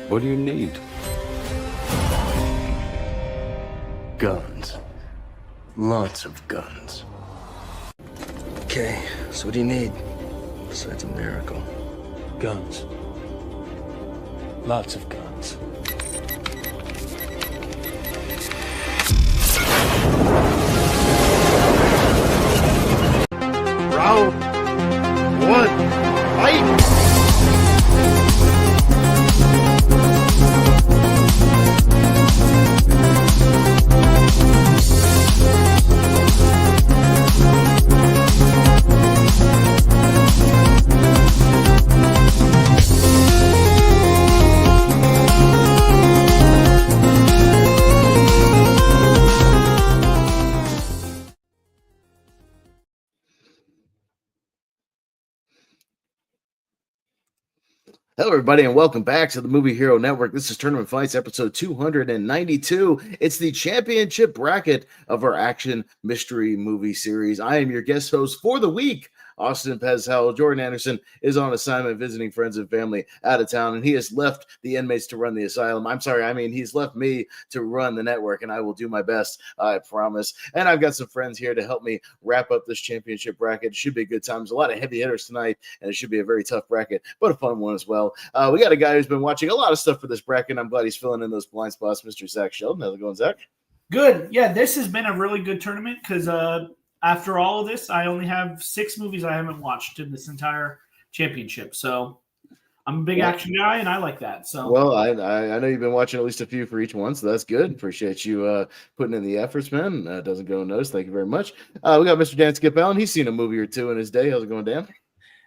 What do you need? Guns. Lots of guns. Okay, so what do you need besides a miracle? Guns. Lots of guns. Round one, fight! Hello, everybody, and welcome back to the Movie Hero Network. This is Tournament Fights, episode 292. It's the championship bracket of our action mystery movie series. I am your guest host for the week, Austin Pez Howell. Jordan Anderson is on assignment visiting friends and family out of town, and he has left the inmates to run the asylum. He's left me to run the network, and I will do my best, I promise. And I've got some friends here to help me wrap up this championship bracket. It should be a good time. There's a lot of heavy hitters tonight, and it should be a very tough bracket, but a fun one as well. We got a guy who's been watching a lot of stuff for this bracket. I'm glad he's filling in those blind spots, Mr. Zach Shelton. How's it going, Zach? Good. Yeah, this has been a really good tournament because after all of this, I only have 6 movies I haven't watched in this entire championship. So I'm a big action guy, and I like that. So well, I know you've been watching at least a few for each one, so that's good. Appreciate you putting in the efforts, man. Doesn't go unnoticed. Thank you very much. We got Mr. Dan Skip Allen. He's seen a movie or two in his day. How's it going, Dan?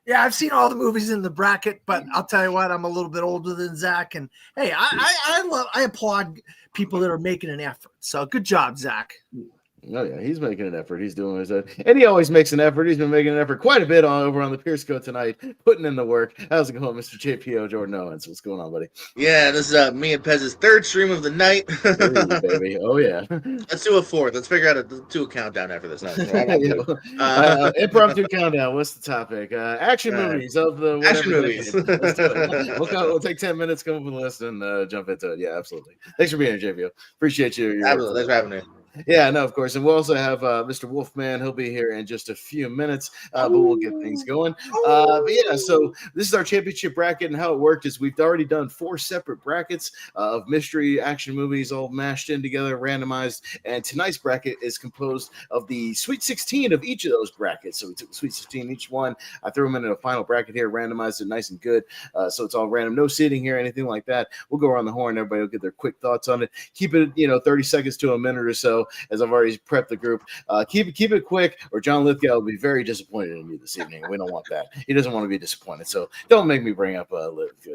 Yeah, I've seen all the movies in the bracket, but I'll tell you what, I'm a little bit older than Zach, and hey, I applaud people that are making an effort. So good job, Zach. Oh yeah, he's making an effort. He's doing his own, and he always makes an effort. He's been making an effort quite a bit over on the Pierce Co tonight, putting in the work. How's it going, Mr. JPO Jordan Owens? What's going on, buddy? Yeah, this is me and Pez's third stream of the night. Ooh, baby, oh yeah. Let's do a fourth. Let's figure out a countdown after this. Impromptu countdown. What's the topic? Action movies of the action movies. We'll take 10 minutes, come up with a list, and jump into it. Yeah, absolutely. Thanks for being here, JPO. Appreciate you. Absolutely. Thanks for having me. Yeah, no, of course. And we'll also have Mr. Wolfman. He'll be here in just a few minutes, but we'll get things going. But yeah, so this is our championship bracket, and how it worked is we've already done 4 separate brackets of mystery action movies all mashed in together, randomized. And tonight's bracket is composed of the Sweet 16 of each of those brackets. So we took the Sweet 16 each one. I threw them in a final bracket here, randomized it nice and good. So it's all random, no seating here, anything like that. We'll go around the horn. Everybody will get their quick thoughts on it. Keep it, 30 seconds to a minute or so. As I've already prepped the group, keep it quick, or John Lithgow will be very disappointed in you this evening. We don't want that. He doesn't want to be disappointed, so don't make me bring up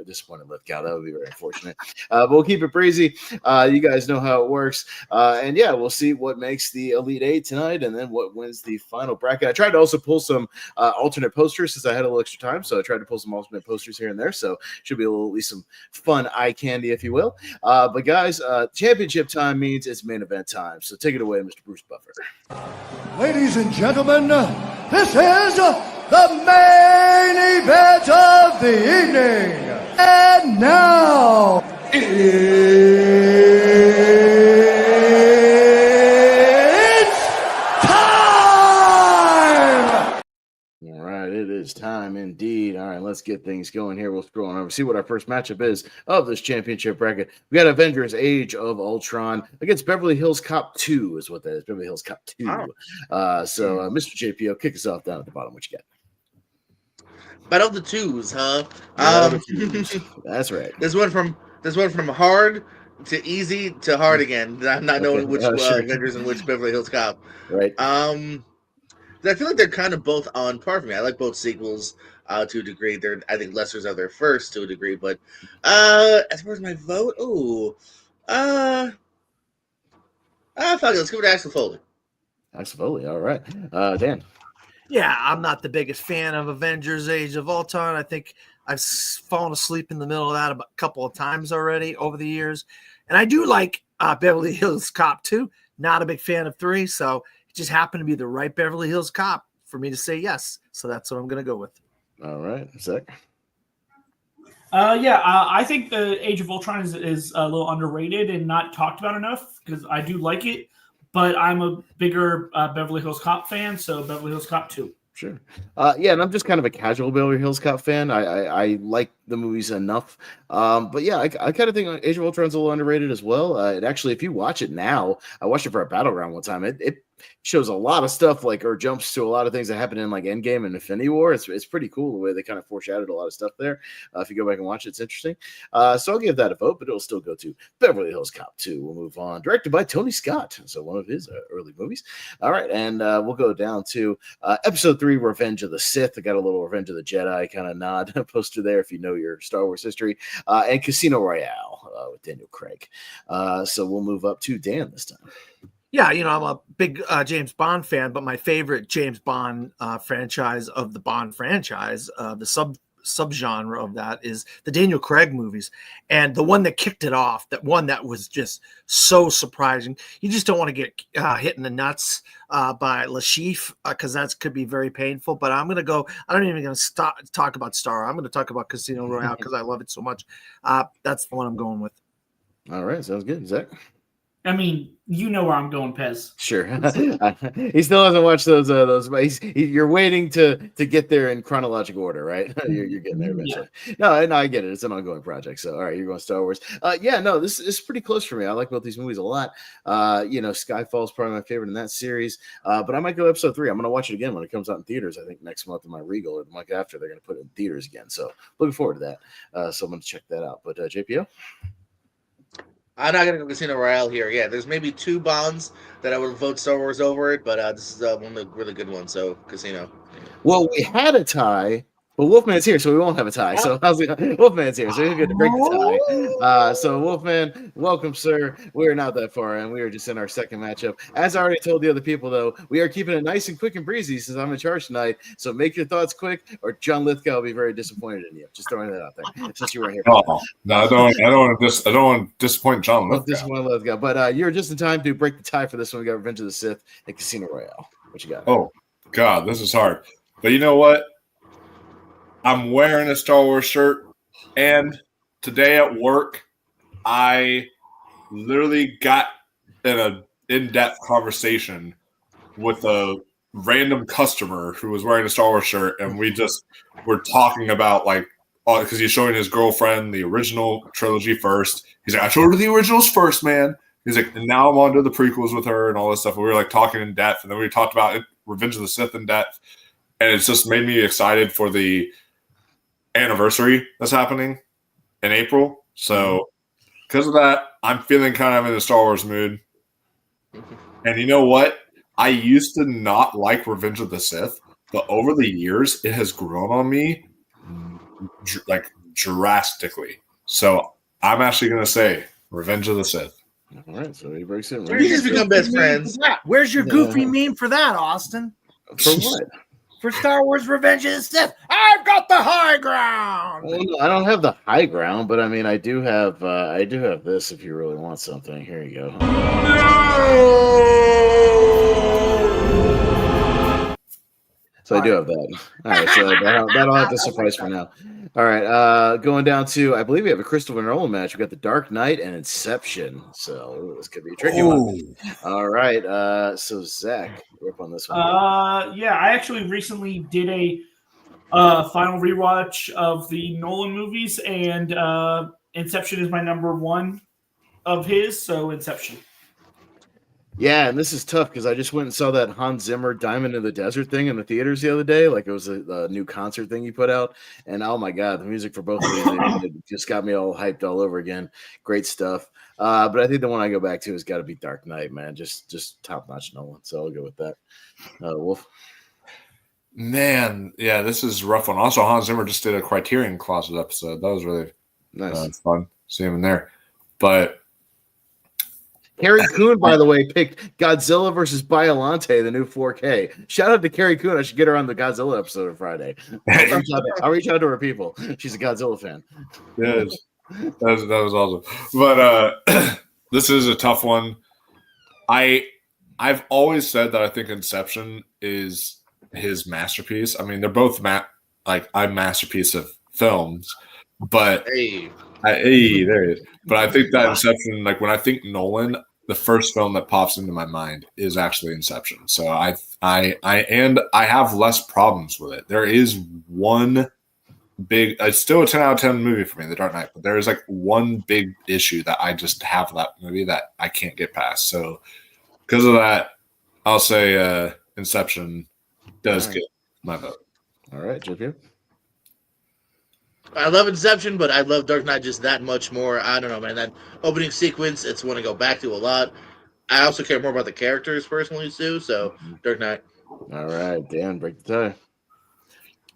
disappointed Lithgow. That would be very unfortunate. But we'll keep it breezy. You guys know how it works, and yeah, we'll see what makes the Elite Eight tonight, and then what wins the final bracket. I tried to also pull some alternate posters since I had a little extra time, so I tried to pull some alternate posters here and there. So should be at least some fun eye candy, if you will. But guys, championship time means it's main event time. So take it away, Mr. Bruce Buffer. Ladies and gentlemen, this is the main event of the evening. And now, it's time! All right, it is time indeed. All right, let's get things going here. We'll scroll on over, see what our first matchup is of this championship bracket. We got Avengers Age of Ultron against Beverly Hills Cop 2 is what that is. Beverly Hills Cop 2. So Mr. JPO, kick us off down at the bottom. What you got? Battle of the Twos, huh? That's right. This one from hard to easy to hard again. I'm not knowing which Avengers and which Beverly Hills Cop. Right. I feel like they're kind of both on par for me. I like both sequels to a degree. They're, I think, lessers of their first to a degree. But as far as my vote, fuck it, let's go with Axel Foley. Axel Foley, all right. Dan. Yeah, I'm not the biggest fan of Avengers Age of Ultron. I think I've fallen asleep in the middle of that a couple of times already over the years. And I do like Beverly Hills Cop 2. Not a big fan of 3, so it just happened to be the right Beverly Hills Cop for me to say yes. So that's what I'm going to go with. All right. Zach? I think the Age of Ultron is a little underrated and not talked about enough because I do like it, but I'm a bigger Beverly Hills Cop fan, so Beverly Hills Cop 2. Sure. Yeah, and I'm just kind of a casual Beverly Hills Cop fan. I like the movies enough. But yeah, I kind of think Age of Ultron's a little underrated as well. It actually, if you watch it now, I watched it for a Battleground one time. It shows a lot of stuff or jumps to a lot of things that happened in Endgame and Infinity War. It's pretty cool the way they kind of foreshadowed a lot of stuff there. If you go back and watch it, it's interesting. So I'll give that a vote, but it'll still go to Beverly Hills Cop 2. We'll move on. Directed by Tony Scott, so one of his early movies. All right, and we'll go down to Episode 3, Revenge of the Sith. I got a little Revenge of the Jedi kind of nod poster there if you know your Star Wars history. And Casino Royale with Daniel Craig. So we'll move up to Dan this time. Yeah, I'm a big James Bond fan, but my favorite James Bond franchise of the Bond franchise, the subgenre of that is the Daniel Craig movies. And the one that kicked it off, that one that was just so surprising. You just don't want to get hit in the nuts by Lashif because that could be very painful. But I'm going to go, I'm not even going to talk about Star. I'm going to talk about Casino Royale because I love it so much. That's the one I'm going with. All right, sounds good. Zach? I mean, you know where I'm going, Pez. Sure. He still hasn't watched those. You're waiting to get there in chronological order, right? You're getting there eventually. Yeah. No, I get it. It's an ongoing project. So, all right, you're going Star Wars. This is pretty close for me. I like both these movies a lot. Skyfall's probably my favorite in that series. But I might go Episode 3. I'm going to watch it again when it comes out in theaters. I think next month in my Regal or the month after they're going to put it in theaters again. So, looking forward to that. So I'm going to check that out. But JPO? I'm not going to go Casino Royale here. Yeah, there's maybe 2 Bonds that I would vote Star Wars over it, but this is one of the really good ones, so Casino. Well, we had a tie, but Wolfman's here, so we won't have a tie. So Wolfman's here, so he's going to break the tie. So Wolfman, welcome, sir. We're not that far in. We are just in our second matchup. As I already told the other people, though, we are keeping it nice and quick and breezy since I'm in charge tonight. So make your thoughts quick, or John Lithgow will be very disappointed in you. Just throwing that out there, since you weren't here. No, I don't want to disappoint John Lithgow. But you're just in time to break the tie for this one. We got Revenge of the Sith and Casino Royale. What you got? Oh God, this is hard. But you know what? I'm wearing a Star Wars shirt, and today at work, I literally got in an in-depth conversation with a random customer who was wearing a Star Wars shirt, and we just were talking about because he's showing his girlfriend the original trilogy first. He's like, I showed her the originals first, man. He's like, and now I'm on to the prequels with her and all this stuff. And we were talking in depth, and then we talked about Revenge of the Sith in depth, and it's just made me excited for the anniversary that's happening in April. So because of that, I'm feeling kind of in a Star Wars mood. And you know what? I used to not like Revenge of the Sith, but over the years, it has grown on me drastically. So I'm actually going to say Revenge of the Sith. All right, so he breaks it. We just become best friends. Where's your goofy meme for that, Austin? For what? For Star Wars Revenge of the Sith. I've got the high ground. Well, no, I don't have the high ground, but I mean, I do have this. If you really want something, here you go. So I do have that. All right, so that'll have to suffice for now. All right, going down to, I believe we have a Christopher Nolan match. We got The Dark Knight and Inception. So this could be a tricky one. All right, so Zach, you're up on this one. I actually recently did a final rewatch of the Nolan movies, and Inception is my number 1 of his. So Inception. Yeah, and this is tough because I just went and saw that Hans Zimmer Diamond in the Desert thing in the theaters the other day. It was a new concert thing he put out. And oh my God, the music for both of these it just got me all hyped all over again. Great stuff. But I think the one I go back to has got to be Dark Knight, man. Just top-notch Nolan. So I'll go with that. Wolf? Man, yeah, this is a rough one. Also, Hans Zimmer just did a Criterion Closet episode. That was really nice. Fun. See him in there. But Carrie Coon, by the way, picked Godzilla versus Biollante, the new 4K. Shout out to Carrie Coon. I should get her on the Godzilla episode on Friday. I'll reach out to her people. She's a Godzilla fan. Yeah, that was awesome. But this is a tough one. I've always said that I think Inception is his masterpiece. I mean, they're both a masterpiece of films, But Hey, hey, there it is. But I think that Inception, like when I think Nolan, the first film that pops into my mind is actually Inception. So I have less problems with it. There is one big, it's still a 10 out of 10 movie for me, The Dark Knight, but there is like one big issue that I just have with that movie that I can't get past. So because of that, I'll say Inception does get my vote. All right, JP. I love Inception, but I love Dark Knight just that much more. I don't know, man. That opening sequence, it's one to go back to a lot. I also care more about the characters personally too. So Dark Knight. All right, Dan, break the tie.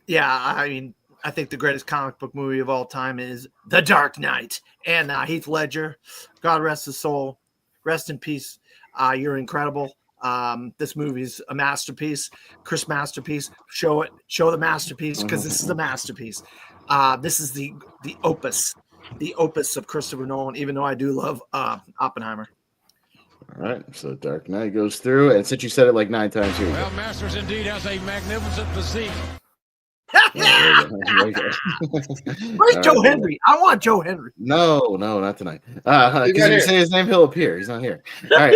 Yeah, I mean, I think the greatest comic book movie of all time is The Dark Knight. And Heath Ledger, God rest his soul, rest in peace. You're incredible. This movie's a masterpiece. Chris masterpiece. Show the masterpiece, because this is a masterpiece. This is the opus of Christopher Nolan, even though I do love Oppenheimer. All right, so Dark Knight goes through, and since you said it like 9 times here, Well, Masters indeed has a magnificent physique. Where's Joe Henry? I want Joe Henry. No, not tonight. Because if you say his name, he'll appear. He's not here. All right.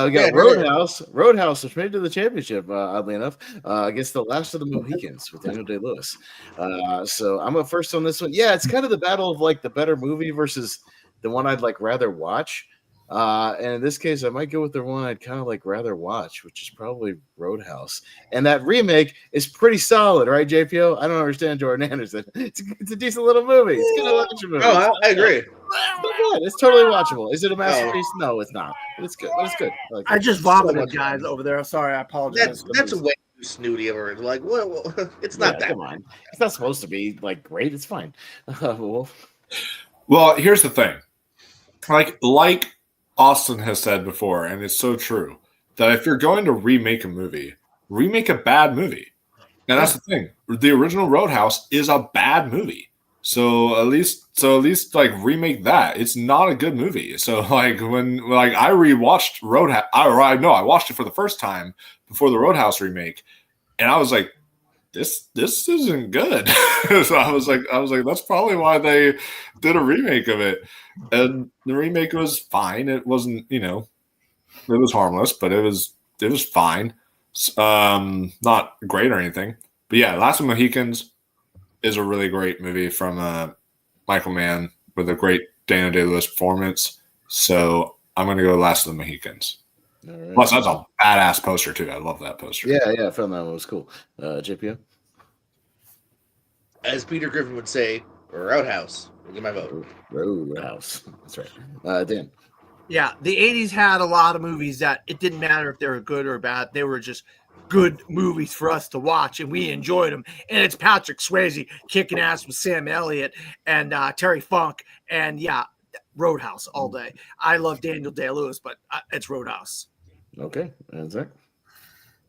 We got Roadhouse. Roadhouse, which made it to the championship, oddly enough, against the last of the Mohicans with Daniel Day-Lewis. So I'm up first on this one. Yeah, it's kind of the battle of like the better movie versus the one I'd like rather watch. And in this case, I might go with the one I'd kind of like rather watch, which is probably Roadhouse. And that remake is pretty solid, right, JPO? I don't understand Jordan Anderson. It's a decent little movie. It's good to watch a movie. Oh, I agree. It's totally watchable. Is it a masterpiece? No, it's not. But it's good. But it's good. I just vomited, guys, over there. I'm sorry. I apologize. That's way too snooty of her. Like, well, it's not that. Come on. It's not supposed to be like great. It's fine. Wolf. Well, here's the thing. Like Austin has said before, and it's so true, that if you're going to remake a movie, remake a bad movie. And that's the thing. The original Roadhouse is a bad movie. So at least like remake that. It's not a good movie. So like when I rewatched Roadhouse, I watched it for the first time before the Roadhouse remake, and I was like, this isn't good. So I was like, that's probably why they did a remake of it. And the remake was fine. It wasn't, it was harmless, but it was fine. Not great or anything. But yeah, Last of the Mohicans is a really great movie from Michael Mann with a great Daniel Day-Lewis performance. So I'm going to go Last of the Mohicans. Right. Plus, that's a badass poster, too. I love that poster. Yeah, I found that one was cool. JPO? As Peter Griffin would say, Roadhouse. I'll get my vote. Roadhouse. That's right. Dan? Yeah, the 80s had a lot of movies that it didn't matter if they were good or bad. They were just good movies for us to watch, and we enjoyed them. And it's Patrick Swayze kicking ass with Sam Elliott and Terry Funk. And, yeah, Roadhouse all day. I love Daniel Day-Lewis, but it's Roadhouse. Okay. And Zach?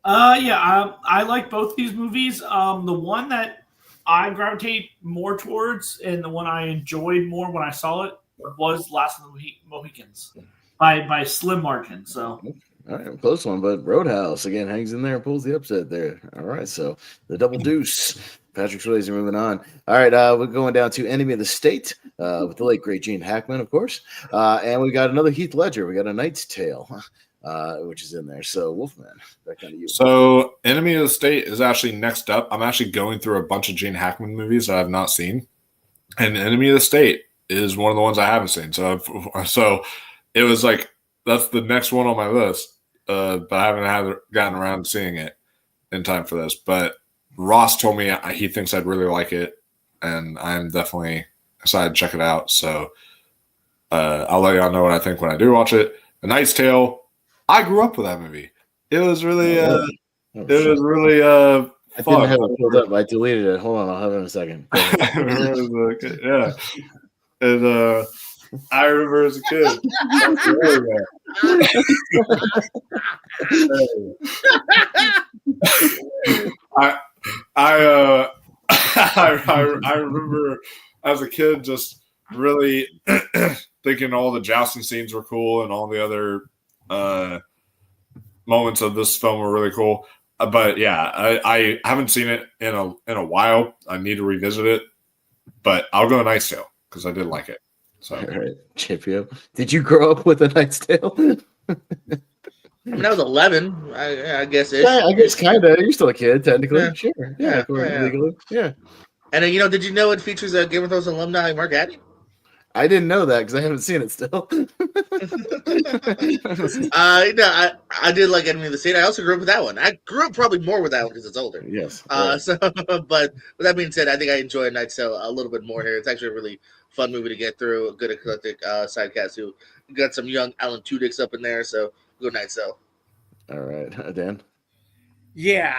I like both these movies. The one that I gravitate more towards and the one I enjoyed more when I saw it was Last of the Mohicans by slim margin. So, all right, close one, but Roadhouse again hangs in there and pulls the upset there. All right, so the double deuce. Patrick Swayze moving on. All right, we're going down to Enemy of the State with the late great Gene Hackman, of course, and we got another Heath Ledger. We got A Knight's Tale. Which is in there. So, Wolfman, back on to you. So, Enemy of the State is actually next up. I'm actually going through a bunch of Gene Hackman movies that I've not seen, and Enemy of the State is one of the ones I haven't seen. So it was like that's the next one on my list, but I haven't gotten around to seeing it in time for this. But Ross told me he thinks I'd really like it, and I'm definitely excited to check it out. So I'll let y'all know what I think when I do watch it. A Knight's Tale. I grew up with that movie. It was really, fun. I didn't have it pulled up. I deleted it. Hold on, I'll have it in a second. Yeah, and I remember as a kid. I remember as a kid just really thinking all the jousting scenes were cool and all the other moments of this film were really cool. But yeah, I haven't seen it in a while. I need to revisit it. but I'll go Knight's Tale because I did like it. So, All right, Chipio, did you grow up with A Knight's Tale? I mean, I was 11, I guess. Yeah, I guess kind of. You're still a kid, technically. Yeah. Sure. Yeah, according yeah. legally. Yeah. And then, did you know it features a Game of Thrones alumni, Mark Addy? I didn't know that because I haven't seen it still. I did like Enemy of the State. I also grew up with that one. I grew up probably more with that one because it's older. Yes. So, but with that being said, I think I enjoy Knight's Tale a little bit more here. It's actually a really fun movie to get through. A good eclectic side cast who got some young Alan Tudyk's up in there. So go Knight's Tale. All right, Dan. Yeah,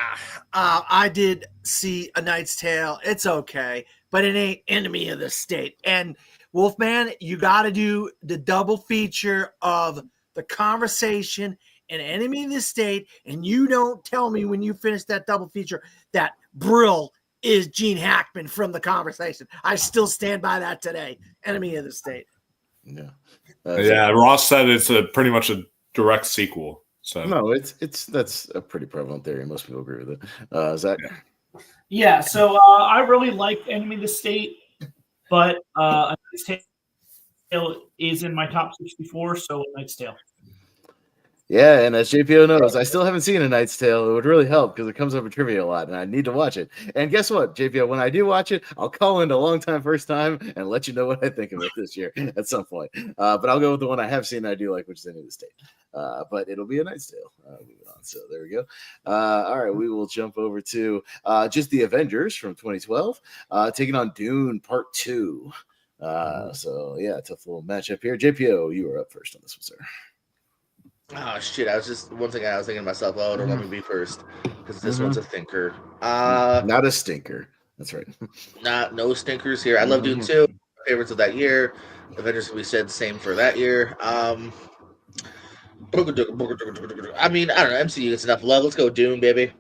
I did see A Knight's Tale. It's okay, but it ain't Enemy of the State. And Wolfman, you got to do the double feature of The Conversation and Enemy of the State. And you don't tell me when you finish that double feature that Brill is Gene Hackman from The Conversation. I still stand by that today. Enemy of the State. Yeah. Ross said it's pretty much a direct sequel. So no, that's a pretty prevalent theory. Most people agree with it. Zach? Yeah, so I really like Enemy of the State, but A Knight's Tale is in my top 64, so A Knight's Tale. Yeah, and as JPO knows, I still haven't seen A Knight's Tale. It would really help because it comes up in trivia a lot, and I need to watch it. And guess what, JPO? When I do watch it, I'll call in a long time first time and let you know what I think of it this year at some point. But I'll go with the one I have seen and I do like, which is Enemy of the State. But it'll be A Knight's Tale. Moving on. So there we go. All right, we will jump over to just the Avengers from 2012, taking on Dune Part 2. So yeah, tough little matchup here. JPO, you are up first on this one, sir. Oh shit! I was thinking to myself, oh, don't let me be first because this one's a thinker. Not a stinker. That's right. No stinkers here. I love Dune 2. Favorites of that year. Avengers, we said same for that year. I mean, I don't know. MCU gets enough love. Let's go Dune, baby.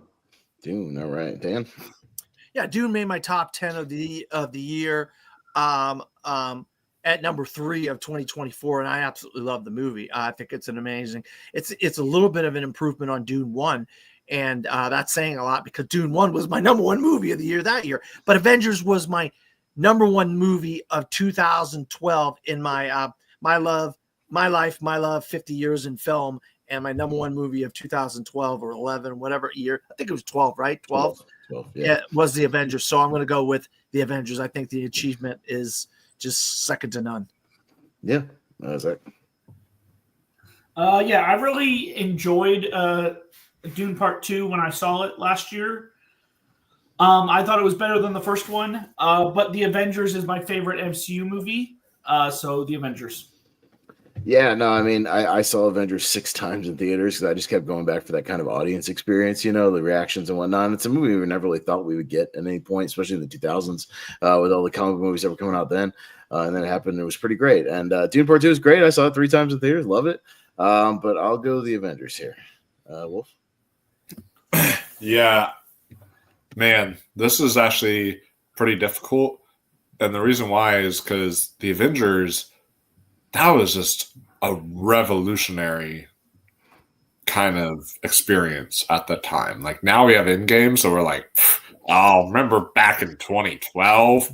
Dune. All right, Dan. Yeah, Dune made my top 10 of the year. At number 3 of 2024, and I absolutely love the movie. I think it's an amazing. It's a little bit of an improvement on Dune 1, and that's saying a lot because Dune 1 was my number 1 movie of the year that year. But Avengers was my number 1 movie of 2012 in my my life, 50 years in film, and my number 1 movie of 2012 or 11, whatever year. I think it was 12, right? 12. 12 yeah, it was the Avengers. So I'm going to go with the Avengers. I think the achievement is just second to none. Yeah, Zach. Yeah, I really enjoyed Dune Part 2 when I saw it last year. I thought it was better than the first one, but The Avengers is my favorite MCU movie, so The Avengers. Yeah, no, I mean, I saw Avengers 6 times in theaters because I just kept going back for that kind of audience experience, the reactions and whatnot. And it's a movie we never really thought we would get at any point, especially in the 2000s with all the comic movies that were coming out then. And then it happened, and it was pretty great. And Dune Part 2 is great. I saw it 3 times in theaters, love it. But I'll go the Avengers here. Wolf? Yeah, man, this is actually pretty difficult. And the reason why is because the Avengers, that was just a revolutionary kind of experience at the time. Like now we have Endgame, so we're like, oh, remember back in 2012?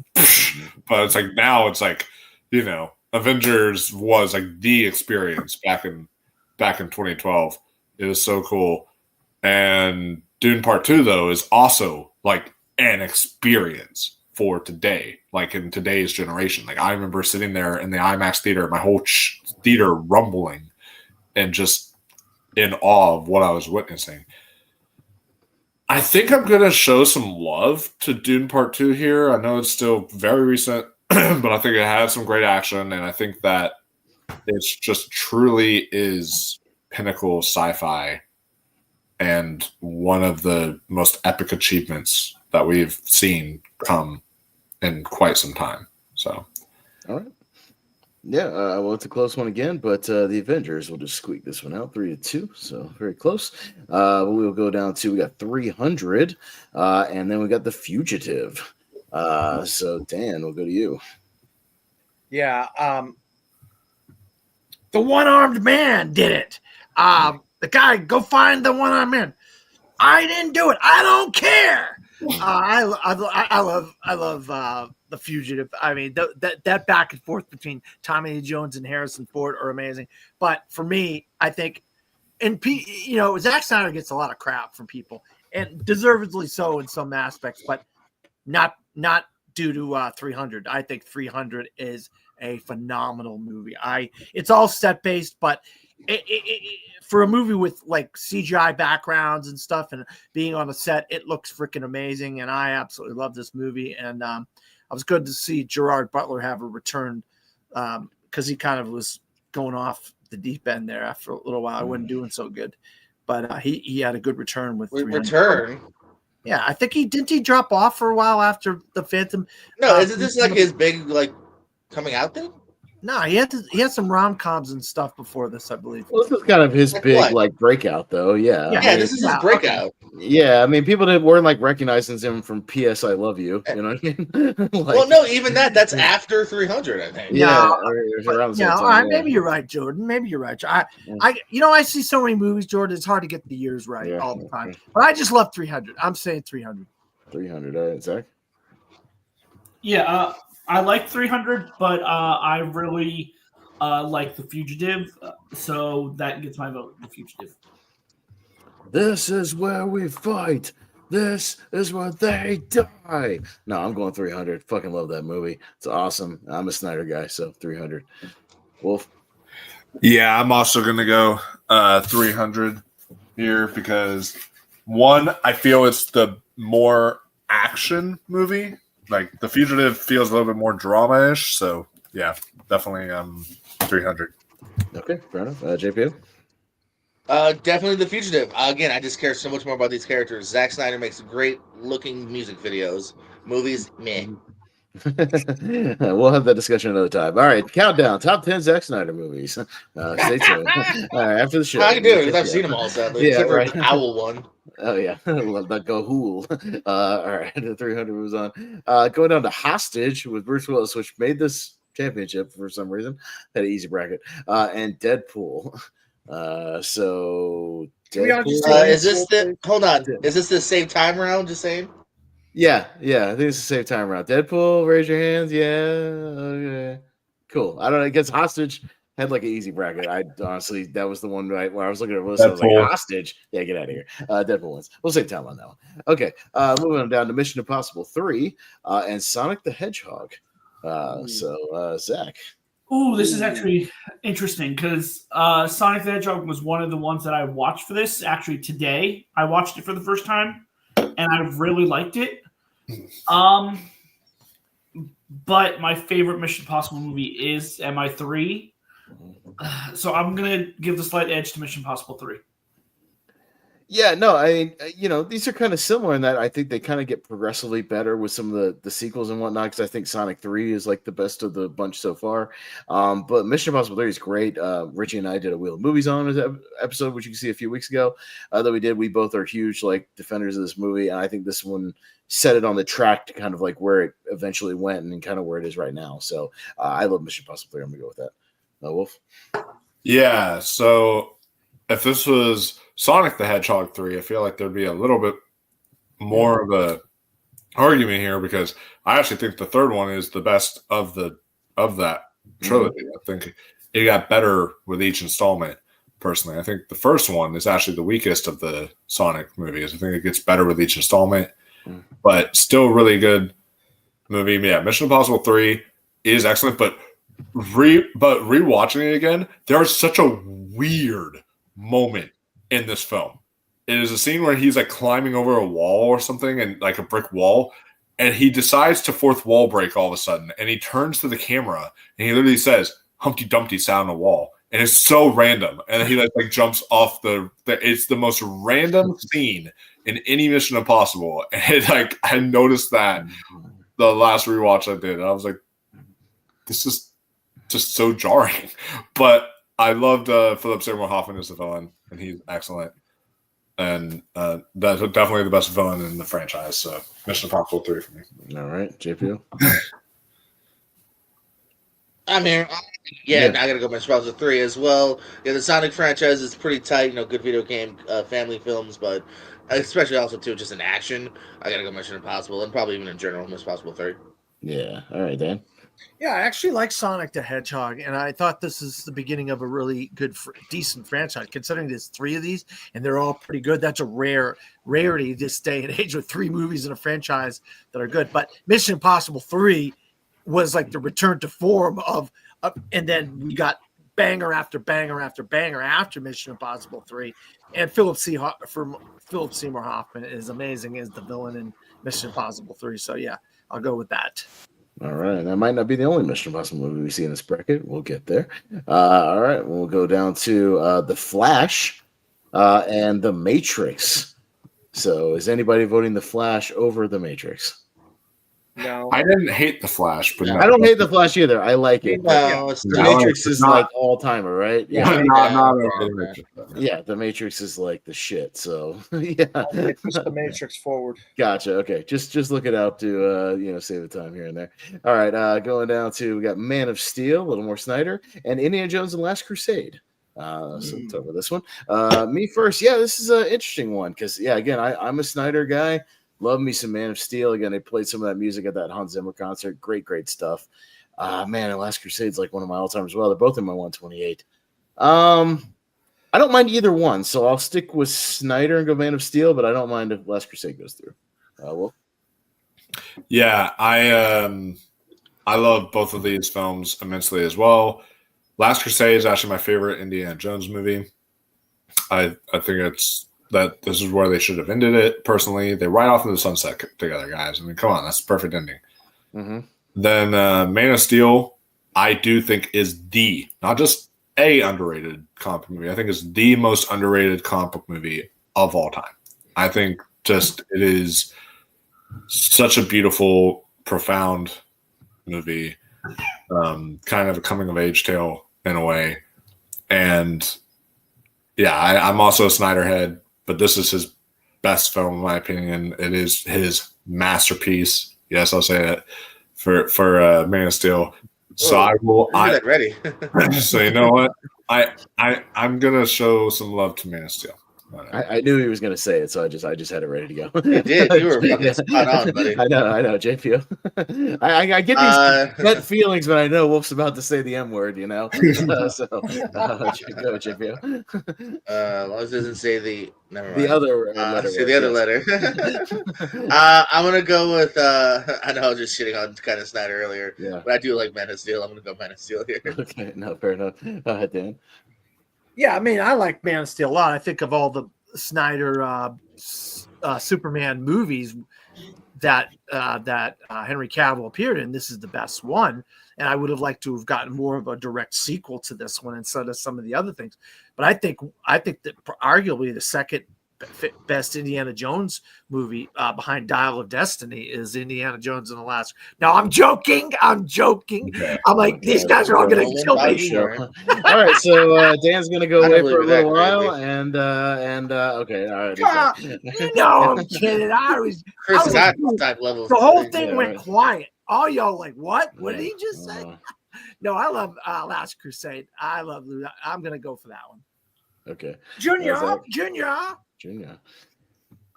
But it's like now it's like, Avengers was like the experience back in 2012. It was so cool. And Dune Part 2 though is also like an experience for today, like in today's generation. Like I remember sitting there in the IMAX theater, my whole theater rumbling and just in awe of what I was witnessing. I think I'm going to show some love to Dune Part 2 here. I know it's still very recent, but I think it had some great action, and I think that it's just truly is pinnacle sci-fi and one of the most epic achievements that we've seen come in quite some time. So, all right. Yeah, well, it's a close one again, but the Avengers will just squeak this one out 3-2, so very close. We'll go down to, we got 300, and then we got The Fugitive. So, Dan, we'll go to you. Yeah, the one-armed man did it. The guy, go find the one-armed man. I didn't do it. I don't care. I love The Fugitive. I mean, that back and forth between Tommy Lee Jones and Harrison Ford are amazing. But for me, I think, and Zack Snyder gets a lot of crap from people, and deservedly so in some aspects, but not due to 300. I think 300 is a phenomenal movie. It's all set based, but for a movie with like CGI backgrounds and stuff and being on a set, it looks freaking amazing. And I absolutely love this movie. And I was good to see Gerard Butler have a return because he kind of was going off the deep end there after a little while. I wasn't doing so good, but he had a good return with return. Yeah, I think he drop off for a while after the Phantom. No, isn't this like his big coming out thing? No, he had some rom-coms and stuff before this, I believe. Well, this is kind of his big breakout, though. Yeah, yeah, this is his breakout. Yeah, I mean, people weren't recognizing him from P.S. I Love You. You know what I mean? Well, no, even that's after 300, I think. Yeah, maybe you're right, Jordan. Maybe you're right. I see so many movies, Jordan. It's hard to get the years right all the time. But I just love 300. I'm saying 300. 300. All right, Zach. Yeah, I like 300, but I really like The Fugitive, so that gets my vote, The Fugitive. This is where we fight. This is where they die. No, I'm going 300. Fucking love that movie. It's awesome. I'm a Snyder guy, so 300. Wolf? Yeah, I'm also going to go 300 here because, one, I feel it's the more action movie. Like, The Fugitive feels a little bit more drama-ish, so yeah, definitely 300. Okay, fair enough. JPO? Definitely The Fugitive. Again, I just care so much more about these characters. Zack Snyder makes great-looking music videos. Movies, meh. We'll have that discussion another time. All right, countdown. Top 10 Zack Snyder movies. Stay tuned. All right, after the show. I can do it because I've seen them all, sadly. Except for the Howell one. Oh, yeah. Love that Hool. All right, the 300 moves on. Going down to Hostage with Bruce Willis, which made this championship for some reason. Had an easy bracket. And Deadpool. So Deadpool. Is this the hold on? Is this the same time round? Just saying. Yeah. I think it's the same time round. Deadpool, raise your hands. Yeah. Okay. Cool. I don't know. I guess Hostage had an easy bracket. I honestly, that was the one where I was looking at this. I was like, Hostage. Yeah, get out of here. Deadpool wins. We'll save time on that one. Okay. Moving on down to Mission Impossible 3 and Sonic the Hedgehog. So, Zach. Ooh, this is actually interesting because Sonic the Hedgehog was one of the ones that I watched for this. Actually, today I watched it for the first time, and I really liked it. But my favorite Mission Impossible movie is MI3. So I'm gonna give the slight edge to Mission Impossible 3. Yeah, no, I these are kind of similar in that I think they kind of get progressively better with some of the sequels and whatnot, because I think Sonic 3 is the best of the bunch so far. But Mission Impossible 3 is great. Richie and I did a Wheel of Movies on an episode, which you can see a few weeks ago, that we did. We both are huge defenders of this movie, and I think this one set it on the track to kind of where it eventually went and kind of where it is right now. So I love Mission Impossible 3. I'm going to go with that. Wolf? Yeah, so if this was Sonic the Hedgehog 3, I feel like there'd be a little bit more of a argument here because I actually think the third one is the best of that trilogy. I think it got better with each installment. Personally, I think the first one is actually the weakest of the Sonic movies. I think it gets better with each installment, but still really good movie. Yeah, Mission Impossible 3 is excellent, but rewatching it again, there's such a weird moment in this film. It is a scene where he's climbing over a wall or something, and a brick wall, and he decides to fourth wall break all of a sudden, and he turns to the camera and he literally says Humpty Dumpty sat on a wall, and it's so random, and he jumps off the it's the most random scene in any Mission Impossible, and I noticed that the last rewatch I did, and I was like, this is just so jarring. But I loved Philip Seymour Hoffman as the villain, and he's excellent. And that's definitely the best villain in the franchise. So Mission Impossible 3 for me. All right, JPO. I'm here. Yeah, I gotta go Mission Impossible 3 as well. Yeah, the Sonic franchise is pretty tight. Good video game, family films, but especially also too just in action. I gotta go Mission Impossible, and probably even in general Mission Impossible 3. Yeah. All right, Dan. Yeah, I actually like Sonic the Hedgehog, and I thought this is the beginning of a really good, decent franchise. Considering there's 3 of these, and they're all pretty good. That's a rarity this day and age with 3 movies in a franchise that are good. But Mission Impossible 3 was like the return to form of and then we got banger after banger after banger after Mission Impossible 3. And Philip Seymour Hoffman is amazing as the villain in Mission Impossible 3. So yeah, I'll go with that. All right. That might not be the only Mission Impossible movie we see in this bracket. We'll get there. All right. We'll go down to The Flash and The Matrix. So is anybody voting The Flash over The Matrix? No. I didn't hate The Flash, but no. I don't hate The Flash either. I like it. No, The Matrix is like all timer, right? Yeah, Yeah, The Matrix is like the shit. So yeah, Push the Matrix forward. Gotcha. Okay, just look it out to save the time here and there. All right, going down to we got Man of Steel, a little more Snyder, and Indiana Jones and the Last Crusade. So let's over this one. Me first. Yeah, this is an interesting one because again, I'm a Snyder guy. Love me some Man of Steel. Again, they played some of that music at that Hans Zimmer concert. Great stuff. Man, and Last Crusade's like one of my all-time as well. They're both in my 128. I don't mind either one, so I'll stick with Snyder and go Man of Steel, but I don't mind if Last Crusade goes through. Wolf? Yeah, I love both of these films immensely as well. Last Crusade is actually my favorite Indiana Jones movie. I think it's that this is where they should have ended it. Personally, they ride off into the sunset together, guys. I mean, come on, that's the perfect ending. Mm-hmm. Then Man of Steel, I do think is not just a underrated comic book movie. I think it's the most underrated comic book movie of all time. I think just it is such a beautiful, profound movie, kind of a coming of age tale in a way. And yeah, I'm also a Snyder head. But this is his best film, in my opinion. It is his masterpiece. Yes, I'll say it for Man of Steel. So I will. That ready. So you know what? I'm gonna show some love to Man of Steel. I knew he was going to say it, so I just had it ready to go. You did. You were fucking spot on, buddy. I know, JPO. I get these gut feelings when I know Wolf's about to say the M word, go, JPO. As long as it doesn't say never mind. The other letter. Say the other letter. I'm going to go with, I know I was just shitting on kind of Snyder earlier, but I do like Man of Steel. I'm going to go Man of Steel here. Okay, no, fair enough. Dan. Yeah, I mean, I like Man of Steel a lot. I think of all the Snyder Superman movies that Henry Cavill appeared in, this is the best one. And I would have liked to have gotten more of a direct sequel to this one instead of some of the other things. But I think that arguably the second best Indiana Jones movie behind Dial of Destiny is Indiana Jones and the Last. No, I'm joking. Okay. I'm like, these guys are all going to kill me. All right, so Dan's going to go away for a little while, and okay, all right. I'm kidding. The whole thing went quiet. All y'all like, what? What did he just say? No, I love Last Crusade. I love. I'm going to go for that one. Okay. Junior.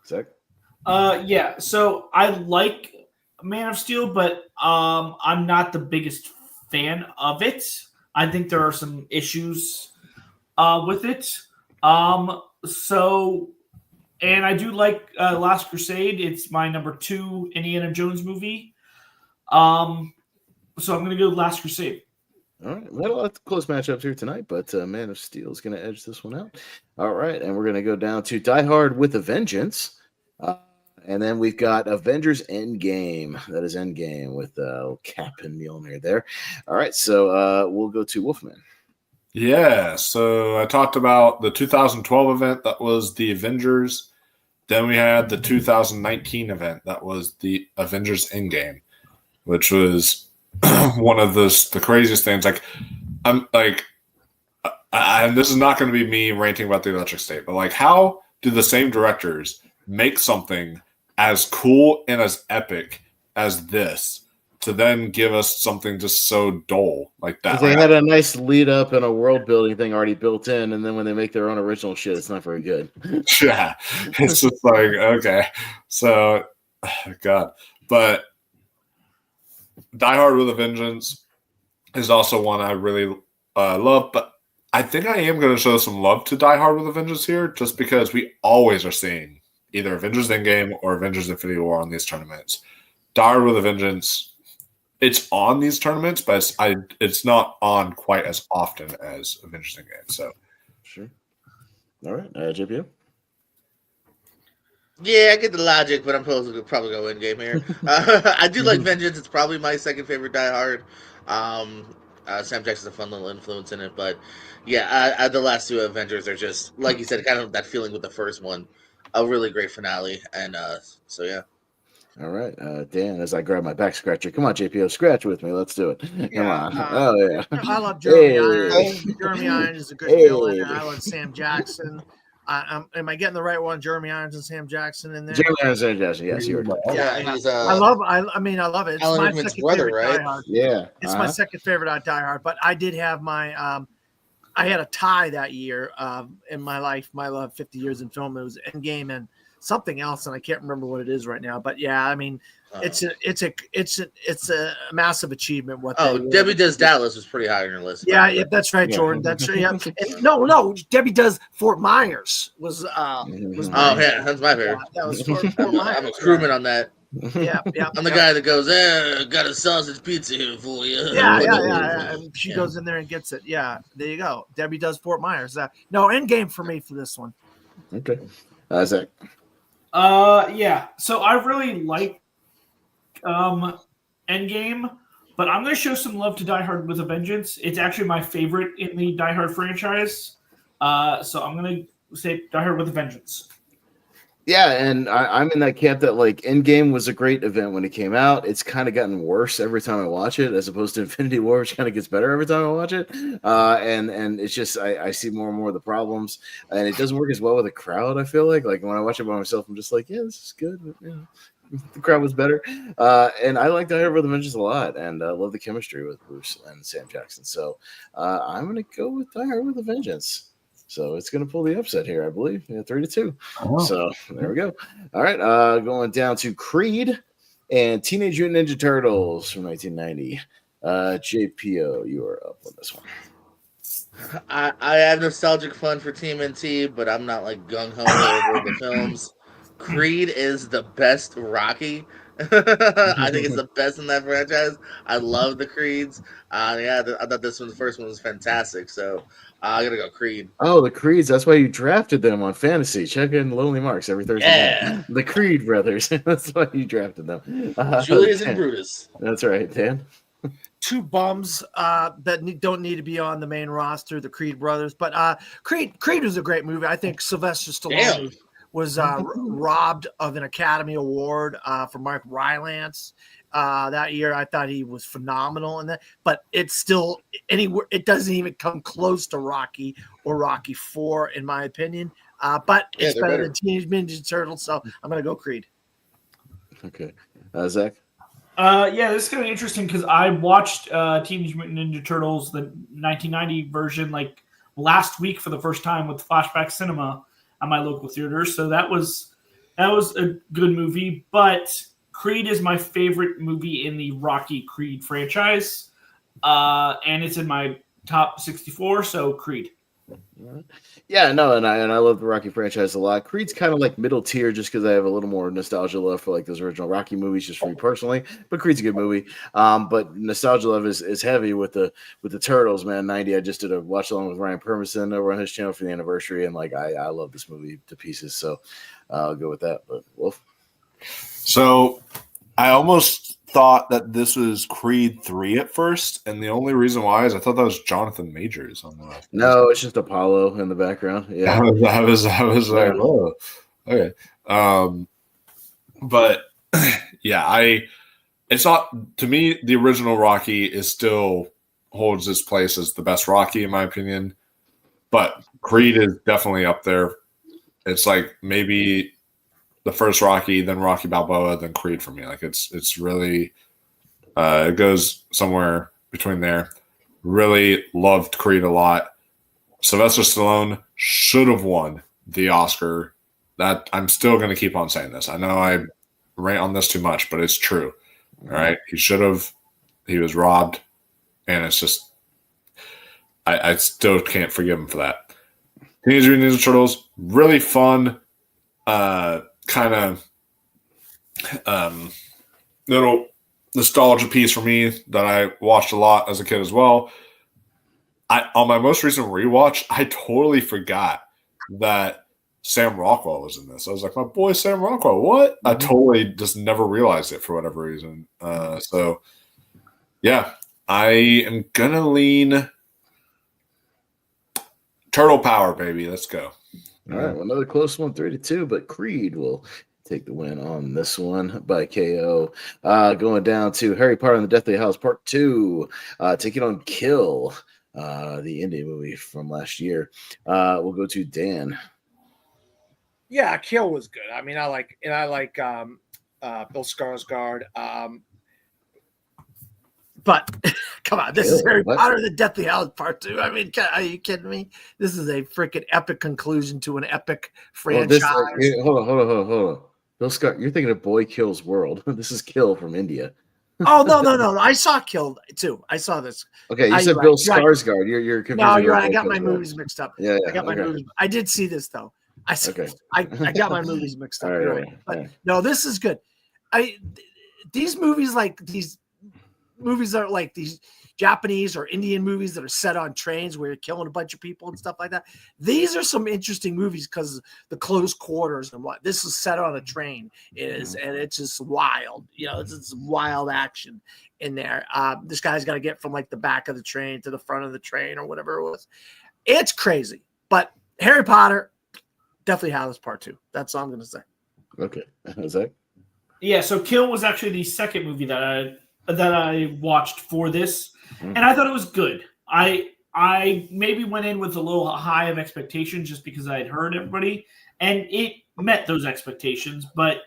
Zach? Yeah, so I like Man of Steel, but I'm not the biggest fan of it. I think there are some issues with it. And I do like Last Crusade. It's my number 2 Indiana Jones movie. So I'm going to go Last Crusade. All right, we had a lot of close matchups here tonight, but Man of Steel is going to edge this one out. All right, and we're going to go down to Die Hard with a Vengeance. And then we've got Avengers Endgame. That is Endgame with Cap and Mjolnir there. All right, so we'll go to Wolfman. Yeah, so I talked about the 2012 event. That was the Avengers. Then we had the 2019 event. That was the Avengers Endgame, which was one of the craziest things. And this is not going to be me ranting about the Electric State, but how do the same directors make something as cool and as epic as this to then give us something just so dull like that? They had a nice lead up and a world building thing already built in, and then when they make their own original shit, it's not very good. Yeah, it's just okay. So, God, but Die Hard with a Vengeance is also one I really love, but I think I am going to show some love to Die Hard with a Vengeance here, just because we always are seeing either Avengers Endgame or Avengers Infinity War on these tournaments. Die Hard with a Vengeance, it's on these tournaments, but it's not on quite as often as Avengers Endgame. So, sure. All right, JPO. Yeah, I get the logic, but I'm supposed to probably go in game here. I do like Vengeance. It's probably my second favorite Die Hard. Sam Jackson's a fun little influence in it, but yeah, the last two Avengers are just, like you said, kind of that feeling with the first one. A really great finale, and so yeah. All right, Dan, as I grab my back scratcher. Come on, JPO, scratch with me. Let's do it. Come on. I love Jeremy Irons. Jeremy Irons is a good villain. I love Sam Jackson. Am I getting the right one? Jeremy Irons and Sam Jackson in there. Jeremy Irons and Sam Jackson. Yes, you're right. Yeah, he's I love it. It's Alan my Rickman's second brother, favorite right? Die Hard. Yeah, It's my second favorite on Die Hard. But I did have my I had a tie that year in my life. My love, 50 years in film. It was Endgame and something else, and I can't remember what it is right now. But yeah, I mean, it's a massive achievement. Debbie Does Dallas was pretty high on your list. Yeah, that's right, Jordan. That's right. Yeah. No, Debbie Does Fort Myers was. Was yeah, that's my favorite. That was Fort Myers. I'm a crewman on that. Yeah. I'm the guy that goes, got a sausage pizza here for you. Yeah. And she goes in there and gets it. Yeah, there you go. Debbie Does Fort Myers. No, Endgame for me for this one. Okay. Zach. Yeah. So I really like Endgame, but I'm going to show some love to Die Hard with a Vengeance. It's actually my favorite in the Die Hard franchise. So I'm going to say Die Hard with a Vengeance. Yeah, and I'm in that camp that like Endgame was a great event when it came out. It's kind of gotten worse every time I watch it, as opposed to Infinity War, which kind of gets better every time I watch it. And it's just I see more and more of the problems, and it doesn't work as well with a crowd. I feel like when I watch it by myself, I'm just like, yeah, this is good. The crowd was better, and I like Die Hard with a Vengeance a lot, and I love the chemistry with Bruce and Sam Jackson. So I'm gonna go with Die Hard with a Vengeance. So it's going to pull the upset here, I believe. 3-2. Oh. So there we go. All right. Going down to Creed and Teenage Mutant Ninja Turtles from 1990. JPO, you are up on this one. I have nostalgic fun for TMNT, but I'm not like gung-ho over the films. Creed is the best Rocky. I think it's the best in that franchise. I love the Creeds. I thought the first one was fantastic. So I'm gonna go Creed. Oh, the Creeds. That's why you drafted them on fantasy. Check in Lonely Marks every Thursday night. The Creed brothers. That's why you drafted them. Julius and Brutus. That's right, Dan. Two bums that don't need to be on the main roster, the Creed brothers. But Creed was a great movie. I think Sylvester Stallone was robbed of an Academy Award for Mark Rylance that year. I thought he was phenomenal in that, but it's still it doesn't even come close to Rocky or Rocky 4 in my opinion. But it's better than Teenage Mutant Ninja Turtles, so I'm gonna go Creed. Okay, Zach. Yeah, this is kind of interesting because I watched Teenage Mutant Ninja Turtles, the 1990 version, like last week for the first time with Flashback Cinema at my local theater. So that was a good movie. But Creed is my favorite movie in the Rocky Creed franchise, and it's in my top 64. So Creed. Yeah, no, and I love the Rocky franchise a lot. Creed's kind of like middle tier just because I have a little more nostalgia love for like those original Rocky movies, just for me personally. But Creed's a good movie. But nostalgia love is heavy with the Turtles, man. 90. I just did a watch along with Ryan Permison over on his channel for the anniversary, and like I love this movie to pieces. So I'll go with that. But Wolf. So I almost thought that this was Creed 3 at first, and the only reason why is I thought that was Jonathan Majors on the No, it's just Apollo in the background. Yeah, I was like, whoa, okay. But yeah, it's not, to me, the original Rocky is still holds its place as the best Rocky in my opinion, but Creed is definitely up there. It's like maybe the first Rocky, then Rocky Balboa, then Creed for me. Like it's really it goes somewhere between there. Really loved Creed a lot. Sylvester Stallone should have won the Oscar. That I'm still going to keep on saying this. I know I rant on this too much, but it's true. All right, he should have he was robbed, and it's just I still can't forgive him for that. Teenage Mutant Ninja Turtles, really fun, kind of little nostalgia piece for me that I watched a lot as a kid as well. On my most recent rewatch, I totally forgot that Sam Rockwell was in this. I was like, my boy Sam Rockwell, what? I totally just never realized it for whatever reason. So, yeah, I am going to lean Turtle Power, baby. Let's go. All right, well, another close one, 3-2, but Creed will take the win on this one by KO. Going down to Harry Potter and the Deathly Hallows Part 2, taking on Kill, the indie movie from last year. We'll go to Dan. Yeah, Kill was good. I mean, I like Bill Skarsgård. But come on, this is Harry Potter and the Deathly Hallows Part 2. I mean, are you kidding me? This is a freaking epic conclusion to an epic franchise. Hold on. Bill Skarsgård, you're thinking of Boy Kills World. This is Kill from India. Oh no! I saw Kill too. I saw this. Okay, you said Bill Skarsgård. You're confusing. No, you're right. I got my movies mixed up. Yeah, I got my movies. I did see this though. I got my movies mixed up. All right. But no, this is good. These movies are like these Japanese or Indian movies that are set on trains where you're killing a bunch of people and stuff like that. These are some interesting movies because the close quarters and what this is set on a train and it's just wild. You know, it's wild action in there. This guy's got to get from like the back of the train to the front of the train or whatever it was. It's crazy, but Harry Potter, Deathly Hallows Part 2. That's all I'm going to say. Okay. Zach? Yeah, so Kill was actually the second movie that I watched for this, and I thought it was good. I maybe went in with a little high of expectations just because I had heard everybody, and it met those expectations, but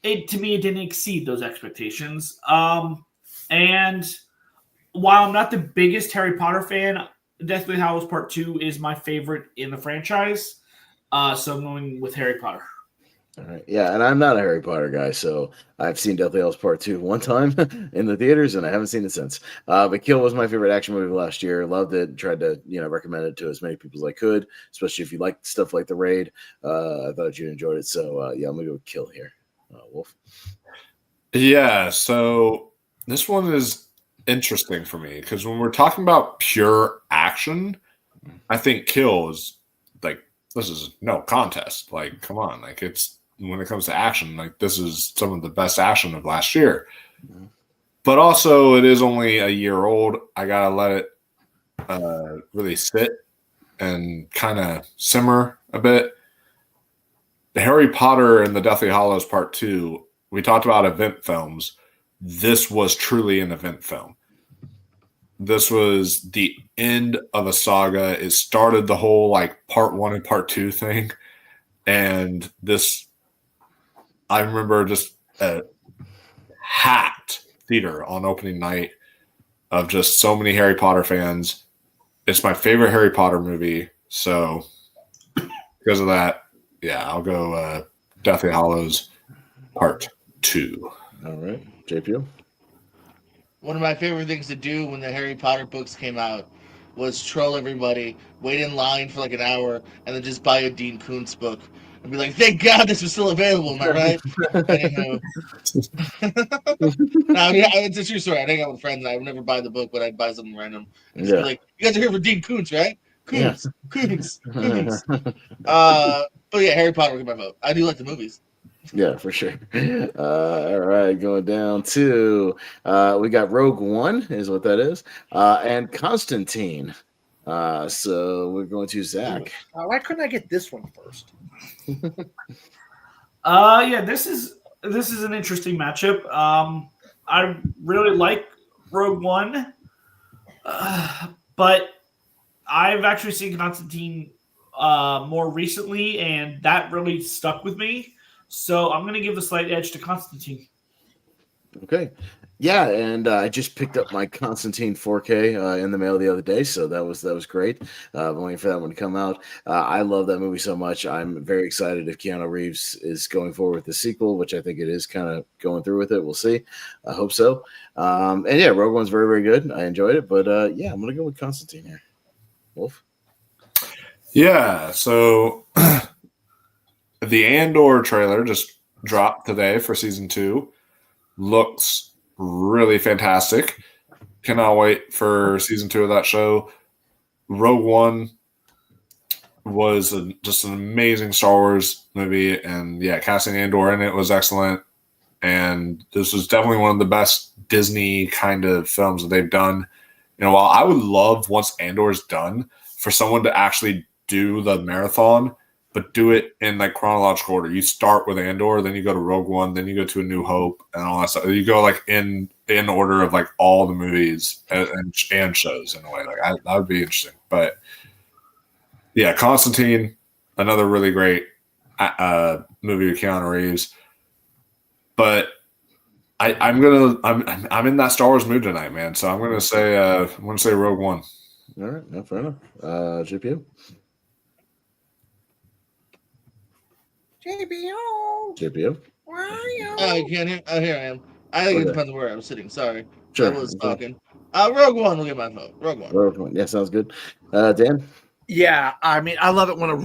to me it didn't exceed those expectations. And while I'm not the biggest Harry Potter fan, Deathly Hallows Part 2 is my favorite in the franchise, so I'm going with Harry Potter. All right. Yeah, and I'm not a Harry Potter guy, so I've seen Deathly Hallows Part 2 one time in the theaters, and I haven't seen it since. But Kill was my favorite action movie last year. Loved it. Tried to, recommend it to as many people as I could, especially if you like stuff like The Raid. I thought you enjoyed it. So, yeah, I'm going to go with Kill here. Wolf? Yeah, so this one is interesting for me because when we're talking about pure action, I think Kill is this is no contest. Like, come on. Like, it's when it comes to action, like, this is some of the best action of last year. Mm-hmm. But also, it is only a year old. I got to let it really sit and kind of simmer a bit. The Harry Potter and the Deathly Hallows Part 2, we talked about event films. This was truly an event film. This was the end of a saga. It started the whole part 1 and part 2 thing. And this, I remember just a hacked theater on opening night of just so many Harry Potter fans. It's my favorite Harry Potter movie. So because of that, yeah, I'll go Deathly Hallows Part 2. All right. JPO? One of my favorite things to do when the Harry Potter books came out was troll everybody, wait in line for an hour, and then just buy a Dean Koontz book and be like, thank God this was still available, am I right? Anywho. No, I mean, it's a true story. I'd hang out with friends and I would never buy the book, but I'd buy something random. And be like, you guys are here for Dean Koontz, right? Koontz. But yeah, Harry Potter would get my vote. I do like the movies. Yeah, for sure. All right, going down to we got Rogue One is what that is, and Constantine. So we're going to Zach. Why couldn't I get this one first? Yeah, this is an interesting matchup. I really like Rogue One, but I've actually seen Constantine more recently, and that really stuck with me. So I'm going to give a slight edge to Constantine. Okay. Yeah, and I just picked up my Constantine 4K in the mail the other day, so that was great. I'm waiting for that one to come out. I love that movie so much. I'm very excited if Keanu Reeves is going forward with the sequel, which I think it is kind of going through with it. We'll see. I hope so. And yeah, Rogue One's very, very good. I enjoyed it, but yeah, I'm gonna go with Constantine here. Wolf. Yeah, so the Andor trailer just dropped today for season 2. Looks really fantastic. Cannot wait for season 2 of that show. Rogue One was just an amazing Star Wars movie, and yeah, casting Andor in it was excellent. And this was definitely one of the best Disney kind of films that they've done. You know, while I would love once Andor's done for someone to actually do the marathon, but do it in like chronological order. You start with Andor, then you go to Rogue One, then you go to A New Hope, and all that stuff. You go like in order of like all the movies and shows in a way. Like that would be interesting. But yeah, Constantine, another really great movie with Keanu Reeves. But I'm in that Star Wars mood tonight, man. So I'm gonna say Rogue One. All right, no, fair enough. JPO. JPO. Where are you? I can't hear. Oh, here I am. I think Okay. it depends on where I'm sitting. Sorry. Sure. I was talking. Rogue One will get my vote. Rogue One. Rogue One. Yeah, sounds good. Dan. Yeah, I mean, I love it when a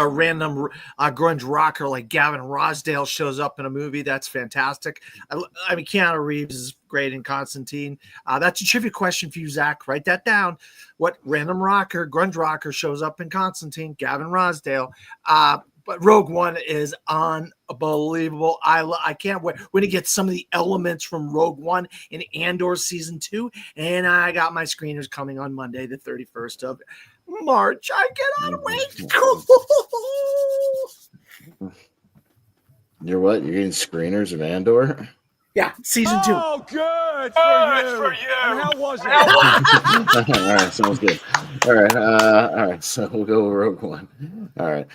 random grunge rocker like Gavin Rosdale shows up in a movie. That's fantastic. I mean, Keanu Reeves is great in Constantine. That's a trivia question for you, Zach. Write that down. What random grunge rocker shows up in Constantine? Gavin Rosdale. But Rogue One is unbelievable. I can't wait when he gets some of the elements from Rogue One in Andor season 2. And I got my screeners coming on Monday, the 31st of March. I cannot wait. You're what? You're getting screeners of Andor? Yeah, season 2. Oh, good for you. And how was it? All right, sounds good. All right. So we'll go with Rogue One. All right.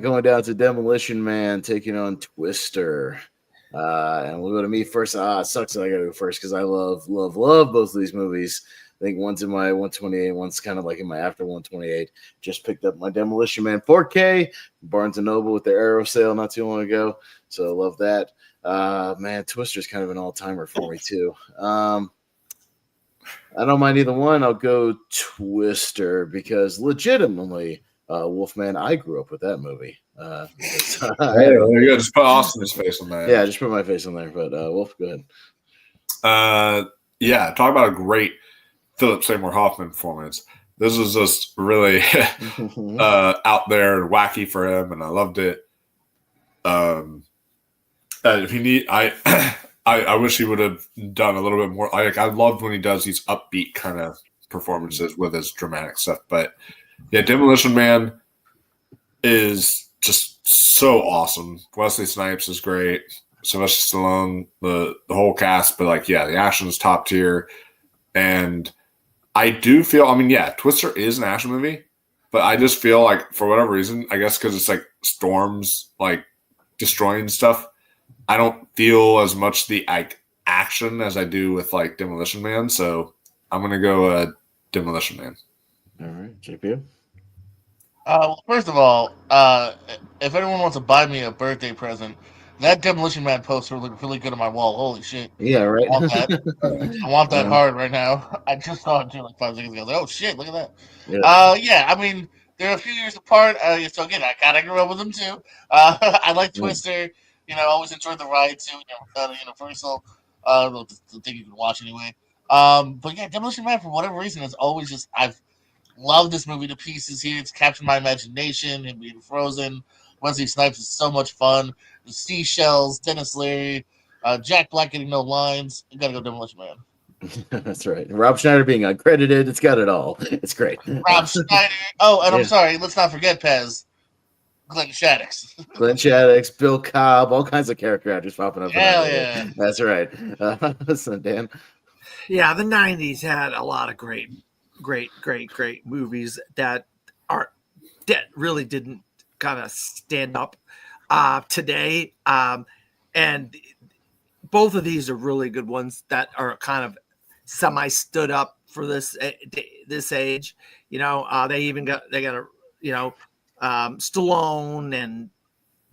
Going down to Demolition Man taking on Twister. And we'll go to me first. It sucks that I got to go first because I love both of these movies. I think one's in my 128, one's kind of like in my after 128. Just picked up my Demolition Man 4K, Barnes & Noble with their Arrow sale not too long ago. So I love that. Man, Twister's kind of an all-timer for me too. I don't mind either one. I'll go Twister because legitimately, Wolfman, I grew up with that movie. There you go. Just put Austin's face on that. Yeah, just put my face on there. But Wolf, go ahead. Yeah, talk about a great Philip Seymour Hoffman performance. This was just really out there and wacky for him, and I loved it. If he need, I wish he would have done a little bit more. Like I loved when he does these upbeat kind of performances with his dramatic stuff. But yeah, Demolition Man is just so awesome. Wesley Snipes is great. Sylvester Stallone, the whole cast. But like, yeah, the action is top tier, and I do feel. I mean, yeah, Twister is an action movie, but I just feel like for whatever reason, I guess because it's like storms, like destroying stuff. I don't feel as much the action as I do with like Demolition Man, so I'm gonna go Demolition Man. All right, JP. Well, first of all, if anyone wants to buy me a birthday present, that Demolition Man poster would look really good on my wall. Holy shit! Yeah, right. I want that. I want that hard right now. I just saw it too like 5 seconds ago. I was like, oh shit! Look at that. Yeah. I mean, they're a few years apart. So again, I kind of grew up with them too. I like Twister. You know, I always enjoyed the ride too. Universal, the thing you can watch anyway. But yeah, Demolition Man for whatever reason has always just I've loved this movie to pieces. Here, it's captured my imagination. Him being frozen. Wesley Snipes is so much fun. The seashells, Dennis Leary, Jack Black getting no lines. You gotta go Demolition Man. That's right. Rob Schneider being uncredited. It's got it all. It's great. Rob Schneider. Oh, and I'm sorry. Let's not forget Pez. Glenn Shaddix, Bill Cobb, all kinds of character actors popping up. Hell yeah. That's right. So Dan. Yeah, the 90s had a lot of great movies that really didn't kind of stand up today. And both of these are really good ones that are kind of semi stood up for this age. You know, they got a Stallone, and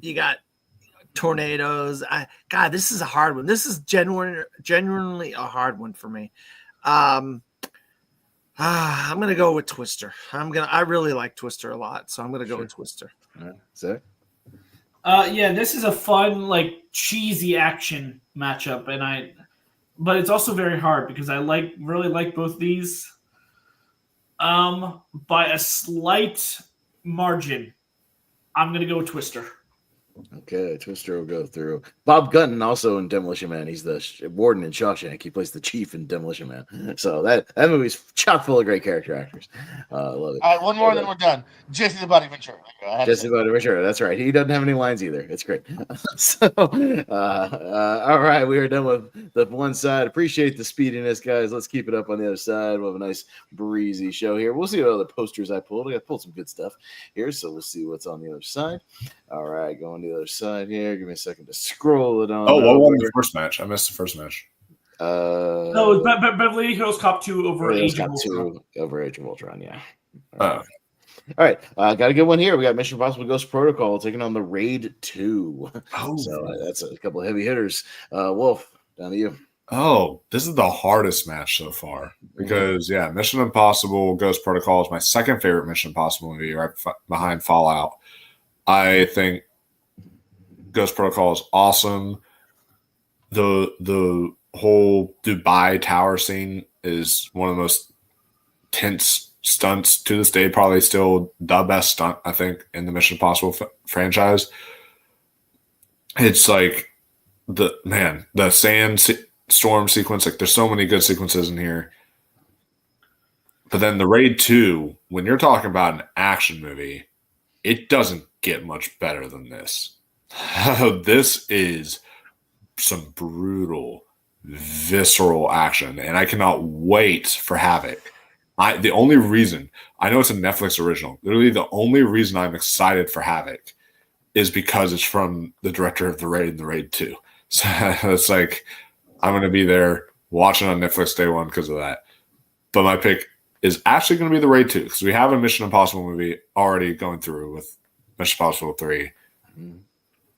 you got Tornadoes. God, this is a hard one. This is genuinely a hard one for me. I'm gonna go with Twister. I really like Twister a lot, so I'm gonna go with Twister. All right. Zach? Yeah, this is a fun, like cheesy action matchup, but it's also very hard because I really like both these. By a slight margin, I'm gonna go with Twister. Okay, Twister will go through. Bob Gunton also in Demolition Man. He's the warden in Shawshank. He plays the chief in Demolition Man. So that movie's chock full of great character actors. I love it. All right, one more, and then we're done. Jesse the Body Ventura. Jesse the Body Ventura. That's right. He doesn't have any lines either. It's great. So, all right, we are done with the one side. Appreciate the speediness, guys. Let's keep it up on the other side. We'll have a nice breezy show here. We'll see what other posters I pulled. I pulled some good stuff here, so we'll see what's on the other side. All right, going to the other side here. Give me a second to scroll it on. Oh, what won the first match? I missed the first match. No, it was Beverly Hills Cop 2 over Age of Ultron. Over Age of Ultron, yeah. Oh. All right, got a good one here. We got Mission Impossible Ghost Protocol taking on the Raid 2. Oh, so that's a couple of heavy hitters. Wolf, down to you. Oh, this is the hardest match so far because, Mission Impossible Ghost Protocol is my second favorite Mission Impossible movie, right behind Fallout. I think Ghost Protocol is awesome. The whole Dubai tower scene is one of the most tense stunts to this day. Probably still the best stunt, I think, in the Mission Impossible franchise. It's like the sandstorm sequence. Like, there's so many good sequences in here. But then the Raid 2, when you're talking about an action movie, it doesn't get much better than this. This is some brutal, visceral action, and I cannot wait for Havoc. The only reason, I know it's a Netflix original, literally the only reason I'm excited for Havoc is because it's from the director of The Raid and The Raid 2. So it's like, I'm going to be there watching on Netflix day one because of that. But my pick is actually going to be The Raid 2 because we have a Mission Impossible movie already going through with Mission Impossible 3.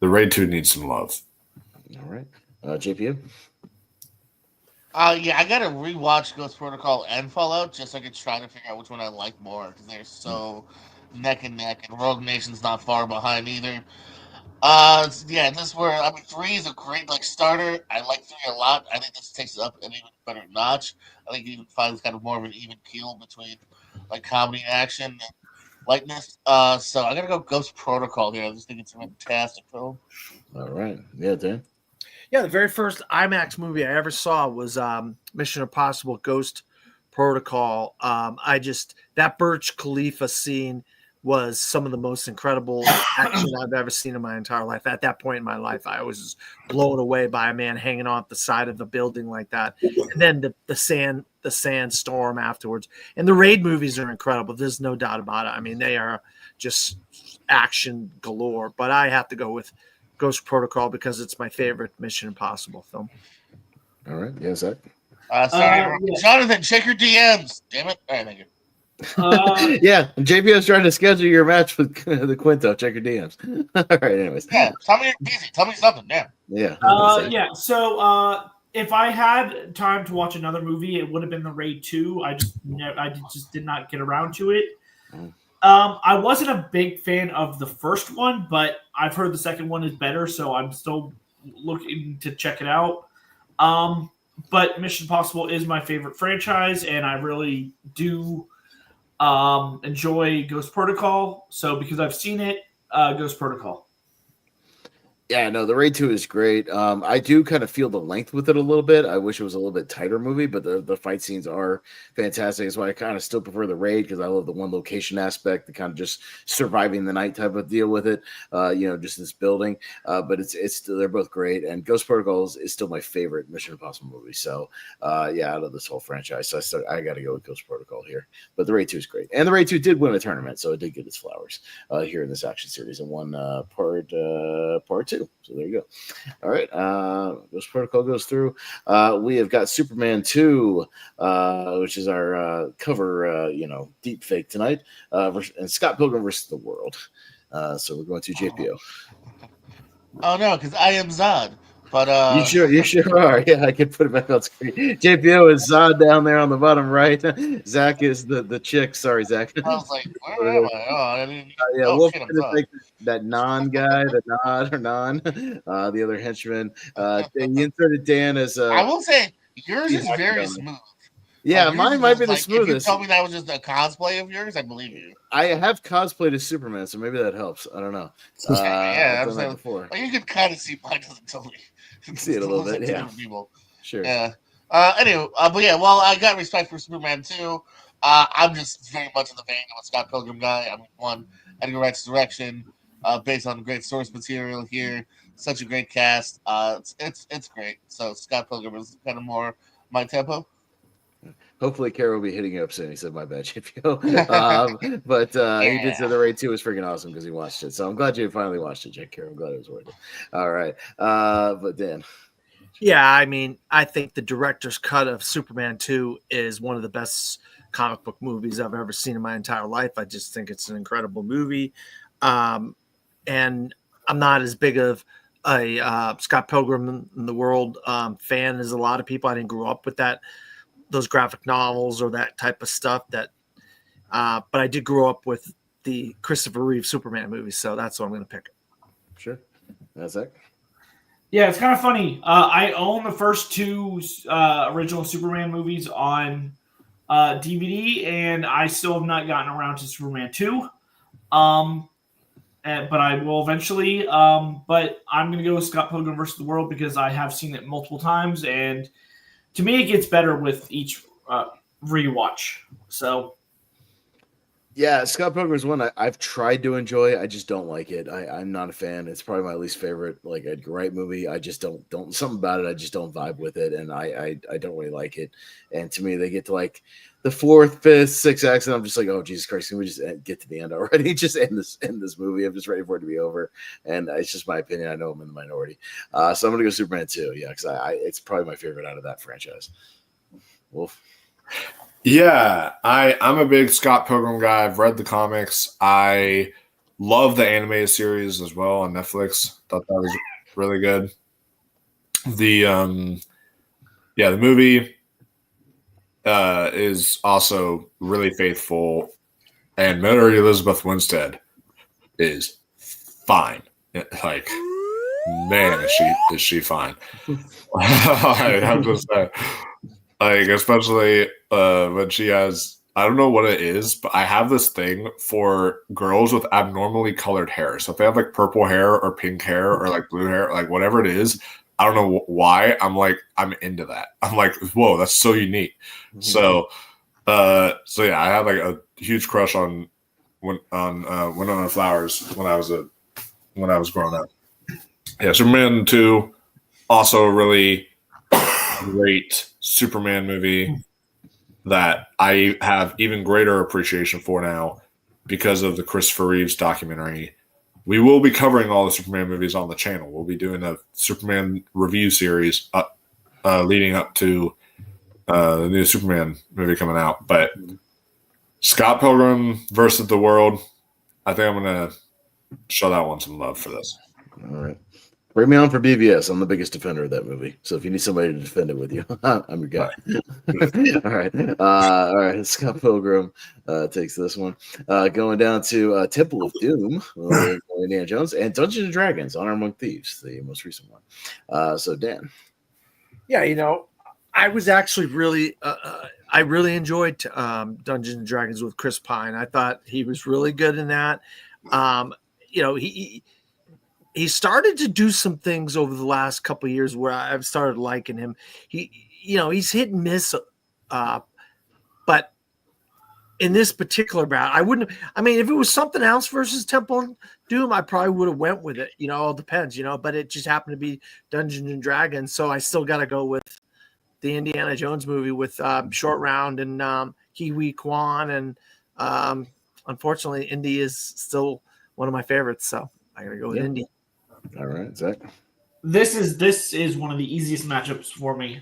The Raid 2 needs some love. All right. JPM? I got to rewatch Ghost Protocol and Fallout just so I could try to figure out which one I like more because they're so neck and neck, and Rogue Nation's not far behind either. Three is a great starter. I like 3 a lot. I think this takes it up an even better notch. I think even 5 is kind of more of an even keel between comedy and action and lightness. So I gotta go Ghost Protocol here. I just think it's a fantastic film. All right. Yeah, Dan. Yeah, the very first IMAX movie I ever saw was Mission Impossible Ghost Protocol. That Burj Khalifa scene was some of the most incredible action I've ever seen in my entire life. At that point in my life, I was just blown away by a man hanging on the side of the building like that. And then the sandstorm afterwards. And the Raid movies are incredible. There's no doubt about it. I mean, they are just action galore. But I have to go with Ghost Protocol because it's my favorite Mission Impossible film. All right. Yeah, Zach. Jonathan, check your DMs. Damn it. All right, thank you. Yeah, JPM's trying to schedule your match with the Quinto. Check your DMs. All right, anyways. Yeah, tell me you're busy. Tell me something. Yeah. Yeah. So if I had time to watch another movie, it would have been The Raid 2. I just did not get around to it. I wasn't a big fan of the first one, but I've heard the second one is better, so I'm still looking to check it out. But Mission Impossible is my favorite franchise, and I really do enjoy Ghost Protocol. So because I've seen it, Ghost Protocol. Yeah, no, the Raid 2 is great. I do kind of feel the length with it a little bit. I wish it was a little bit tighter movie, but the fight scenes are fantastic. That's why I kind of still prefer the Raid because I love the one location aspect, the kind of just surviving the night type of deal with it. Just this building. But it's they're both great, and Ghost Protocol is still my favorite Mission Impossible movie. So out of this whole franchise, so I got to go with Ghost Protocol here. But the Raid 2 is great, and the Raid 2 did win a tournament, so it did get its flowers here in this action series and won part 2. too. So there you go. All right. Ghost Protocol goes through. We have got Superman 2, which is our cover, deep fake tonight, and Scott Pilgrim versus the World. So we're going to JPO. Oh no, because I am Zod. But You sure are. Yeah, I can put it back on screen. JPO is Zod down there on the bottom right. Zach is the chick. Sorry, Zach. I was like, where am I? Oh, I mean, Yeah, oh shit, Wolfman I'm is Zod. like that non guy, the nod or non. The other henchman. You inserted Dan as I will say yours Steve is very Hackett. smooth. Yeah, Yours mine is might just be the like, if you smoothest. told me that was just a cosplay of yours, I believe you. I have cosplayed as Superman, so maybe that helps. I don't know. Yeah, I've I'm done that saying, before. well, you can kind of see mine doesn't totally See it a little bit, like yeah. different people. Sure. Yeah. Anyway, but yeah, well, I got respect for Superman too. I'm just very much in the vein of a Scott Pilgrim guy. I mean, one, Edgar Wright's direction, based on great source material here. Such a great cast. It's great. So Scott Pilgrim is kind of more my tempo. Hopefully, Carol will be hitting you up soon. He said, "My bad, JPO." But he did say the raid 2 was freaking awesome because he watched it. So I'm glad you finally watched it, Jake Carroll. I'm glad it was worth it. All right, but Dan. Yeah, I mean, I think the director's cut of Superman 2 is one of the best comic book movies I've ever seen in my entire life. I just think it's an incredible movie. And I'm not as big of a Scott Pilgrim in the World fan as a lot of people. I didn't grow up with those graphic novels or that type of stuff. But I did grow up with the Christopher Reeve Superman movies, so that's what I'm going to pick. Sure. That's it. Yeah, it's kind of funny. I own the first two original Superman movies on DVD, and I still have not gotten around to Superman 2. But I will eventually. But I'm going to go with Scott Pilgrim vs. the World because I have seen it multiple times, and to me, it gets better with each rewatch. So. Yeah, Scott Pilgrim's one I've tried to enjoy. I just don't like it. I'm not a fan. It's probably my least favorite Edgar Wright movie. I just don't something about it. I just don't vibe with it, and I don't really like it. And to me, they get to like the 4th, 5th, 6th acts, and I'm just like, oh Jesus Christ, can we just get to the end already? Just end this movie. I'm just ready for it to be over. And it's just my opinion. I know I'm in the minority, so I'm gonna go Superman 2. Yeah, because it's probably my favorite out of that franchise. Wolf. Yeah, I'm a big Scott Pilgrim guy. I've read the comics. I love the animated series as well on Netflix. Thought that was really good. The movie is also really faithful, and Mary Elizabeth Winstead is fine. Like, man, is she fine? I have to say. Like, especially when she has, I don't know what it is, but I have this thing for girls with abnormally colored hair. So if they have like purple hair or pink hair or like blue hair, like whatever it is, I don't know why. I'm into that. I'm like, whoa, that's so unique. Mm-hmm. So yeah, I had like a huge crush on Winona Flowers when I was growing up. Yeah, Superman 2, also really great Superman movie that I have even greater appreciation for now because of the Christopher Reeves documentary. We will be covering all the Superman movies on the channel. We'll be doing a Superman review series leading up to the new Superman movie coming out. But Scott Pilgrim versus the World, I think I'm going to show that one some love for this. All right. Bring me on for BVS. I'm the biggest defender of that movie. So if you need somebody to defend it with you, I'm your guy. All right. Scott Pilgrim takes this one. Going down to Temple of Doom, Indiana Jones, and Dungeons and Dragons, Honor Among Thieves, the most recent one. So Dan. Yeah, I was actually really, I really enjoyed Dungeons and Dragons with Chris Pine. I thought he was really good in that. He started to do some things over the last couple of years where I've started liking him. He's hit and miss, but in this particular bout, if it was something else versus Temple of Doom, I probably would have went with it. It all depends, but it just happened to be Dungeons and Dragons. So I still got to go with the Indiana Jones movie with Short Round and Kiwi Kwan. And unfortunately, Indy is still one of my favorites. So I got to go with Indy. All right, Zach. This is one of the easiest matchups for me.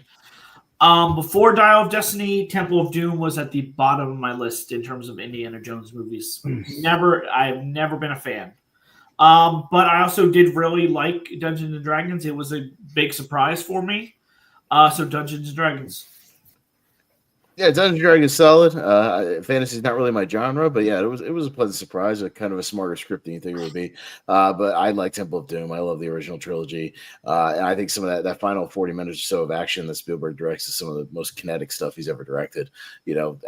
Before Dial of Destiny, Temple of Doom was at the bottom of my list in terms of Indiana Jones movies. I've never been a fan. But I also did really like Dungeons and Dragons. It was a big surprise for me. So Dungeons and Dragons. Yeah, Dungeons and Dragons is solid. Fantasy is not really my genre, but yeah, it was a pleasant surprise. A kind of a smarter script than you think it would be. But I like Temple of Doom. I love the original trilogy, and I think some of that final 40 minutes or so of action that Spielberg directs is some of the most kinetic stuff he's ever directed.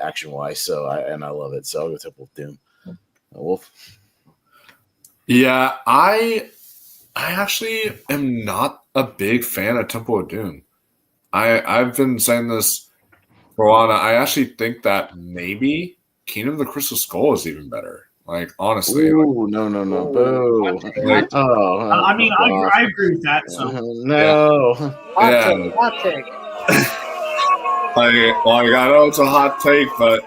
Action wise. So I love it. So I'll go Temple of Doom. Wolf. Yeah, I actually am not a big fan of Temple of Doom. I've been saying this for a while now. I actually think that maybe Kingdom of the Crystal Skull is even better. Like, honestly. Ooh, no, boo. Like, I agree with that. So no. Yeah. Hot take. I know it's a hot take, but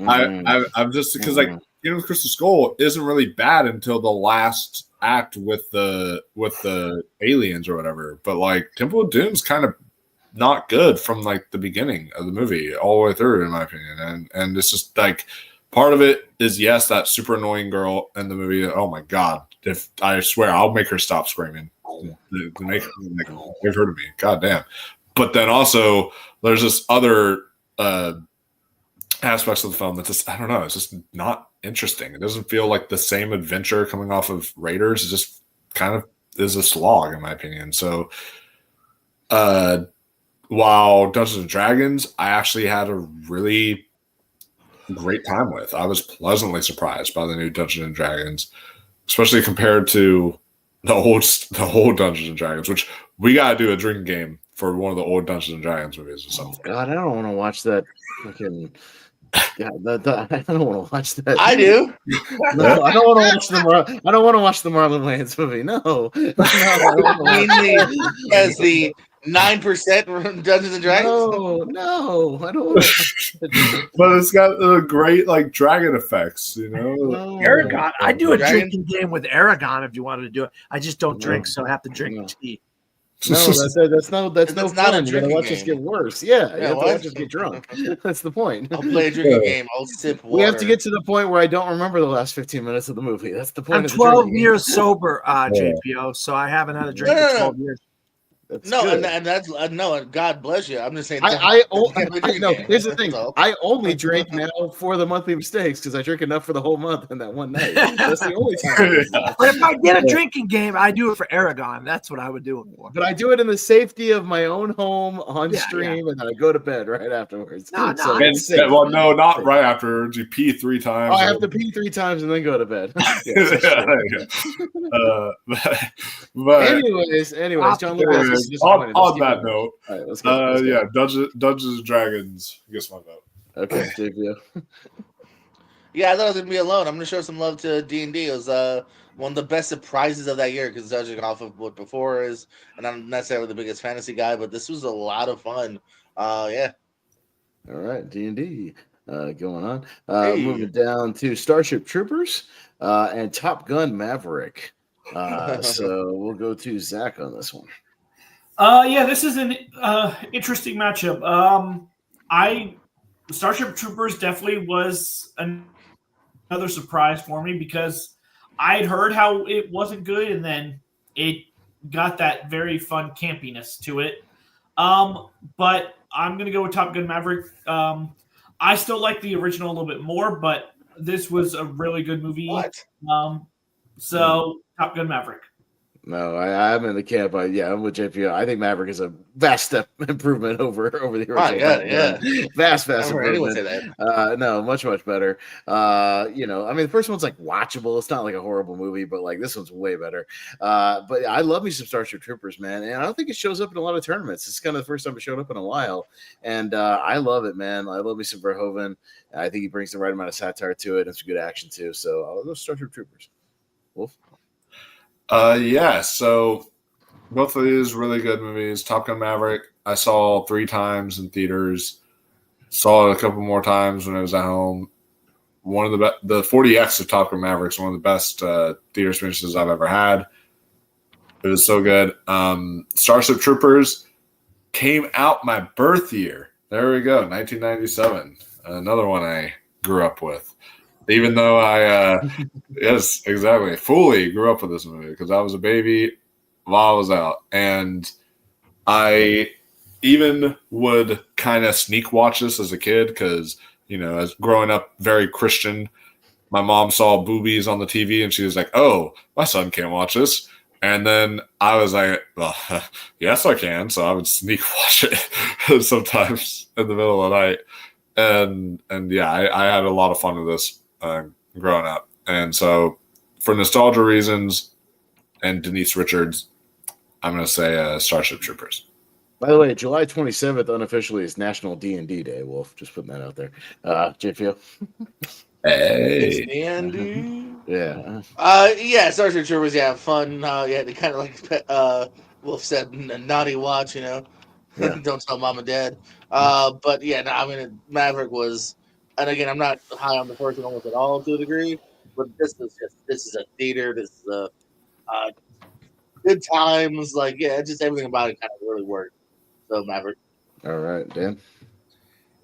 I'm just because Kingdom of the Crystal Skull isn't really bad until the last act with the aliens or whatever. But like Temple of Doom's kind of not good from like the beginning of the movie all the way through, in my opinion. And it's just like part of it is yes, that super annoying girl in the movie. Oh my god! If I swear I'll make her stop screaming. To make give her to me. God damn. But then also there's this other aspects of the film that just I don't know. It's just not interesting. It doesn't feel like the same adventure coming off of Raiders. It just kind of is a slog, in my opinion. So, while Dungeons and Dragons, I actually had a really great time with. I was pleasantly surprised by the new Dungeons and Dragons, especially compared to the old Dungeons and Dragons, which we gotta do a drinking game for one of the old Dungeons and Dragons movies or something. God, I don't want to watch that. Fucking. Yeah, I don't want to watch that. I do. No, I don't want to watch the. I don't want to watch the Marlon Wayans movie. No, Mainly as the 9% Dungeons and Dragons. No, I don't. But it's got great like dragon effects, No. Aragon. I do a drinking game with Aragon if you wanted to do it. I just don't drink, so I have to drink tea. No, that's no not fun. a You're gonna drinking watch us game. get worse. Yeah, you have to what? watch us get drunk. That's the point. I'll play a drinking game. I'll sip water. We have to get to the point where I don't remember the last 15 minutes of the movie. That's the point. I'm of the 12 drinking years sober, JPO, so I haven't had a drink in 12 years. That's No, good. and that's no. God bless you. I'm just saying. No. Drinking Here's the game, thing. that's all. I only drink now for the monthly mistakes because I drink enough for the whole month in that one night. That's the only time. But if I get a drinking game, I do it for Aragon. That's what I would do it for. But I do it in the safety of my own home on Yeah, stream, and then I go to bed right afterwards. No, So no, it's safe. well, no, not right afterwards. You pee 3 times. Oh, I have to pee 3 times and then go to bed. But anyways, John Lewis is disappointed. on that note, all right, let's go. Dungeons and Dragons gets my vote. Okay, JPO. Yeah, I thought I was gonna be alone. I'm gonna show some love to D&D. It was one of the best surprises of that year because judging off of what before is, and I'm not necessarily the biggest fantasy guy, but this was a lot of fun. Yeah. All right, D&D going on. Hey. Moving down to Starship Troopers and Top Gun Maverick. So we'll go to Zach on this one. Yeah, this is an interesting matchup. Starship Troopers definitely was another surprise for me because I'd heard how it wasn't good, and then it got that very fun campiness to it. But I'm gonna go with Top Gun Maverick. I still like the original a little bit more, but this was a really good movie. So Top Gun Maverick. No, I'm in the camp. I'm with JPO. I think Maverick is a vast step improvement over the original. Yeah. Vast Anyone improvement. say that? No, much better. The first one's like watchable. It's not like a horrible movie, but like this one's way better. But I love me some Starship Troopers, man, and I don't think it shows up in a lot of tournaments. It's kind of the first time it showed up in a while, and I love it, man. I love me some Verhoeven. I think he brings the right amount of satire to it. And it's good action too. So I'll go Starship Troopers. Wolf. So both of these really good movies. Top Gun Maverick, I saw 3 times in theaters. Saw it a couple more times when I was at home. One of the 40X of Top Gun Maverick is one of the best theater experiences I've ever had. It was so good. Starship Troopers came out my birth year. There we go, 1997. Another one I grew up with. Even though I, yes, exactly, fully grew up with this movie because I was a baby while I was out. And I even would kind of sneak watch this as a kid because, as growing up very Christian, my mom saw boobies on the TV and she was like, oh, my son can't watch this. And then I was like, well, yes, I can. So I would sneak watch it sometimes in the middle of the night. And yeah, I had a lot of fun with this growing up. And so for nostalgia reasons and Denise Richards, I'm going to say Starship Troopers. By the way, July 27th unofficially is National D&D Day, Wolf. Just putting that out there. JPO. Hey. Andy. Yeah. Yeah, Starship Troopers, yeah, fun. Yeah, they kind of like Wolf said, naughty watch, Yeah. Don't tell mom and dad. But yeah, no, I mean, Maverick was, and again, I'm not high on the first one almost at all to a degree, but this is a theater. This is a good times. Like, yeah, just everything about it kind of really worked. So Maverick. All right, Dan.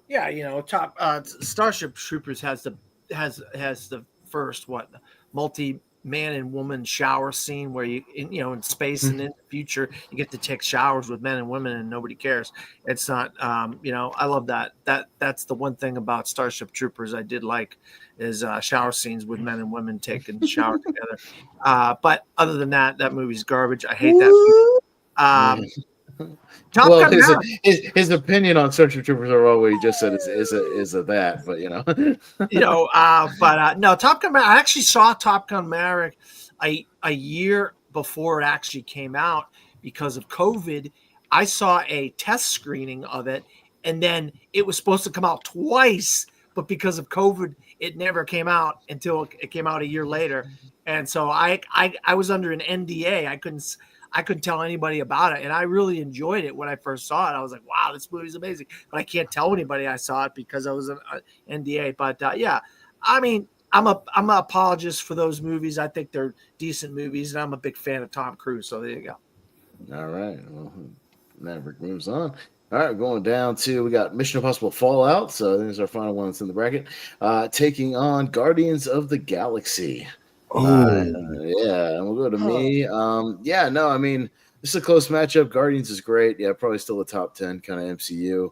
Yeah, top Starship Troopers has the first multi-man and woman shower scene where you in space and in the future you get to take showers with men and women and nobody cares. It's not I love that. That's the one thing about Starship Troopers I did like is shower scenes with men and women taking the shower together. But other than that movie's garbage. I hate that. Top well, Gun his opinion on Starship Troopers are what he just said is a that, but no, Top Gun Maverick. I actually saw Top Gun Maverick a year before it actually came out because of COVID. I saw a test screening of it, and then it was supposed to come out twice, but because of COVID, it never came out until it came out a year later. And so I was under an NDA. I couldn't tell anybody about it, and I really enjoyed it when I first saw it. I was like, "Wow, this movie's amazing!" But I can't tell anybody I saw it because I was an NDA. But yeah, I mean, I'm an apologist for those movies. I think they're decent movies, and I'm a big fan of Tom Cruise. So there you go. All right, well, Maverick moves on. All right, going down to we got Mission Impossible Fallout. So this is our final one that's in the bracket, taking on Guardians of the Galaxy. Yeah, and we'll go to me. I mean, this is a close matchup. Guardians is great. Yeah, probably still a top 10 kind of MCU.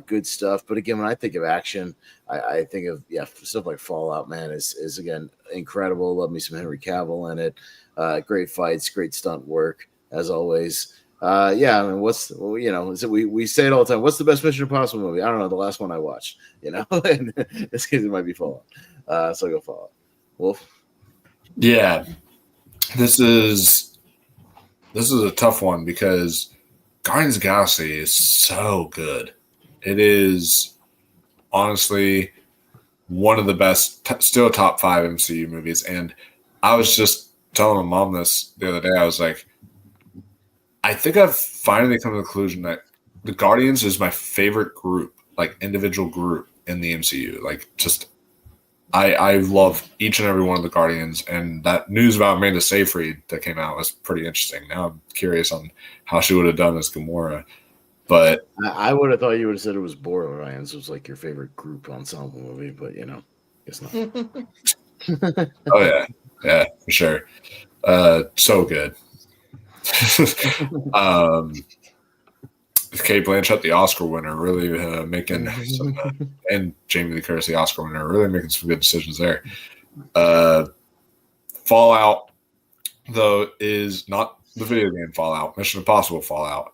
Good stuff. But again, when I think of action, I think of stuff like Fallout, man, is again incredible. Love me some Henry Cavill in it. Great fights, great stunt work, as always. I mean, we say it all the time. What's the best Mission Impossible movie? I don't know. The last one I watched, and this case it might be Fallout. So I'll go Fallout. Wolf? Yeah, this is a tough one because Guardians of the Galaxy is so good. It is honestly one of the best, still top 5 MCU movies. And I was just telling my mom this the other day. I was like, I think I've finally come to the conclusion that the Guardians is my favorite group, like individual group in the MCU. Like just I love each and every one of the Guardians, and that news about Amanda Seyfried that came out was pretty interesting. Now I'm curious on how she would have done as Gamora. But I would have thought you would have said it was Borderlands was like your favorite group ensemble movie, but guess not. Oh yeah, for sure. So good. Kate Blanchett, the Oscar winner, really making some, and Jamie Lee Curtis, the Oscar winner, really making some good decisions there. Fallout, though, is not the video game Fallout. Mission Impossible Fallout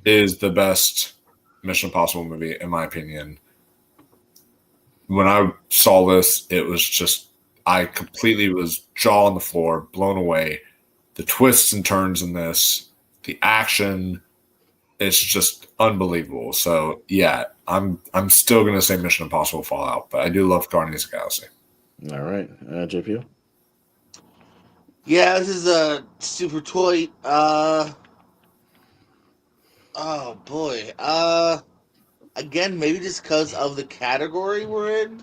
is the best Mission Impossible movie, in my opinion. When I saw this, it was just, I completely was jaw on the floor, blown away. The twists and turns in this, the action, it's just unbelievable. So yeah, I'm still gonna say Mission Impossible Fallout, but I do love Guardians of the Galaxy. All right, JPO. Yeah, this is a super toy. Oh boy. Again, maybe just because of the category we're in,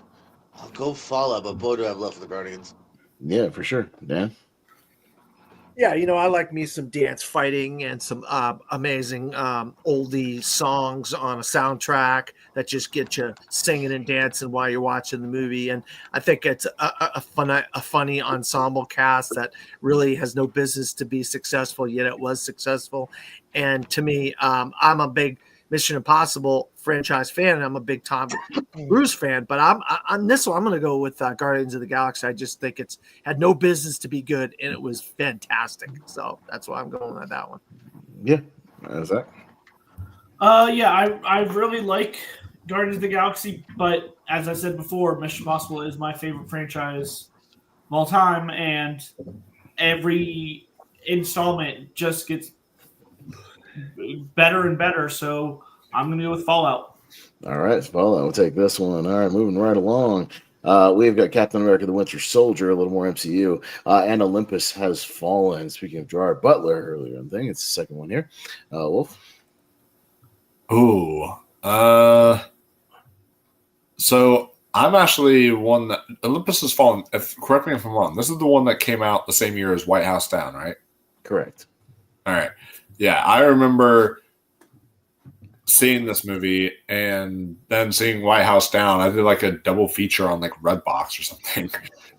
I'll go Fallout. But boy, do I have love for the Guardians. Yeah, for sure, Dan. Yeah, I like me some dance fighting and some amazing oldie songs on a soundtrack that just get you singing and dancing while you're watching the movie. And I think it's a funny ensemble cast that really has no business to be successful, yet it was successful. And to me, I'm a big Mission Impossible franchise fan, and I'm a big Tom Cruise fan. But on this one, I'm going to go with Guardians of the Galaxy. I just think it's had no business to be good, and it was fantastic. So that's why I'm going with that one. Yeah, is that? I really like Guardians of the Galaxy, but as I said before, Mission Impossible is my favorite franchise of all time, and every installment just gets better and better. So I'm going to go with Fallout. All right, Fallout. We'll take this one. All right, moving right along. We've got Captain America: The Winter Soldier, a little more MCU, and Olympus Has Fallen. Speaking of Gerard Butler earlier, I think it's the second one here. Wolf. Ooh. So I'm actually one that Olympus Has Fallen. Correct me if I'm wrong. This is the one that came out the same year as White House Down, right? Correct. All right. Yeah, I remember seeing this movie and then seeing White House Down. I did like a double feature on like Redbox or something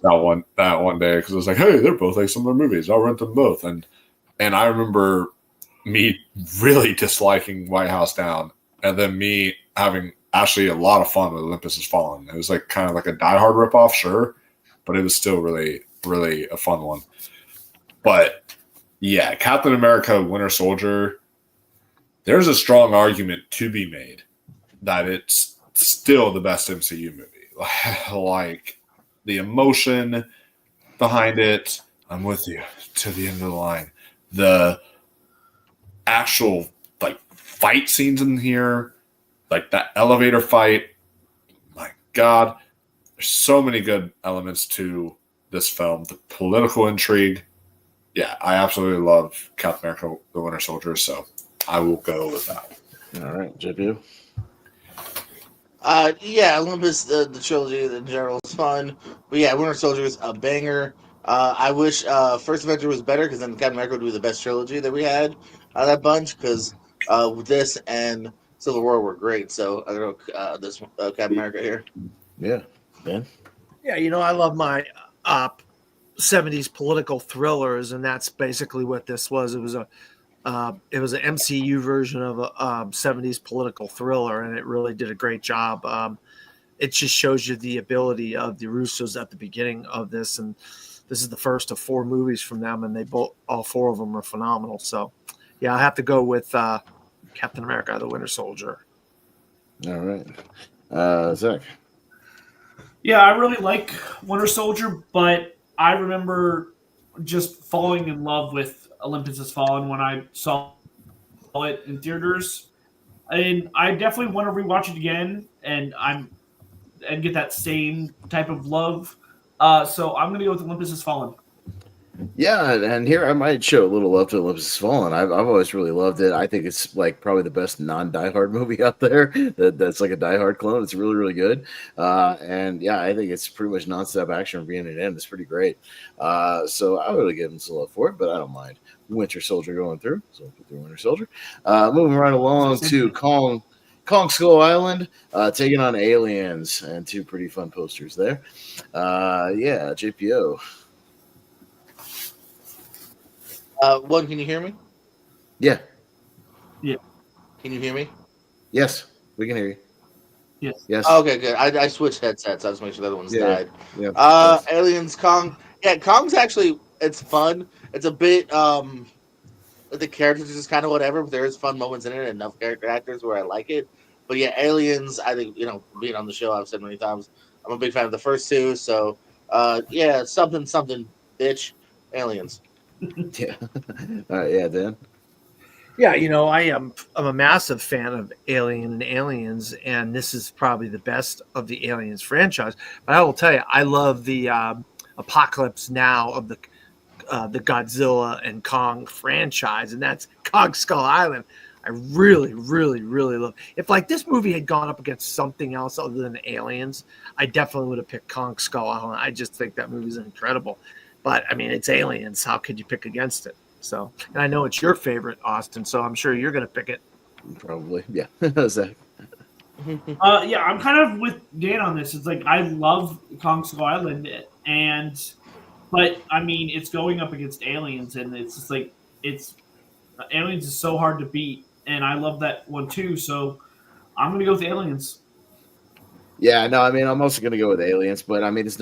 that one day because I was like, hey, they're both like similar movies. I'll rent them both. And I remember me really disliking White House Down, and then me having actually a lot of fun with Olympus Has Fallen. It was like kind of like a Die Hard ripoff, sure, but it was still really, really a fun one. But yeah, Captain America: Winter Soldier, there's a strong argument to be made that it's still the best MCU movie. Like the emotion behind it, I'm with you to the end of the line. The actual like fight scenes in here, like that elevator fight, my God, there's so many good elements to this film. The political intrigue. Yeah, I absolutely love Captain America: The Winter Soldier, so I will go with that. All right, JP. Yeah, Olympus, the trilogy in general is fun, but yeah, Winter Soldier is a banger. I wish First Avenger was better because then Captain America would be the best trilogy that we had out of that bunch. Because this and Civil War were great, so I don't know this Captain America here. Yeah, Ben. Yeah, I love my 70s political thrillers, and that's basically what this was. It was an MCU version of a 70s political thriller, and it really did a great job. It just shows you the ability of the Russos at the beginning of this, and this is the first of 4 movies from them, and all 4 of them are phenomenal. So, yeah, I have to go with Captain America: The Winter Soldier. All right, Zach. Yeah, I really like Winter Soldier, but I remember just falling in love with Olympus Has Fallen when I saw it in theaters, and I definitely want to rewatch it again and get that same type of love. So I'm going to go with Olympus Has Fallen. Yeah, and here I might show a little love to Olympus Has Fallen. I've always really loved it. I think it's like probably the best non-Die Hard movie out there. That's like a Die Hard clone. It's really, really good. And yeah, I think it's pretty much nonstop action from beginning to end. It's pretty great. So I would really give him some love for it, but I don't mind Winter Soldier going through. So we'll put through Winter Soldier. Moving right along to Kong Skull Island, taking on aliens, and 2 pretty fun posters there. Yeah, JPO. One, can you hear me? Yeah. Yeah. Can you hear me? Yes, we can hear you. Yes. Yes. Okay, good. I switched headsets. I just make sure the other one's died. Yeah. Aliens, Kong. Yeah, Kong's actually, it's fun. It's a bit, the characters is just kind of whatever, but there is fun moments in it and enough character actors where I like it. But yeah, Aliens, I think, being on the show, I've said many times, I'm a big fan of the first 2. So, yeah, something, bitch. Aliens. Yeah. All right, yeah, Dan. Yeah, I'm a massive fan of Alien and Aliens, and this is probably the best of the Aliens franchise. But I will tell you, I love the Apocalypse Now of the Godzilla and Kong franchise, and that's Kong Skull Island. I really, really, really love. If like this movie had gone up against something else other than Aliens, I definitely would have picked Kong Skull Island. I just think that movie's incredible. But I mean, it's Aliens. How could you pick against it? So, and I know it's your favorite, Austin. So I'm sure you're going to pick it. Probably, yeah. Zach. Yeah, I'm kind of with Dan on this. It's like I love Kong Skull Island, but I mean, it's going up against Aliens, and it's just like Aliens is so hard to beat, and I love that one too. So I'm gonna go with Aliens. Yeah, no, I mean, I'm also gonna go with Aliens, but I mean, it's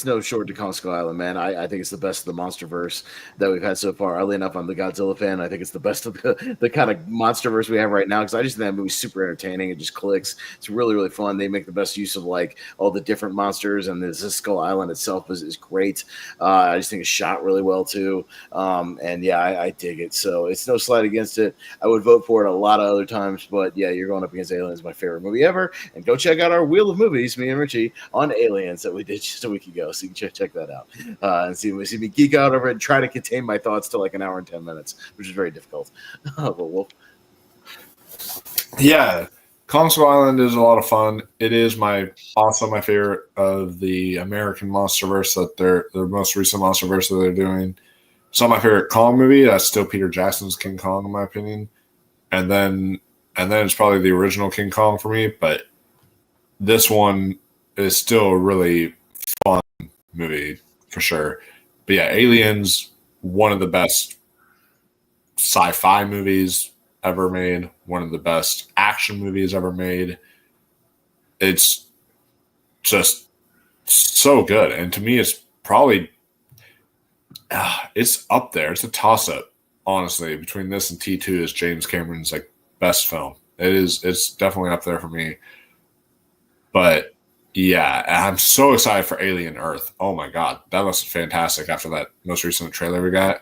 no short to Kong Skull Island, man. I think it's the best of the MonsterVerse that we've had so far. Oddly enough, I'm the Godzilla fan. I think it's the best of the kind of MonsterVerse we have right now because I just think that movie's super entertaining. It just clicks. It's really, really fun. They make the best use of like all the different monsters, and this Skull Island itself is great. I just think it's shot really well too. And yeah, I dig it. So it's no slight against it. I would vote for it a lot of other times, but yeah, you're going up against Aliens, my favorite movie ever. And go check out our Wheel of Movies, me and Richie, on Aliens that we did just a week ago. So you can check that out and see me geek out over it and try to contain my thoughts to like an hour and 10 minutes, which is very difficult. But Wolf. Yeah, Kong Skull Island is a lot of fun. It is also my favorite of the American MonsterVerse that their most recent MonsterVerse that they're doing. It's not my favorite Kong movie. That's still Peter Jackson's King Kong, in my opinion. And then it's probably the original King Kong for me, but this one is still a really fun movie for sure. But yeah, Aliens, one of the best sci-fi movies ever made, one of the best action movies ever made. It's just so good. And to me, it's probably it's up there. It's a toss-up, honestly, between this and T2 is James Cameron's like best film. It's definitely up there for me. But yeah, I'm so excited for Alien Earth. Oh my God, that looks fantastic after that most recent trailer we got.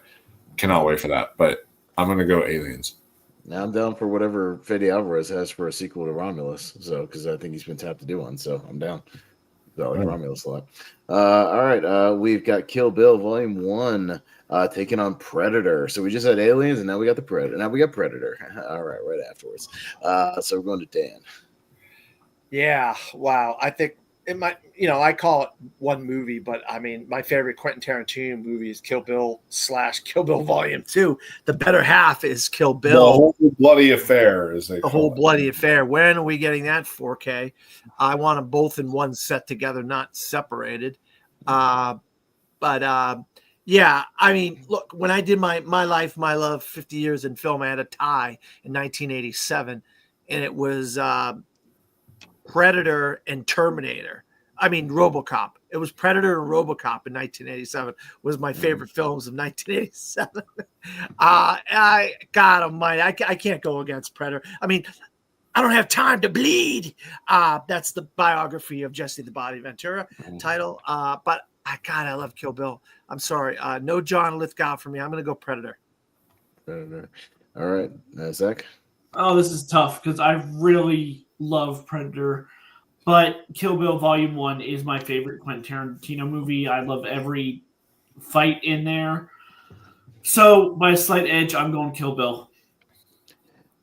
Cannot wait for that. But I'm going to go Aliens. Now I'm down for whatever Fede Alvarez has for a sequel to Romulus. So, because I think he's been tapped to do one. So I'm down. I like Romulus a lot. All right. We've got Kill Bill Volume 1 taking on Predator. So we just had Aliens and now we got the Predator. Now we got Predator. All right afterwards. So we're going to Dan. Yeah, wow. I think it might, I call it one movie, but I mean, my favorite Quentin Tarantino movie is Kill Bill / Kill Bill Volume 2. The better half is Kill Bill. The whole bloody affair is the whole bloody affair. When are we getting that 4K? I want them both in one set together, not separated. Yeah, I mean, look, when I did my Life, My Love, 50 years in film, I had a tie in 1987, and it was Predator and Terminator. I mean, RoboCop. It was Predator and RoboCop in 1987 was my favorite films of 1987. God almighty, I can't go against Predator. I mean, I don't have time to bleed. That's the biography of Jesse the Body Ventura title. But God, I love Kill Bill. I'm sorry. No John Lithgow for me. I'm going to go Predator. All right. Zach? Oh, this is tough because I really love Predator, but Kill Bill Volume 1 is my favorite Quentin Tarantino movie. I love every fight in there. So, by a slight edge, I'm going Kill Bill.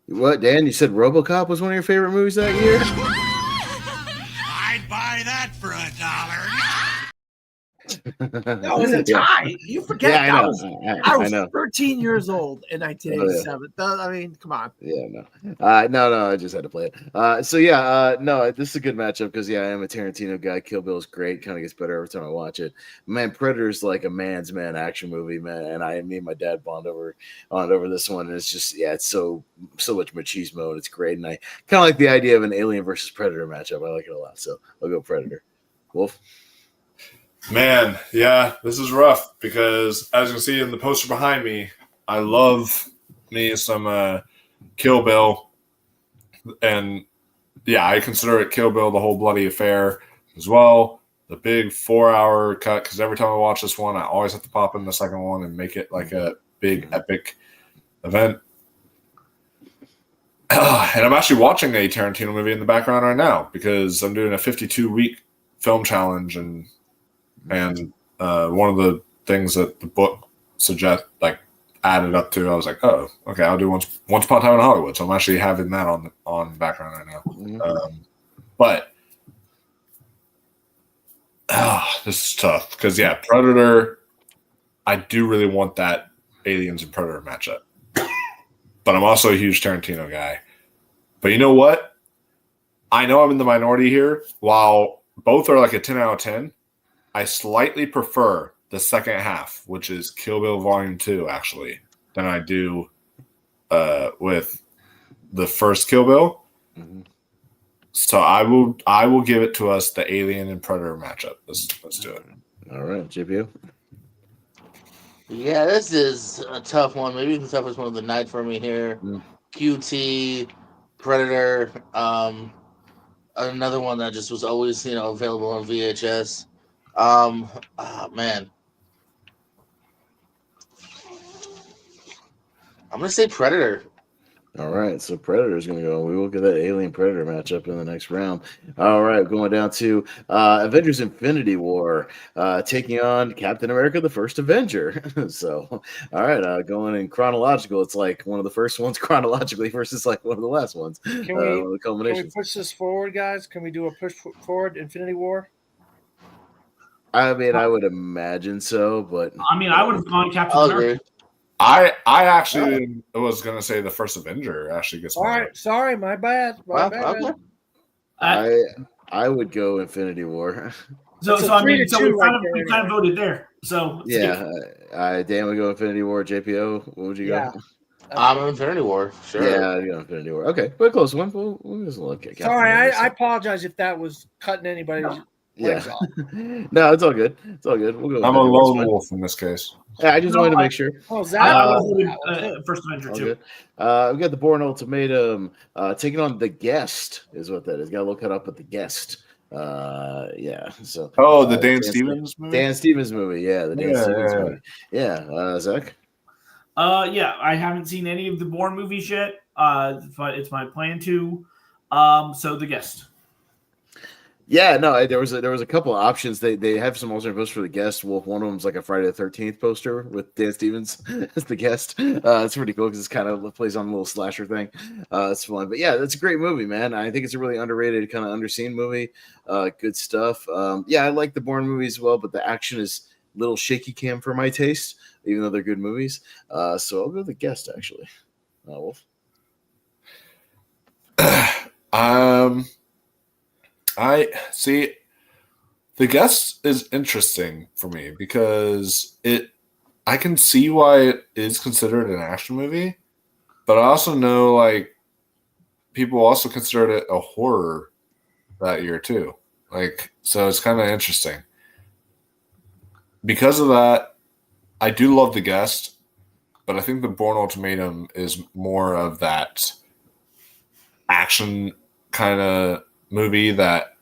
What, Dan? You said RoboCop was one of your favorite movies that year? I'd buy that for $1. That was a tie. You forget. Yeah, I was know. 13 years old in 1987. Oh, yeah. I mean, come on. Yeah, no. I just had to play it. No, this is a good matchup because I am a Tarantino guy. Kill Bill is great. Kind of gets better every time I watch it. Man, Predator's like a man's man action movie, man. And me and my dad bond over this one. And it's just, it's so much machismo and it's great. And I kind of like the idea of an Alien versus Predator matchup. I like it a lot. So I'll go Predator. Wolf? Man, yeah, this is rough because as you can see in the poster behind me, I love me some Kill Bill. And yeah, I consider it Kill Bill, the whole bloody affair as well. The big 4-hour cut, because every time I watch this one, I always have to pop in the second one and make it like a big epic event. And I'm actually watching a Tarantino movie in the background right now because I'm doing a 52-week film challenge and one of the things that the book added up to, I was like, oh, okay, I'll do Once Upon a Time in Hollywood. So I'm actually having that on the background right now. But this is tough because Predator I do really want that Aliens and Predator matchup. But I'm also a huge Tarantino guy. But you know what? I know I'm in the minority here. While both are like a 10 out of 10, I slightly prefer the second half, which is Kill Bill Volume 2, actually, than I do with the first Kill Bill. Mm-hmm. So I will give it to us the Alien and Predator matchup. Let's do it. All right, JPO. Yeah, this is a tough one. Maybe the toughest one of the night for me here. QT, Predator, another one that just was always, available on VHS. Man. I'm going to say Predator. All right, so Predator is going to go. We will get that Alien Predator matchup in the next round. All right, going down to Avengers Infinity War, taking on Captain America, the First Avenger. So, all right, going in chronological, it's like one of the first ones chronologically versus like one of the last ones. Can we push this forward, guys? Can we do a push forward Infinity War? I mean, I would imagine so, but I mean, I would have gone Captain America. I actually was going to say the First Avenger actually gets all right. Sorry, my bad. Okay. I would go Infinity War. So I mean, we kind of voted there. So yeah, Dan would go Infinity War. JPO, what would you go? I'm Infinity War. Sure. Yeah, I'd go Infinity War. Okay, but close one. We'll just look at. Sorry, I apologize if that was cutting anybody's. Yeah. No, it's all good. It's all good. We'll go. I'm a lone wolf in this case. Yeah, I just wanted to make sure. Oh, Zach, First Avenger too. Good. We got the Bourne Ultimatum taking on The Guest, is what that is. Got to look it up at The Guest. Yeah. So. The Dan Stevens movie. Dan Stevens movie. Yeah, the Dan Stevens movie. Yeah. Zach. Yeah, I haven't seen any of the Bourne movies yet. But it's my plan to. So The Guest. Yeah, no, there was a couple of options. They have some alternate posters for The Guest. Wolf, one of them's like a Friday the 13th poster with Dan Stevens as the guest. It's pretty cool because it's kind of plays on a little slasher thing. It's fun, but yeah, that's a great movie, man. I think it's a really underrated, kind of underseen movie. Good stuff. Yeah, I like the Bourne movies as well, but the action is a little shaky cam for my taste, even though they're good movies. So I'll go with The Guest actually. Wolf. I see. The Guest is interesting for me because I can see why it is considered an action movie, but I also know like people also considered it a horror that year too. Like, so it's kind of interesting. Because of that, I do love The Guest, but I think the Bourne Ultimatum is more of that action kind of movie that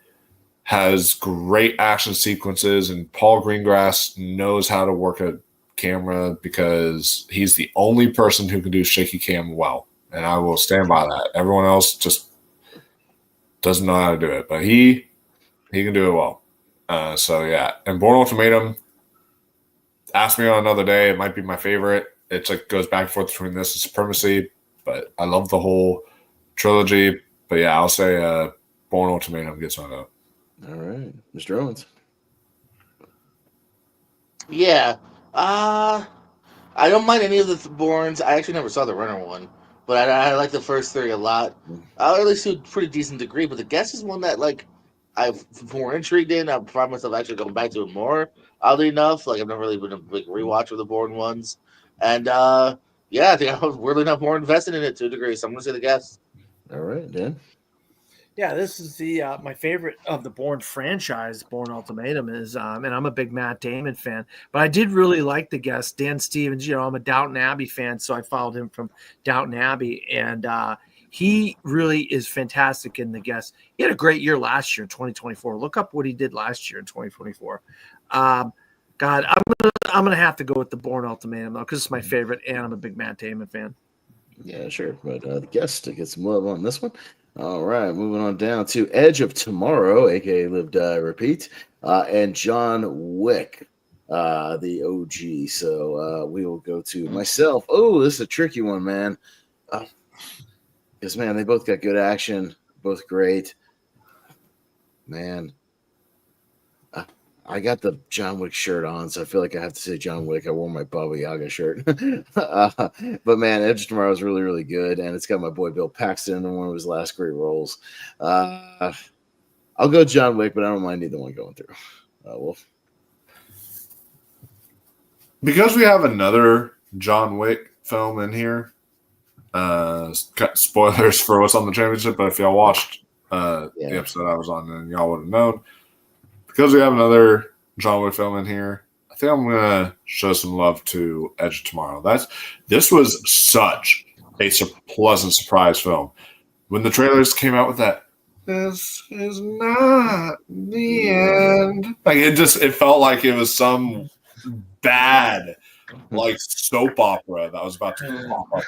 has great action sequences, and Paul Greengrass knows how to work a camera because he's the only person who can do shaky cam well, and I will stand by that. Everyone else just doesn't know how to do it, but he can do it well. So yeah, and Bourne Ultimatum, ask me on another day, it might be my favorite. It like goes back and forth between this and Supremacy, but I love the whole trilogy. But yeah, I'll say Bourne Ultimatum gets my vote. All right, Mr. Owens. Yeah. I don't mind any of the Bournes. I actually never saw the Runner one, but I like the first three a lot. At least to a pretty decent degree. But The Guest is one that like I'm more intrigued in. I find myself actually going back to it more. Oddly enough, like I've never really been a big rewatch of the Bourne ones, and yeah, I think I was really not more invested in it to a degree. So I'm gonna say The Guest. All right, Dan. Yeah, this is the my favorite of the Bourne franchise. Bourne Ultimatum is, and I'm a big Matt Damon fan, but I did really like The Guest. Dan Stevens, I'm a Downton Abbey fan, so I followed him from Downton Abbey, and he really is fantastic in The Guest. He had a great year last year in 2024. Look up what he did last year in 2024. God, I'm gonna have to go with the Bourne Ultimatum though, because it's my favorite, and I'm a big Matt Damon fan. Yeah, sure, but The Guest to get some love on this one. All right, moving on down to Edge of Tomorrow, aka Live Die Repeat, and John Wick, the OG. So we will go to myself. Oh, this is a tricky one, man. Because man, they both got good action, both great. Man, I got the John Wick shirt on, so I feel like I have to say John Wick. I wore my Baba Yaga shirt. But man, Edge of Tomorrow is really, really good, and it's got my boy Bill Paxton in one of his last great roles. I'll go John Wick, but I don't mind either one going through. Wolf. Because we have another John Wick film in here, spoilers for what's on the championship, but if y'all watched the episode I was on, then y'all would have known. Because we have another John Wick film in here, I think I'm gonna show some love to Edge of Tomorrow. This was such a pleasant surprise film. When the trailers came out with that, this is not the end. Like it felt like it was some bad like soap opera that was about to pop up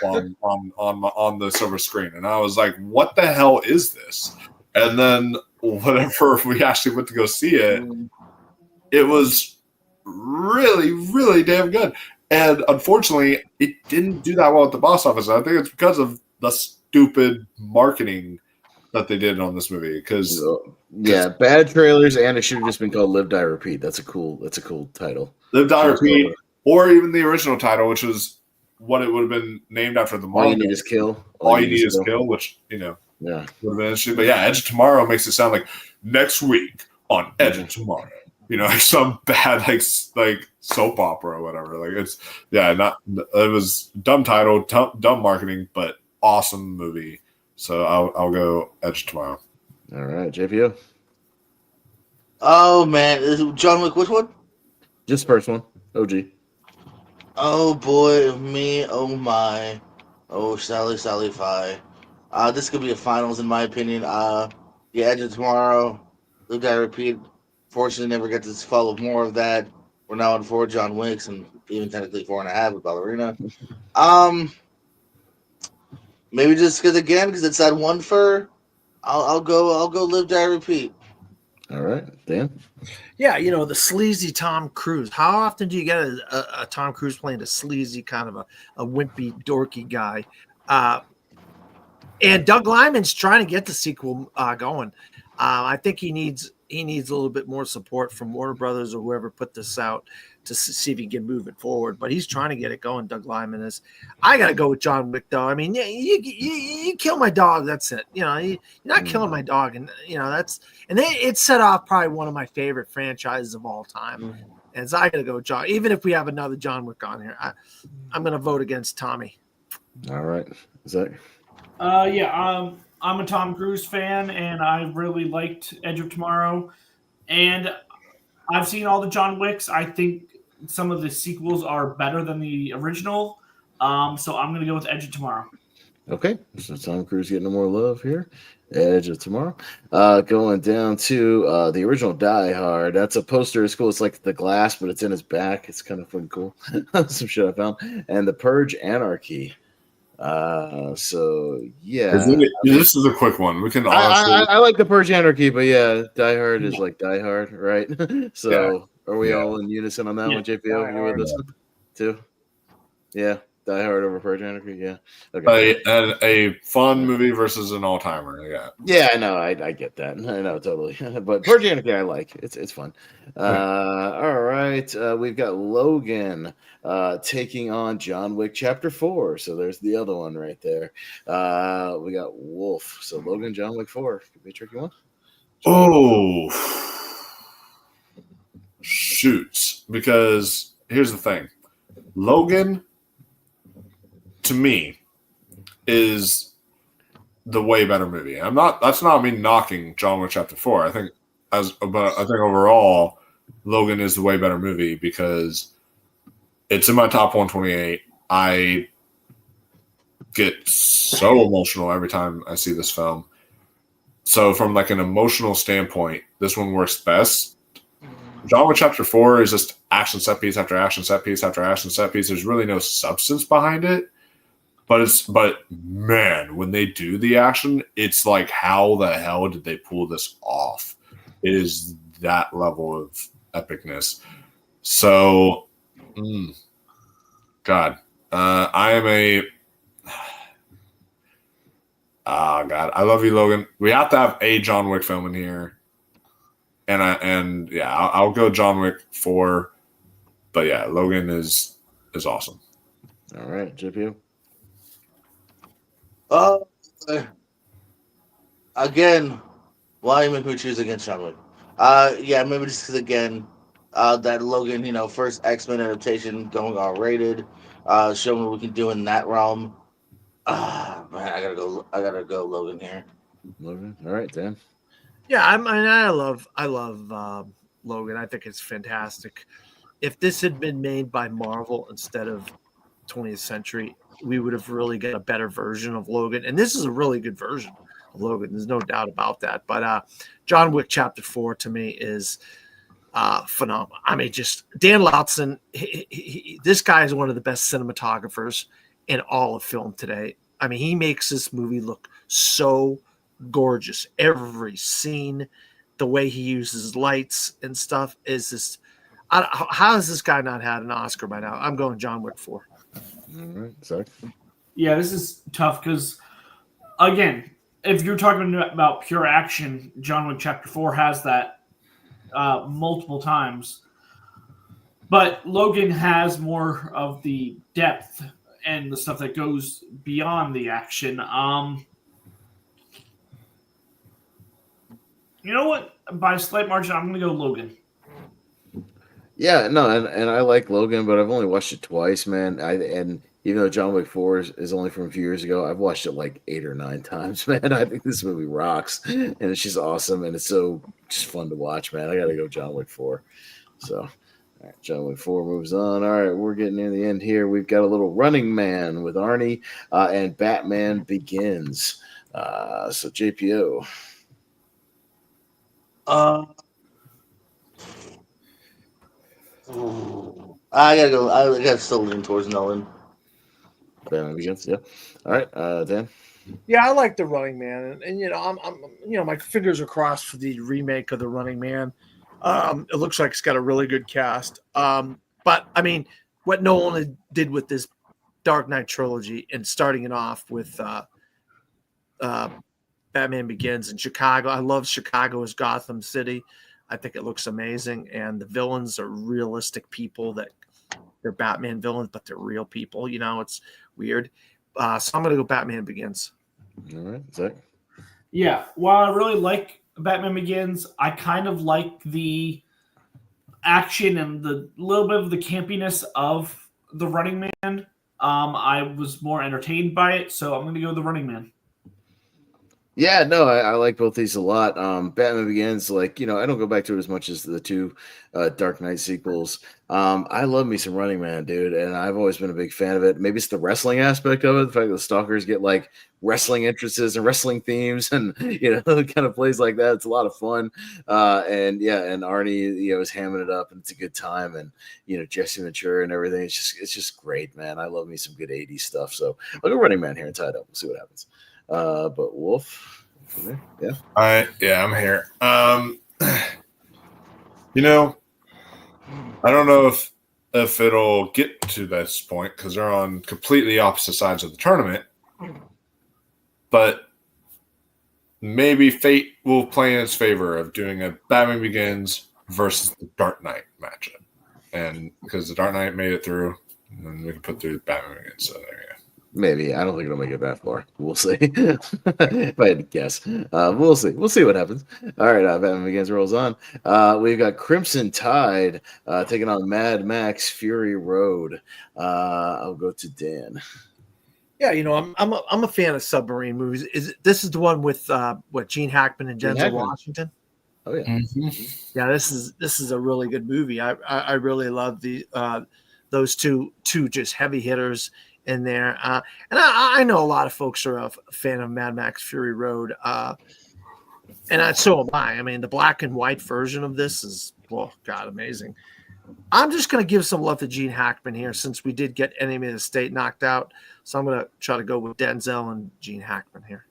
on the silver screen, and I was like, "What the hell is this?" And then whenever we actually went to go see it, it was really, really damn good. And unfortunately, it didn't do that well at the box office. I think it's because of the stupid marketing that they did on this movie. Because bad trailers, and it should have just been called "Live, Die, Repeat." That's a cool title. Live, Die, Repeat, or even the original title, which was what it would have been named after the manga. All you need is kill. All you need is kill, which yeah, would have been interesting. But yeah, Edge of Tomorrow makes it sound like next week on Edge of Tomorrow. Like some bad like soap opera or whatever. Like it was dumb title, dumb marketing, but awesome movie. So I'll go Edge of Tomorrow. All right, JPO. Oh man, is it John Wick? Which one? Just first one. OG. Oh boy, me. Oh my. Oh Sally Fi. This could be a finals in my opinion. Edge of Tomorrow. Live, Die, Repeat. Fortunately, never get to follow more of that. We're now on 4 John Wicks and even technically 4.5 with Ballerina. Maybe just because it's that one for. I'll go Live, Die, Repeat. All right, Dan. Yeah, the sleazy Tom Cruise. How often do you get a Tom Cruise playing a sleazy kind of a wimpy, dorky guy? And Doug Liman's trying to get the sequel going. I think he needs a little bit more support from Warner Brothers or whoever put this out to see if he can move it forward. But he's trying to get it going. Doug Liman is. I got to go with John Wick, though. I mean, you kill my dog. That's it. You're not killing my dog, and it set off probably one of my favorite franchises of all time. And so I got to go with John. Even if we have another John Wick on here, I'm going to vote against Tommy. All right, Zach. I'm a Tom Cruise fan, and I really liked Edge of Tomorrow. And I've seen all the John Wicks. I think some of the sequels are better than the original. So I'm going to go with Edge of Tomorrow. Okay, so Tom Cruise getting more love here. Edge of Tomorrow. Going down to the original Die Hard. That's a poster. It's cool. It's like the glass, but it's in his back. It's kind of fun, cool. Some shit I found. And The Purge Anarchy. So yeah, this is a quick one. We can. I like The Purge Anarchy, but yeah, Die Hard is like Die Hard, right? So are we all in unison on that one, JPO? You with us too? Yeah, Die Hard over Purge Anarchy. Yeah, okay. A fun movie versus an all timer. Yeah, I know. I get that. I know totally. But Purge Anarchy, I like. It's fun. All right, we've got Logan taking on John Wick Chapter 4. So there's the other one right there. We got Wolf. So Logan, John Wick 4 could be a tricky one. Oh, shoots! Because here's the thing, Logan, to me, is the way better movie. That's not me knocking John Wick Chapter 4. I think overall, Logan is the way better movie because it's in my top 128. I get so emotional every time I see this film. So from like an emotional standpoint, this one works best. John Wick Chapter 4 is just action set piece after action set piece after action set piece. There's really no substance behind it. But man, when they do the action, it's like, how the hell did they pull this off? It is that level of epicness. So, God, I am a. Oh God, I love you, Logan. We have to have a John Wick film in here. I'll go John Wick 4. But yeah, Logan is awesome. All right, JPO. Again, why make me choose against John Wick? Maybe just because again, that Logan, first X-Men adaptation going R-rated, showing what we can do in that realm. Man, I gotta go Logan here. Logan. All right, Dan. Yeah, I love Logan. I think it's fantastic. If this had been made by Marvel instead of 20th Century, we would have really got a better version of Logan. And this is a really good version of Logan. There's no doubt about that. But John Wick Chapter 4 to me is phenomenal. I mean, just Dan Lautzen, this guy is one of the best cinematographers in all of film today. I mean, he makes this movie look so gorgeous. Every scene, the way he uses lights and stuff is just. How has this guy not had an Oscar by now? I'm going John Wick 4. All right, sorry. Yeah, this is tough because, again, if you're talking about pure action, John Wick Chapter 4 has that multiple times. But Logan has more of the depth and the stuff that goes beyond the action. You know what? By a slight margin, I'm going to go Logan. Yeah, no, and I like Logan, but I've only watched it twice, man. And even though John Wick 4 is only from a few years ago, I've watched it like 8 or 9 times, man. I think this movie rocks, and it's just awesome, and it's so just fun to watch, man. I got to go John Wick 4. So, all right, John Wick 4 moves on. All right, we're getting near the end here. We've got a little Running Man with Arnie and Batman Begins. So, JPO. I gotta go. I gotta still lean towards Nolan. Batman Begins, yeah. All right, Dan. Yeah, I like the Running Man, and I'm my fingers are crossed for the remake of the Running Man. It looks like it's got a really good cast. But I mean, what Nolan did with this Dark Knight trilogy and starting it off with Batman Begins in Chicago. I love Chicago as Gotham City. I think it looks amazing, and the villains are realistic people that they're Batman villains, but they're real people. It's weird. So I'm going to go Batman Begins. All right, Zach. Yeah, while I really like Batman Begins, I kind of like the action and the little bit of the campiness of the Running Man. I was more entertained by it, so I'm going to go the Running Man. Yeah, no, I like both these a lot. Batman Begins, I don't go back to it as much as the two Dark Knight sequels. I love me some Running Man, dude, and I've always been a big fan of it. Maybe it's the wrestling aspect of it, the fact that the Stalkers get wrestling entrances and wrestling themes, and kind of plays like that. It's a lot of fun. And Arnie, is hamming it up, and it's a good time. And Jesse Ventura and everything. It's just great, man. I love me some good '80s stuff. So I'll go Running Man here and tie it up. We'll see what happens. But Wolf, yeah. I'm here. I don't know if it'll get to this point because they're on completely opposite sides of the tournament, but maybe fate will play in its favor of doing a Batman Begins versus the Dark Knight matchup, and because the Dark Knight made it through, and then we can put through Batman Begins. So there you go. Maybe. I don't think it'll make it that far. We'll see. If I had to guess. We'll see. We'll see what happens. All right, Batman Begins rolls on. We've got Crimson Tide taking on Mad Max Fury Road. I'll go to Dan. Yeah, I'm a fan of submarine movies. This is the one with Gene Hackman and Denzel Washington? Oh yeah. Mm-hmm. Yeah, this is a really good movie. I really love those two just heavy hitters in there, and I know a lot of folks are a fan of Mad Max Fury Road, and so am I. I mean, the black and white version of this is, amazing. I'm just going to give some love to Gene Hackman here since we did get Enemy of the State knocked out, so I'm going to try to go with Denzel and Gene Hackman here.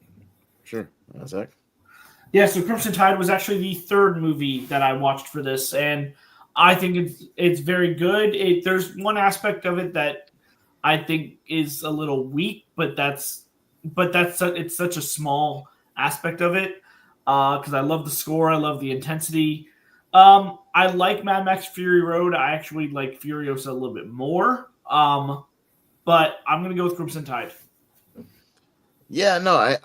Sure, Zach. Yeah, so Crimson Tide was actually the third movie that I watched for this, and I think it's very good. There's one aspect of it that I think is a little weak, but it's such a small aspect of it because I love the score, I love the intensity. I like Mad Max Fury Road. I actually like Furiosa a little bit more. But I'm gonna go with Crimson Tide. Yeah, no,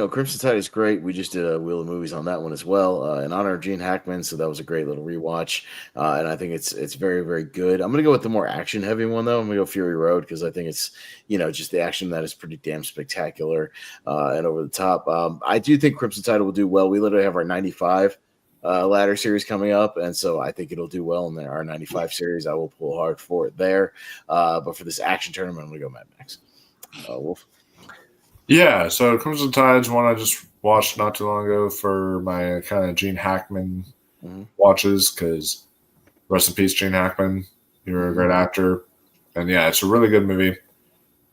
Crimson Tide is great. We just did a Wheel of Movies on that one as well, in honor of Gene Hackman. So that was a great little rewatch, and I think it's very, very good. I'm gonna go with the more action heavy one though. I'm gonna go Fury Road because I think it's just the action that is pretty damn spectacular and over the top. I do think Crimson Tide will do well. We literally have our 95 ladder series coming up, and so I think it'll do well in our 95 series. I will pull hard for it there, but for this action tournament, I'm gonna go Mad Max. Wolf. Yeah, so Crimson Tide's one I just watched not too long ago for my kind of Gene Hackman watches, because rest in peace, Gene Hackman. You're a great actor. And yeah, it's a really good movie.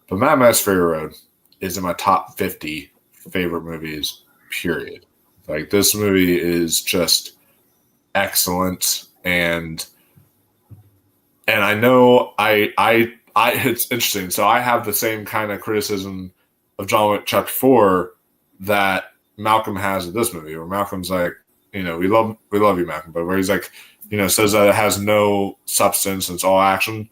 But Mad Max Fury Road is in my top 50 favorite movies, period. Like, this movie is just excellent. And I know it's interesting. So I have the same kind of criticism of John Wick Chapter 4 that Malcolm has of this movie, where Malcolm's like, we love you, Malcolm, but where he's like, says that it has no substance and it's all action.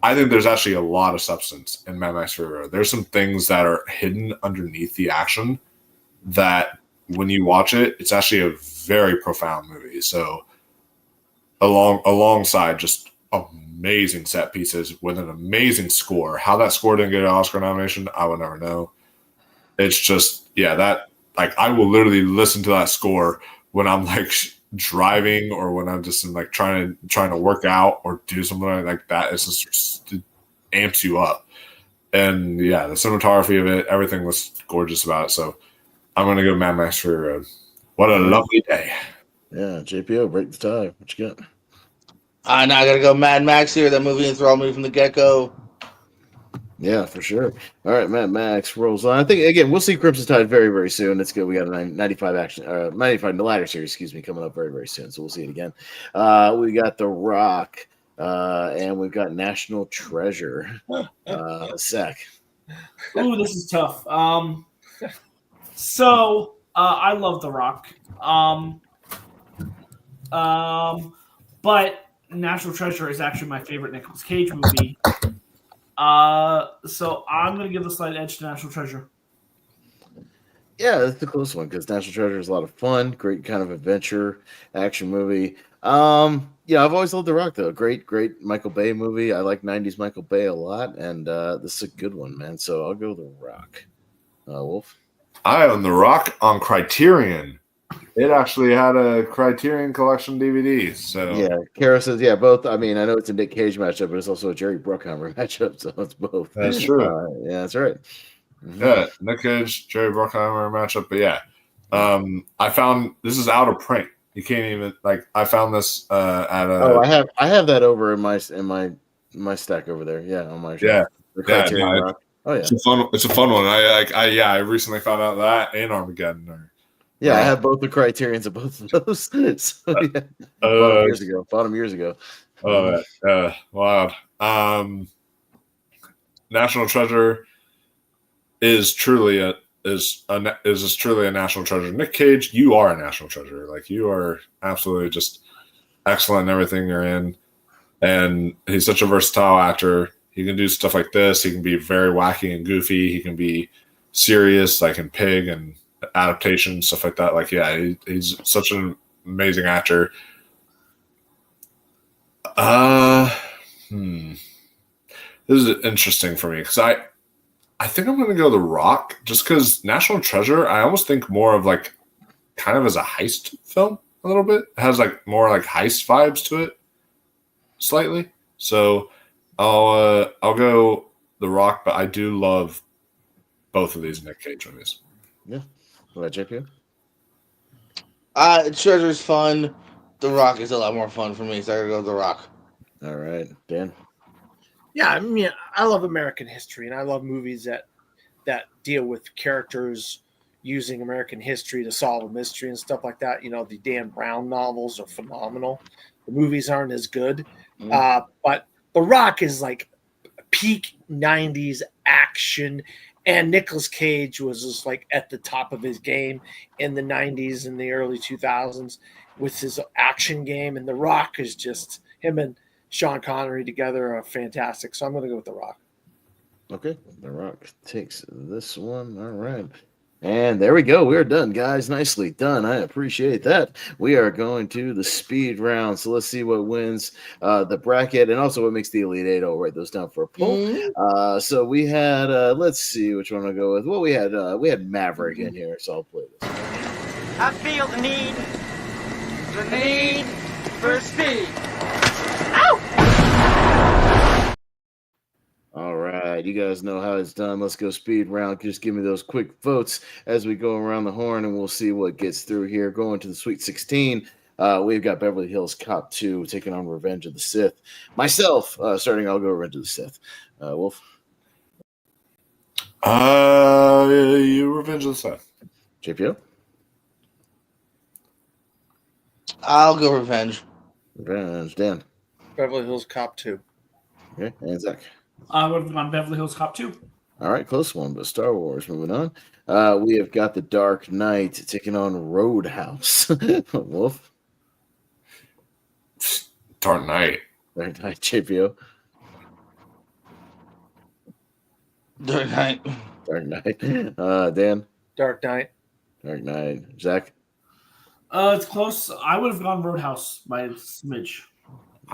I think there's actually a lot of substance in Mad Max Fury Road. There's some things that are hidden underneath the action that when you watch it, it's actually a very profound movie. So alongside just amazing set pieces with an amazing score. How that score didn't get an Oscar nomination, I would never know. It's just, I will literally listen to that score when I'm like driving or when I'm just like trying to work out or do something like that. It's just, it amps you up. And yeah, the cinematography of it, everything was gorgeous about it. So I'm going to go Mad Max Fury Road. What a lovely day. Yeah, JPO, break the tie. What you got? Now I gotta go Mad Max here. That movie enthralled me from the get-go. Yeah, for sure. All right, Mad Max rolls on. I think again we'll see Crimson Tide very, very soon. It's good. We got a 95 action, 95 the ladder series, coming up very, very soon. So we'll see it again. We got The Rock, and we've got National Treasure. Zach. Ooh, this is tough. So I love The Rock. But National Treasure is actually my favorite Nicolas Cage movie. So I'm going to give the slight edge to National Treasure. Yeah, that's the close one because National Treasure is a lot of fun, great kind of adventure action movie. I've always loved The Rock though. Great Michael Bay movie. I like 90s Michael Bay a lot, and this is a good one, man. So I'll go The Rock. Wolf? I own The Rock on Criterion. It actually had a Criterion Collection DVD. So yeah, Kara says both. I mean, I know it's a Nick Cage matchup, but it's also a Jerry Bruckheimer matchup, so it's both. That's true. Yeah, that's right. Mm-hmm. Yeah, Nick Cage, Jerry Bruckheimer matchup. But yeah, I found this is out of print. You can't even I found this at a. Oh, I have that over in my stack over there. Yeah, on my yeah. The Criterion Rock. Oh yeah, it's a fun one. I recently found out that and Armageddon. Yeah, I have both the Criterions of both of those. So yeah, bought them years ago. Oh, wild. National Treasure is truly a national treasure. Nick Cage, you are a national treasure. Like, you are absolutely just excellent in everything you're in, and he's such a versatile actor. He can do stuff like this. He can be very wacky and goofy. He can be serious, like in Pig and adaptation, stuff like that. Like, yeah, he's such an amazing actor. This is interesting for me because I think I'm going to go The Rock just because National Treasure, I almost think more of like kind of as a heist film a little bit. It has like more like heist vibes to it slightly. So I'll go The Rock, but I do love both of these Nick Cage movies. Yeah. What about JP? Treasure's fun. The Rock is a lot more fun for me, so I gotta go The Rock. All right, Dan. Yeah, I mean, I love American history, and I love movies that deal with characters using American history to solve a mystery and stuff like that. The Dan Brown novels are phenomenal. The movies aren't as good, but The Rock is like peak 90s action, And Nicolas Cage was just like at the top of his game in the 90s and the early 2000s with his action game. And The Rock is just him and Sean Connery together are fantastic. So I'm going to go with The Rock. Okay, The Rock takes this one. All right. And there we go. We're done, guys. Nicely done. I appreciate that. We are going to the speed round. So let's see what wins the bracket and also what makes the Elite Eight. I'll write those down for a poll. So we had, let's see which one I'll go with. Well, we had Maverick in here, so I'll play this. I feel the need for speed. All right, you guys know how it's done. Let's go speed round. Just give me those quick votes as we go around the horn, and we'll see what gets through here. Going to the Sweet 16, we've got Beverly Hills Cop 2 taking on Revenge of the Sith. Myself, starting, I'll go Revenge of the Sith. Wolf? You Revenge of the Sith. JPO? I'll go Revenge. Revenge. Dan? Beverly Hills Cop 2. Okay, and Zach? I would have gone Beverly Hills Cop 2. All right, close one, but Star Wars. Moving on. We have got The Dark Knight taking on Roadhouse. Wolf? Dark Knight. Dark Knight, JPO? Dark Knight. Dark Knight. Dan? Dark Knight. Dark Knight. Zach? It's close. I would have gone Roadhouse by a smidge.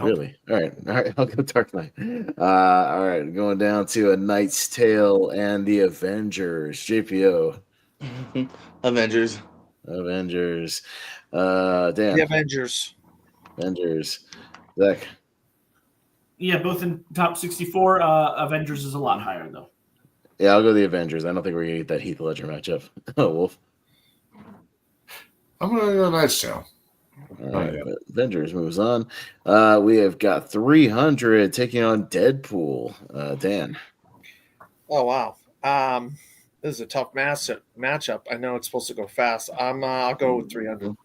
Really? All right. I'll go Dark Knight. All right. Going down to A Knight's Tale and The Avengers. JPO. Avengers. Dan. The Avengers. Zach. Yeah, both in top 64. Avengers is a lot higher, though. Yeah, I'll go The Avengers. I don't think we're going to get that Heath Ledger matchup. Wolf. I'm going to go Knight's Tale. All right, Avengers moves on. We have got 300 taking on Deadpool. Dan. Oh, wow. This is a tough matchup. I know it's supposed to go fast. I'll go with 300.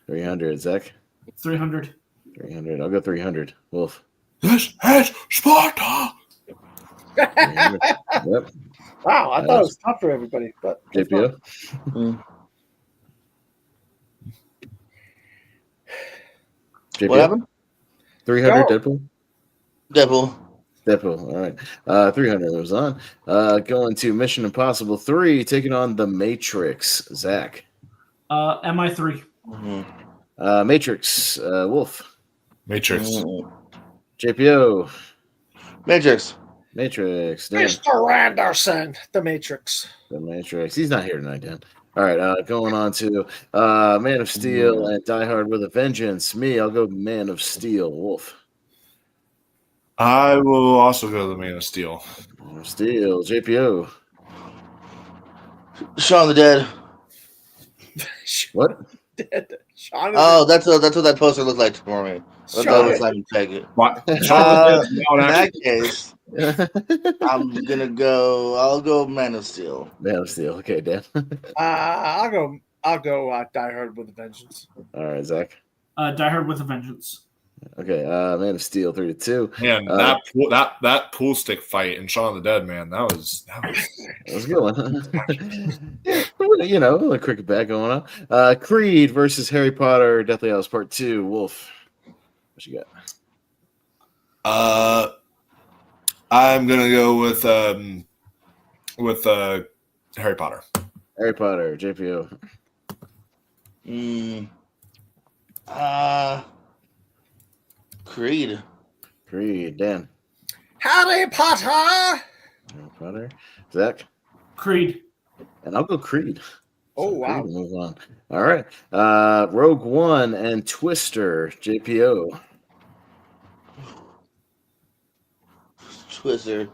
300. Zach? 300. 300. I'll go 300. Wolf. This is Sparta. 300. Yep. Wow, I thought it was tough for everybody. But JPO? What happened? 300 Deadpool? Deadpool. All right. 300 moves on. Going to Mission Impossible 3, taking on The Matrix. Zach. MI3. Matrix. Wolf. Matrix. JPO. Matrix. Dan. Mr. Anderson, The Matrix. The Matrix. He's not here tonight, Dan. All right, going on to Man of Steel and Die Hard with a Vengeance. I'll go Man of Steel. Wolf. I will also go to the Man of Steel. Man of Steel. JPO. Shaun of the Dead. What? Oh, that's what that poster looked like for me. That was like take it. In that case, I'll go Man of Steel. Man of Steel. Okay, Dan. I'll go Die Hard with a Vengeance. All right, Zach. Die Hard with a Vengeance. Okay, Man of Steel 3-2. Man, that pool stick fight in Shaun of the Dead, man, that was a good one. You know, a little cricket bat going on. Creed versus Harry Potter, Deathly Hallows Part 2. Wolf. What you got? I'm gonna go with Harry Potter. Harry Potter, JPO. Creed, Dan. Harry Potter. Harry Potter. Zach. Creed. And I'll go Creed. Oh, wow. Creed, move on. All right. Rogue One and Twister, JPO. Twister.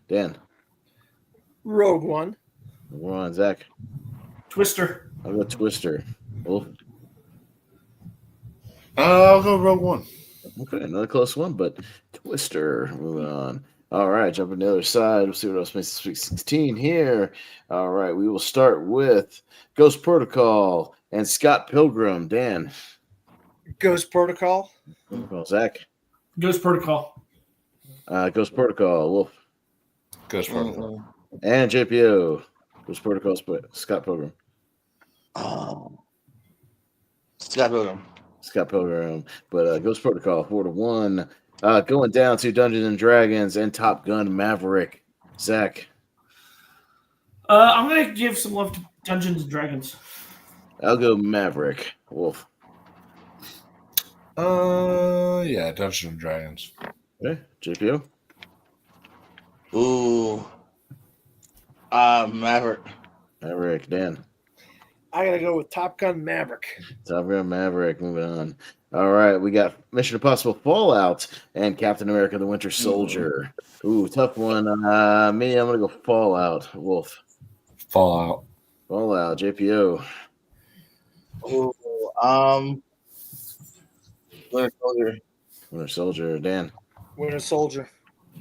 Dan. Rogue One. Zach. Twister. I'll go Twister. Wolf. I'll go Rogue One. Okay, another close one, but Twister. Moving on. All right, jumping to the other side. We'll see what else makes this week 16 here. All right, we will start with Ghost Protocol and Scott Pilgrim. Dan. Ghost Protocol. Zach. Ghost Protocol. Ghost Protocol. Wolf. Ghost Protocol. And JPO. Ghost Protocol Scott Pilgrim. Oh. Scott Pilgrim. Scott Pilgrim. But Ghost Protocol 4-1. Going down to Dungeons and Dragons and Top Gun Maverick. Zach. I'm gonna give some love to Dungeons and Dragons. I'll go Maverick. Wolf. Yeah, Dungeons and Dragons. Okay. JPO. Ooh. Maverick. Maverick. Dan. I gotta go with Top Gun Maverick. Top Gun Maverick. Moving on. All right. We got Mission Impossible Fallout and Captain America the Winter Soldier. Ooh, tough one. Me, I'm going to go Fallout. Wolf. Fallout. Fallout. JPO. Ooh. Winter Soldier. Winter Soldier. Dan. Winter Soldier.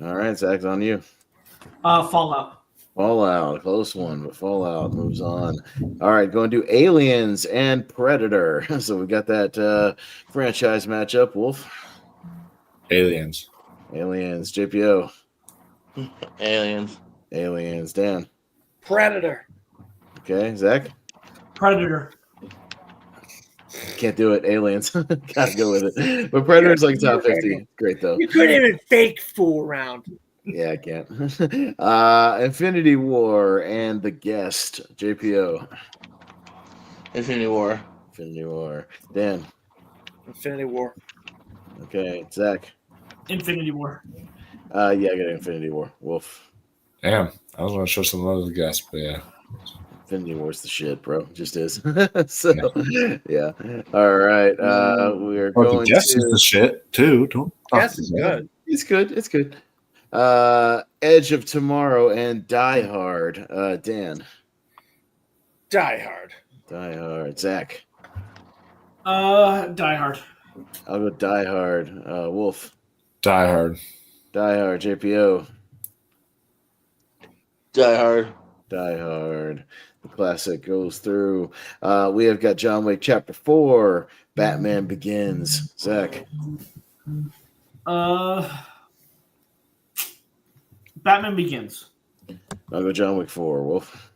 All right. Zach's on you. Fallout. Fallout. Close one, but Fallout moves on. All right. Going to Aliens and Predator. So we got that franchise matchup. Wolf. Aliens. Aliens. JPO. Aliens. Aliens. Dan. Predator. Okay. Zach. Predator. Can't do it. Aliens. Gotta go with it. But Predator's like top 50. Great though. You couldn't even fake fool around. Yeah, I can't. Infinity War and The Guest. JPO. Infinity War. Infinity War. Dan. Infinity War. Okay. Zach. Infinity War. Yeah, I got Infinity War. Wolf. Damn. I was going to show some love to the guys, but yeah. Infinity War's the shit, bro. It just is. So, yeah. All right. We're going The Guest to... is the shit, too. Don't Guest is good. It's good. It's good. Edge of Tomorrow and Die Hard. Dan. Die Hard. Die Hard. Zach. Die Hard. I'll go Die Hard. Wolf. Die Hard. Die Hard. JPO. Die Hard. Die Hard. The classic goes through. We have got John Wick Chapter 4. Batman Begins. Zach. Batman Begins. I'll go John Wick 4. Wolf.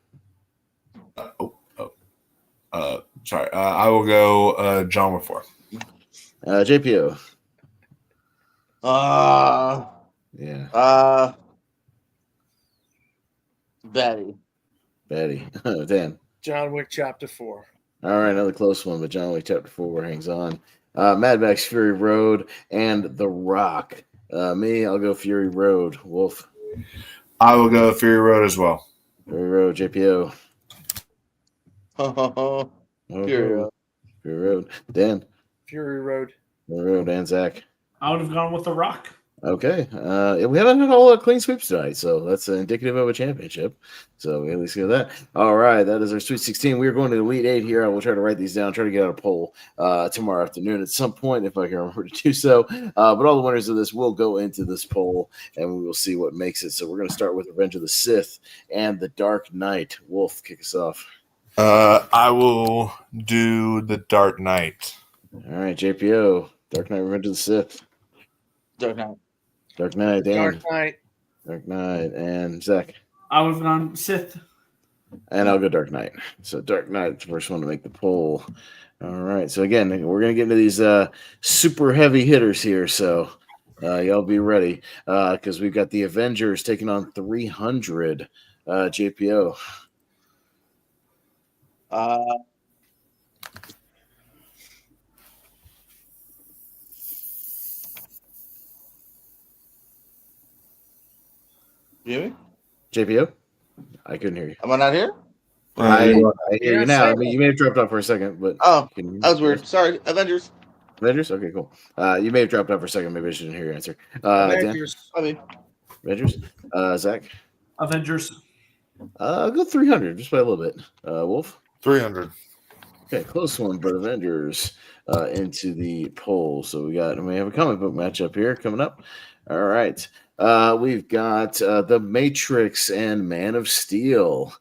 Sorry. I will go John Wick 4. JPO. Yeah. Batty. Dan. John Wick Chapter 4. All right, another close one, but John Wick Chapter 4 hangs on. Mad Max Fury Road and The Rock. Me, I'll go Fury Road. Wolf. I will go Fury Road as well. Fury Road. JPO. Fury Road. Fury Road. Dan. Fury Road. Fury Road. And Zach. I would have gone with The Rock. Okay. We haven't had all clean sweeps tonight, so that's indicative of a championship. So we at least get that. All right. That is our Sweet 16. We're going to the Elite 8 here. I will try to write these down, try to get out a poll tomorrow afternoon at some point if I can remember to do so. But all the winners of this will go into this poll, and we will see what makes it. So we're going to start with Revenge of the Sith and The Dark Knight. Wolf, kick us off. I will do The Dark Knight. All right. JPO. Dark Knight, Revenge of the Sith. Dark Knight. Dark Knight. Dan. Dark Knight. Dark Knight. And Zach. I would have gone Sith. And I'll go Dark Knight. So Dark Knight, the first one to make the poll. All right. So again, we're going to get into these super heavy hitters here. So y'all be ready because we've got the Avengers taking on 300. JPO. You hear me? JPO? I couldn't hear you. Am I not here? I hear you now. I mean, you may have dropped off for a second, but that was weird. Sorry, Avengers. Avengers? Okay, cool. You may have dropped off for a second. Maybe I shouldn't hear your answer. Avengers. Avengers. Zach. Avengers. I'll go 300, just by a little bit. Wolf. 300. Okay, close one, but Avengers into the poll. So we have a comic book matchup here coming up. All right. We've got The Matrix and Man of Steel.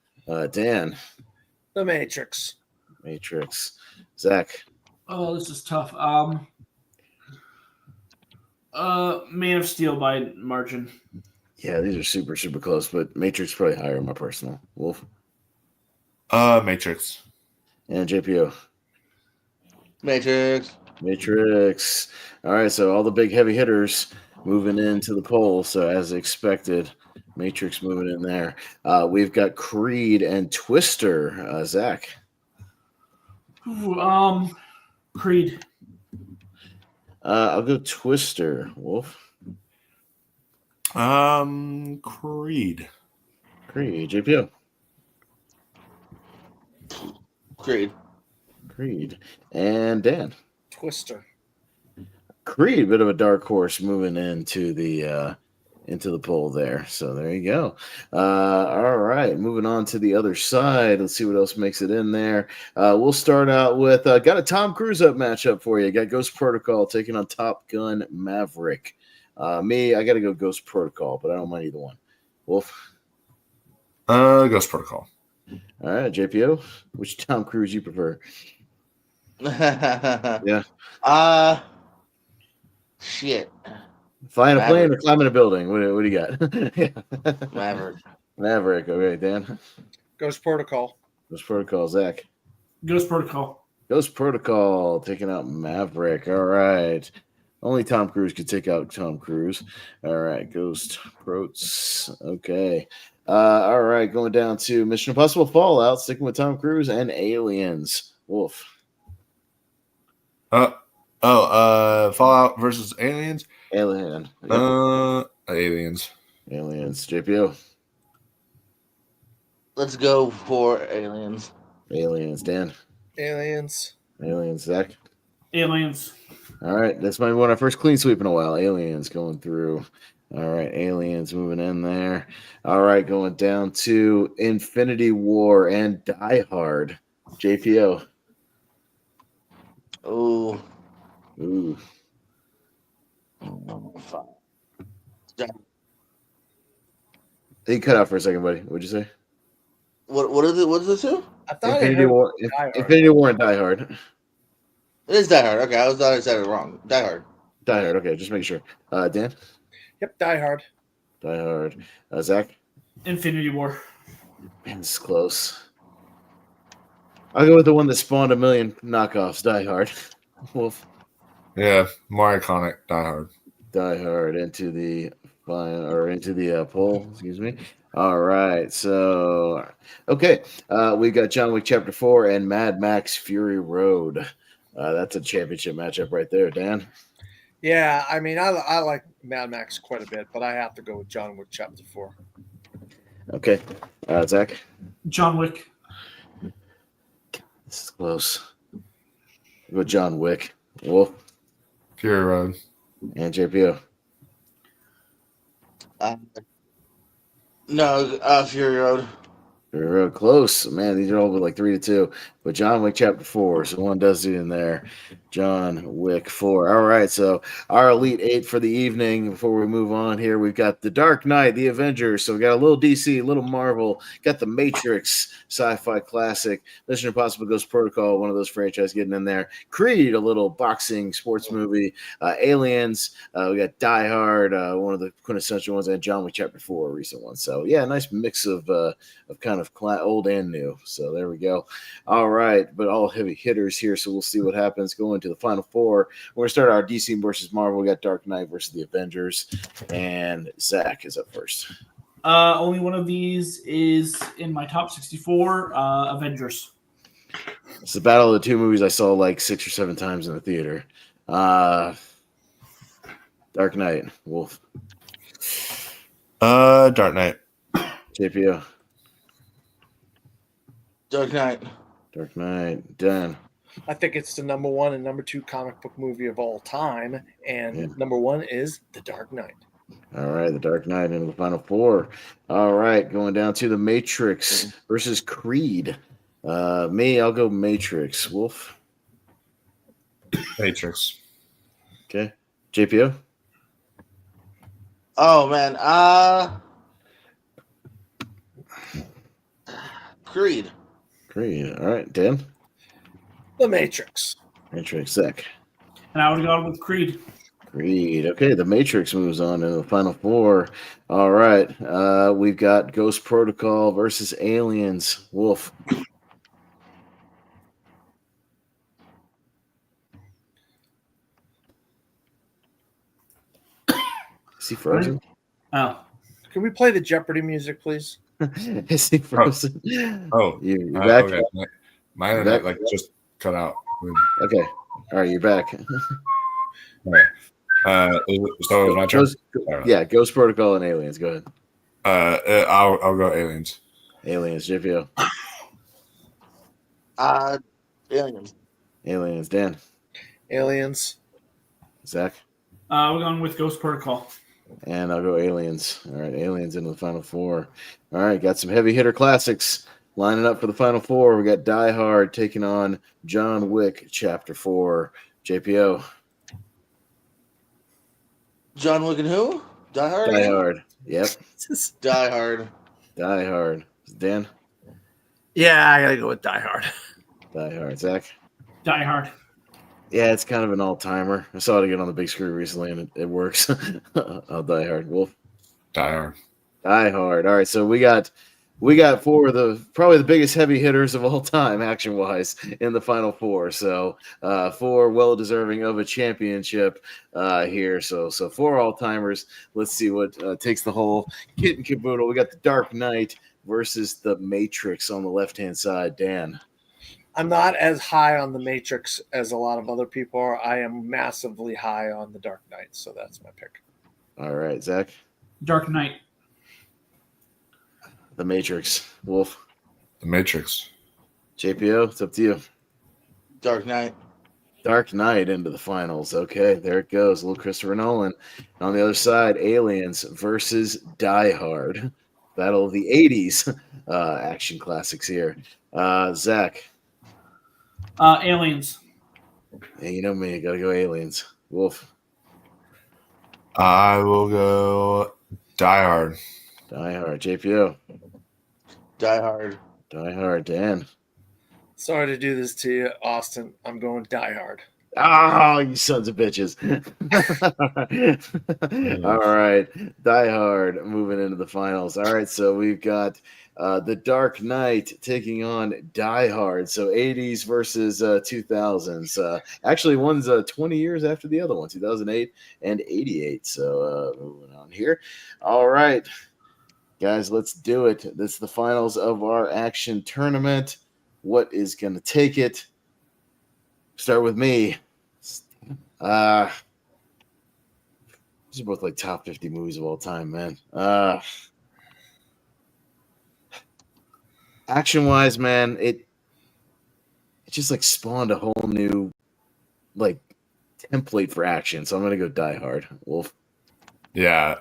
Dan. The Matrix. Zach. Oh, this is tough. Man of Steel by margin. Yeah, these are super, super close, but Matrix probably higher in my personal. Wolf Matrix. and JPO. Matrix. Matrix. All right, so all the big heavy hitters moving into the poll. So as expected, Matrix moving in there. We've got Creed and Twister. Zach. Ooh, Creed. I'll go Twister. Wolf. Creed. Creed. JPO. Creed. Creed. And Dan. Twister. Creed, bit of a dark horse moving into the poll there. So there you go. All right, moving on to the other side. Let's see what else makes it in there. We'll start out with got a Tom Cruise up matchup for you. Got Ghost Protocol taking on Top Gun Maverick. I got to go Ghost Protocol, but I don't mind either one. Wolf. Ghost Protocol. All right, JPO. Which Tom Cruise you prefer? Yeah. Shit. Flying a plane or climbing a building? What do you got? Maverick. Maverick. Okay, Dan. Ghost Protocol. Ghost Protocol. Zach. Ghost Protocol. Ghost Protocol taking out Maverick. All right. Only Tom Cruise could take out Tom Cruise. All right. Ghost Prots. Okay. All right. Going down to Mission Impossible Fallout, sticking with Tom Cruise and Aliens. Wolf. Fallout versus Aliens. Alien. Yep. Aliens. Aliens. JPO. Let's go for Aliens. Aliens. Dan. Aliens. Aliens. Zach. Aliens. All right. This might be one of our first clean sweep in a while. Aliens going through. All right. Aliens moving in there. All right. Going down to Infinity War and Die Hard. JPO. Ooh. Fuck. You cut out for a second, buddy. What'd you say? What is it? What is it too? I thought Infinity War. Infinity War and Die Hard. It is Die Hard. Okay, I thought I said it wrong. Die Hard. Die Hard. Okay, just make sure. Dan. Yep, Die Hard. Die Hard. Zach. Infinity War. Man, this is close. I'll go with the one that spawned a million knockoffs. Die Hard. Wolf. Yeah, more iconic. Die Hard. Die Hard into the poll. Excuse me. All right. So, okay, we got John Wick Chapter 4 and Mad Max Fury Road. That's a championship matchup right there, Dan. Yeah, I mean, I like Mad Max quite a bit, but I have to go with John Wick Chapter 4. Okay. Zach. John Wick. This is close. Go John Wick. Wolf. Fury Road. And JPO. No, Fury Road. Fury Road. Close. Man, these are all like 3-2. But John Wick Chapter 4. So one does it in there. John Wick 4. All right. So our Elite 8 for the evening. Before we move on here, we've got The Dark Knight, The Avengers. So we got a little DC, a little Marvel. Got The Matrix, sci-fi classic. Mission Impossible Ghost Protocol, one of those franchises getting in there. Creed, a little boxing sports movie. Aliens. We got Die Hard, one of the quintessential ones, and John Wick Chapter 4, a recent one. So yeah, nice mix of kind of old and new. So there we go. All right, but all heavy hitters here. So we'll see what happens going to the final four. We're gonna start our DC versus Marvel. We got Dark Knight versus the Avengers, and Zach is up first. Only one of these is in my top 64. Avengers. It's the battle of the two movies I saw like 6 or 7 times in the theater. Dark Knight. Wolf. Dark Knight. JPO. Dark Knight. Dark Knight. Dan. I think it's the number 1 and number 2 comic book movie of all time, and number 1 is The Dark Knight. All right, The Dark Knight into the final four. All right, going down to The Matrix versus Creed. I'll go Matrix. Wolf. Matrix. Okay. JPO. Oh man. Creed. Creed. All right, Dan. The Matrix. Matrix. Zach. And I would have gone with Creed. Agreed. Okay, the Matrix moves on to the final four. All right, we've got Ghost Protocol versus Aliens. Wolf. Is he frozen? Oh, Can we play the Jeopardy music, please? Is he frozen? Oh, you're back. Okay. My internet just cut out. Okay. All right, you're back. All right. So it was my turn. Ghost Protocol and Aliens. Go ahead. I'll go Aliens. Aliens, JPO. Aliens. Aliens, Dan. Aliens. Zach. we're going with Ghost Protocol. And I'll go Aliens. All right, Aliens into the final four. All right, got some heavy hitter classics lining up for the final four. We got Die Hard taking on John Wick Chapter 4. JPO. John Wick and who? Die Hard? Die Hard. Yep. Die Hard. Die Hard. Dan? Yeah, I got to go with Die Hard. Die Hard. Zach? Die Hard. Yeah, it's kind of an all-timer. I saw it again on the big screen recently, and it works. I'll Die Hard. Wolf? Die Hard. Die Hard. All right, so we got four of the probably the biggest heavy hitters of all time, action-wise, in the final four. So four well-deserving of a championship here. So four all-timers. Let's see what takes the whole kit and caboodle. We got the Dark Knight versus the Matrix on the left-hand side. Dan. I'm not as high on the Matrix as a lot of other people are. I am massively high on the Dark Knight, so that's my pick. All right, Zach. Dark Knight. The Matrix. Wolf. The Matrix. JPO, it's up to you. Dark Knight. Dark Knight into the finals. Okay, there it goes. Little Christopher Nolan. On the other side, Aliens versus Die Hard. Battle of the 80s action classics here. Zach. Aliens. Hey, you know me. Got to go Aliens. Wolf. I will go Die Hard. Die Hard. JPO. Die Hard. Die Hard. Dan. Sorry to do this to you, Austin. I'm going Die Hard. Oh, you sons of bitches. All right. Die Hard moving into the finals. All right. So we've got The Dark Knight taking on Die Hard. So 80s versus 2000s. Actually, one's 20 years after the other one, 2008 and 88. So moving on here. All right. Guys, let's do it. This is the finals of our action tournament. What is going to take it? Start with me. These are both like top 50 movies of all time, man. Action-wise, man, it just like spawned a whole new like template for action. So I'm gonna go Die Hard. Wolf. Yeah,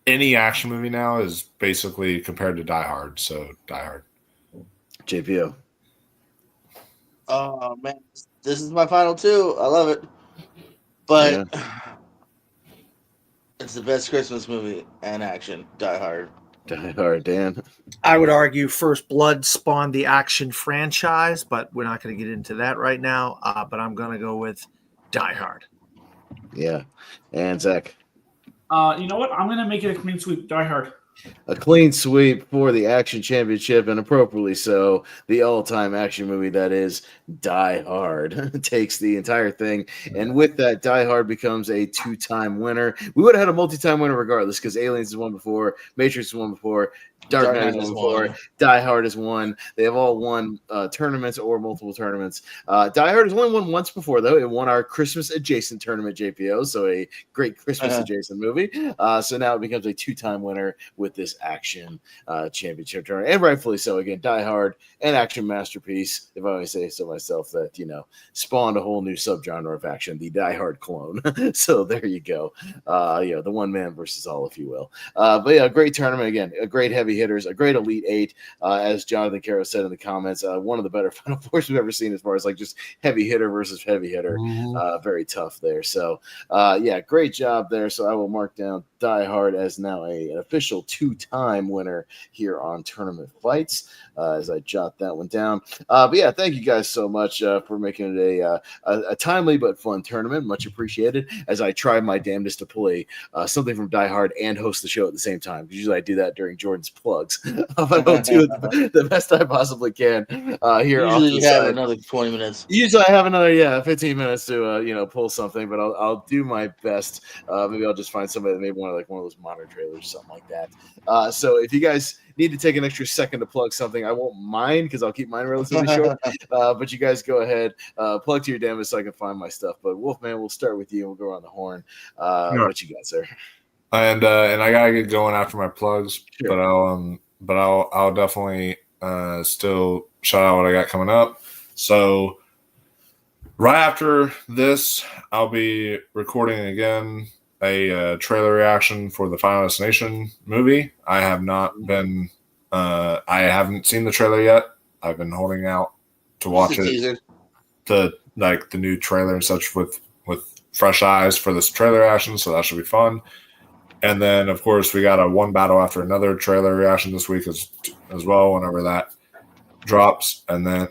any action movie now is basically compared to Die Hard. So Die Hard. JPO. Oh man, this is my final two. I love it, but it's the best Christmas movie and action. Die Hard. Die Hard. Dan. I would argue First Blood spawned the action franchise, but we're not going to get into that right now. But I'm going to go with Die Hard. Yeah, and Zach. You know what? I'm going to make it a clean sweep. Die Hard. A clean sweep for the action championship, and appropriately so. The all-time action movie that is Die Hard takes the entire thing, and with that, Die Hard becomes a two-time winner. We would have had a multi-time winner regardless, because Aliens is one before, Matrix is one before, Dark Knight is one before, Die Hard is one. They have all won tournaments or multiple tournaments. Die Hard has only won once before, though. It won our Christmas adjacent tournament, JPO, so a great Christmas adjacent movie. So now it becomes a two-time winner with this action championship tournament, and rightfully so. Again, Die Hard, an action masterpiece, if I may say so myself, that spawned a whole new subgenre of action, the Die Hard clone. So there you go. The one man versus all, if you will. But yeah, great tournament again, a great heavy hitters, a great Elite Eight, as Jonathan Caro said in the comments. One of the better Final Fours we've ever seen as far as like just heavy hitter versus heavy hitter. Very tough there. So great job there. So I will mark down Die Hard as now an official two-time winner here on Tournament Fights. As I jot that one down. But yeah, thank you guys so much for making it a timely but fun tournament. Much appreciated. As I try my damnedest to pull something from Die Hard and host the show at the same time. Usually I do that during Jordan's plugs. But I'll do it the best I possibly can here. Usually you have another 20 minutes. Usually I have another 15 minutes to pull something, but I'll do my best. Maybe I'll just find somebody that maybe one of those modern trailers or something like that. So if you guys need to take an extra second to plug something, I won't mind because I'll keep mine relatively short. But you guys go ahead, plug to your damage so I can find my stuff. But Wolfman, we'll start with you and we'll go around the horn. What you got, sir? And I gotta get going after my plugs, Sure. but I'll definitely still shout out what I got coming up. So right after this, I'll be recording again a trailer reaction for the Final Destination movie. I have not been I haven't seen the trailer yet. I've been holding out to watch it. The new trailer and such with fresh eyes for this trailer reaction, so that should be fun. And then of course we got a one battle after another trailer reaction this week as well, whenever that drops. And then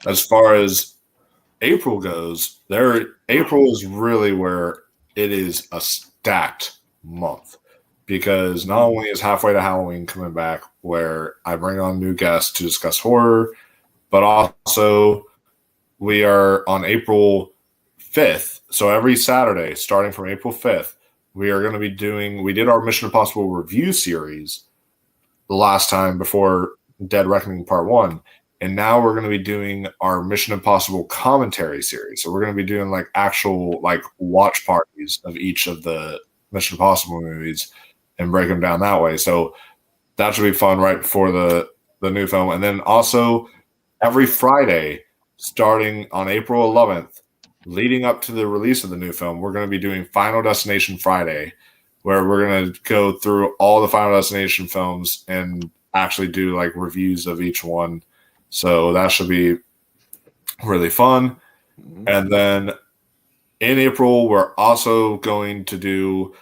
as far as April goes, April is really where it is a stacked month, because not only is Halfway to Halloween coming back, where I bring on new guests to discuss horror, but also we are on April 5th. So every Saturday, starting from April 5th, we are going to be we did our Mission Impossible review series the last time before Dead Reckoning Part 1. And now we're going to be doing our Mission Impossible commentary series. So we're going to be doing actual watch parties of each of the Mission Impossible movies and break them down that way. So that should be fun right before the new film. And then also every Friday, starting on April 11th, leading up to the release of the new film, we're going to be doing Final Destination Friday, where we're going to go through all the Final Destination films and actually do reviews of each one. So that should be really fun. And then in April, we're also going to do,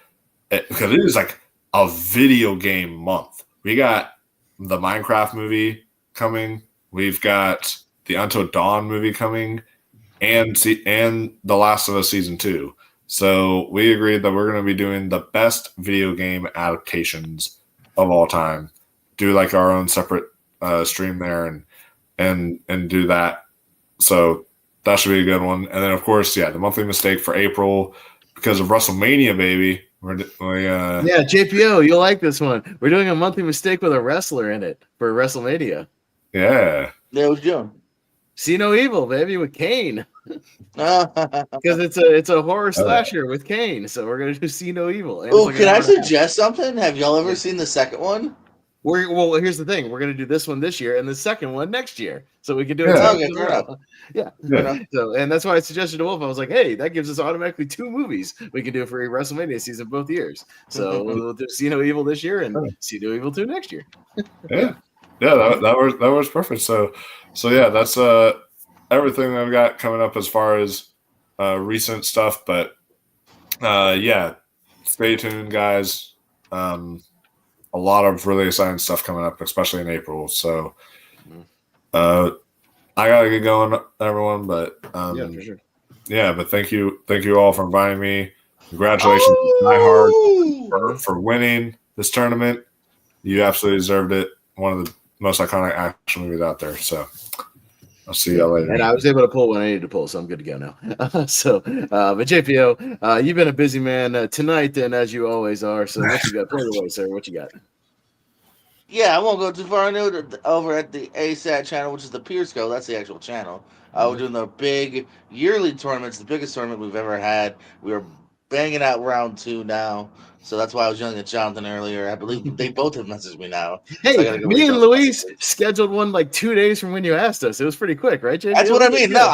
because it is a video game month. We got the Minecraft movie coming. We've got the Until Dawn movie coming, and The Last of Us Season 2. So we agreed that we're going to be doing the best video game adaptations of all time. Do our own separate stream there and do that. So that should be a good one. And then of course, the monthly mistake for April, because of WrestleMania, baby. JPO, you'll like this one. We're doing a monthly mistake with a wrestler in it for WrestleMania. Yeah. Yeah, it was June. See No Evil, baby, with Kane. Because it's a horror slasher with Kane. So we're gonna do See No Evil. Oh, can I suggest something? Have y'all ever seen the second one? Well, here's the thing. We're going to do this one this year and the second one next year. So we can do it. Yeah. So, and that's why I suggested to Wolf. I was like, hey, that gives us automatically 2 movies we can do for a WrestleMania season both years. So we'll do See No Evil this year and See No Evil 2 next year. Yeah, that was perfect. So yeah, that's everything that I've got coming up as far as recent stuff. But stay tuned, guys. A lot of really exciting stuff coming up, especially in April. So I gotta get going, everyone. But for sure. But thank you all for inviting me. Congratulations to Die Hard for winning this tournament. You absolutely deserved it. One of the most iconic action movies out there. So I'll see y'all later. And I was able to pull what I needed to pull, so I'm good to go now. But JPO, you've been a busy man tonight, and as you always are. So what you got? Play the way, sir. What you got? Yeah, I won't go too far into it. Over at the ASAT channel, which is the Pierce Co. That's the actual channel. We're doing the big yearly tournaments, the biggest tournament we've ever had. We are banging out round 2 now. So that's why I was yelling at Jonathan earlier. I believe they both have messaged me now. Hey, so me and Luis scheduled one 2 days from when you asked us. It was pretty quick, right, JP? That's what I mean. No,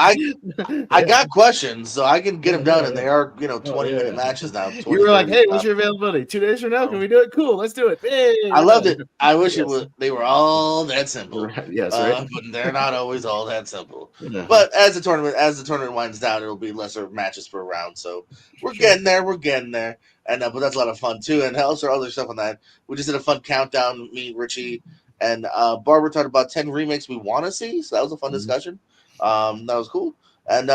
I got questions, so I can get them done, and they are 20-minute matches now. You were like, hey, what's your availability? 2 days from now? Can we do it? Cool, let's do it. Hey, I loved it. I wish it was. They were all that simple. Right. Yes, right. But they're not always all that simple. Yeah. But as the tournament winds down, it'll be lesser matches per round. So we're getting there. We're getting there. and but that's a lot of fun too. And also other stuff on that. We just did a fun countdown. Me, Richie, and Barbara talked about 10 remakes we want to see. So that was a fun discussion. That was cool. And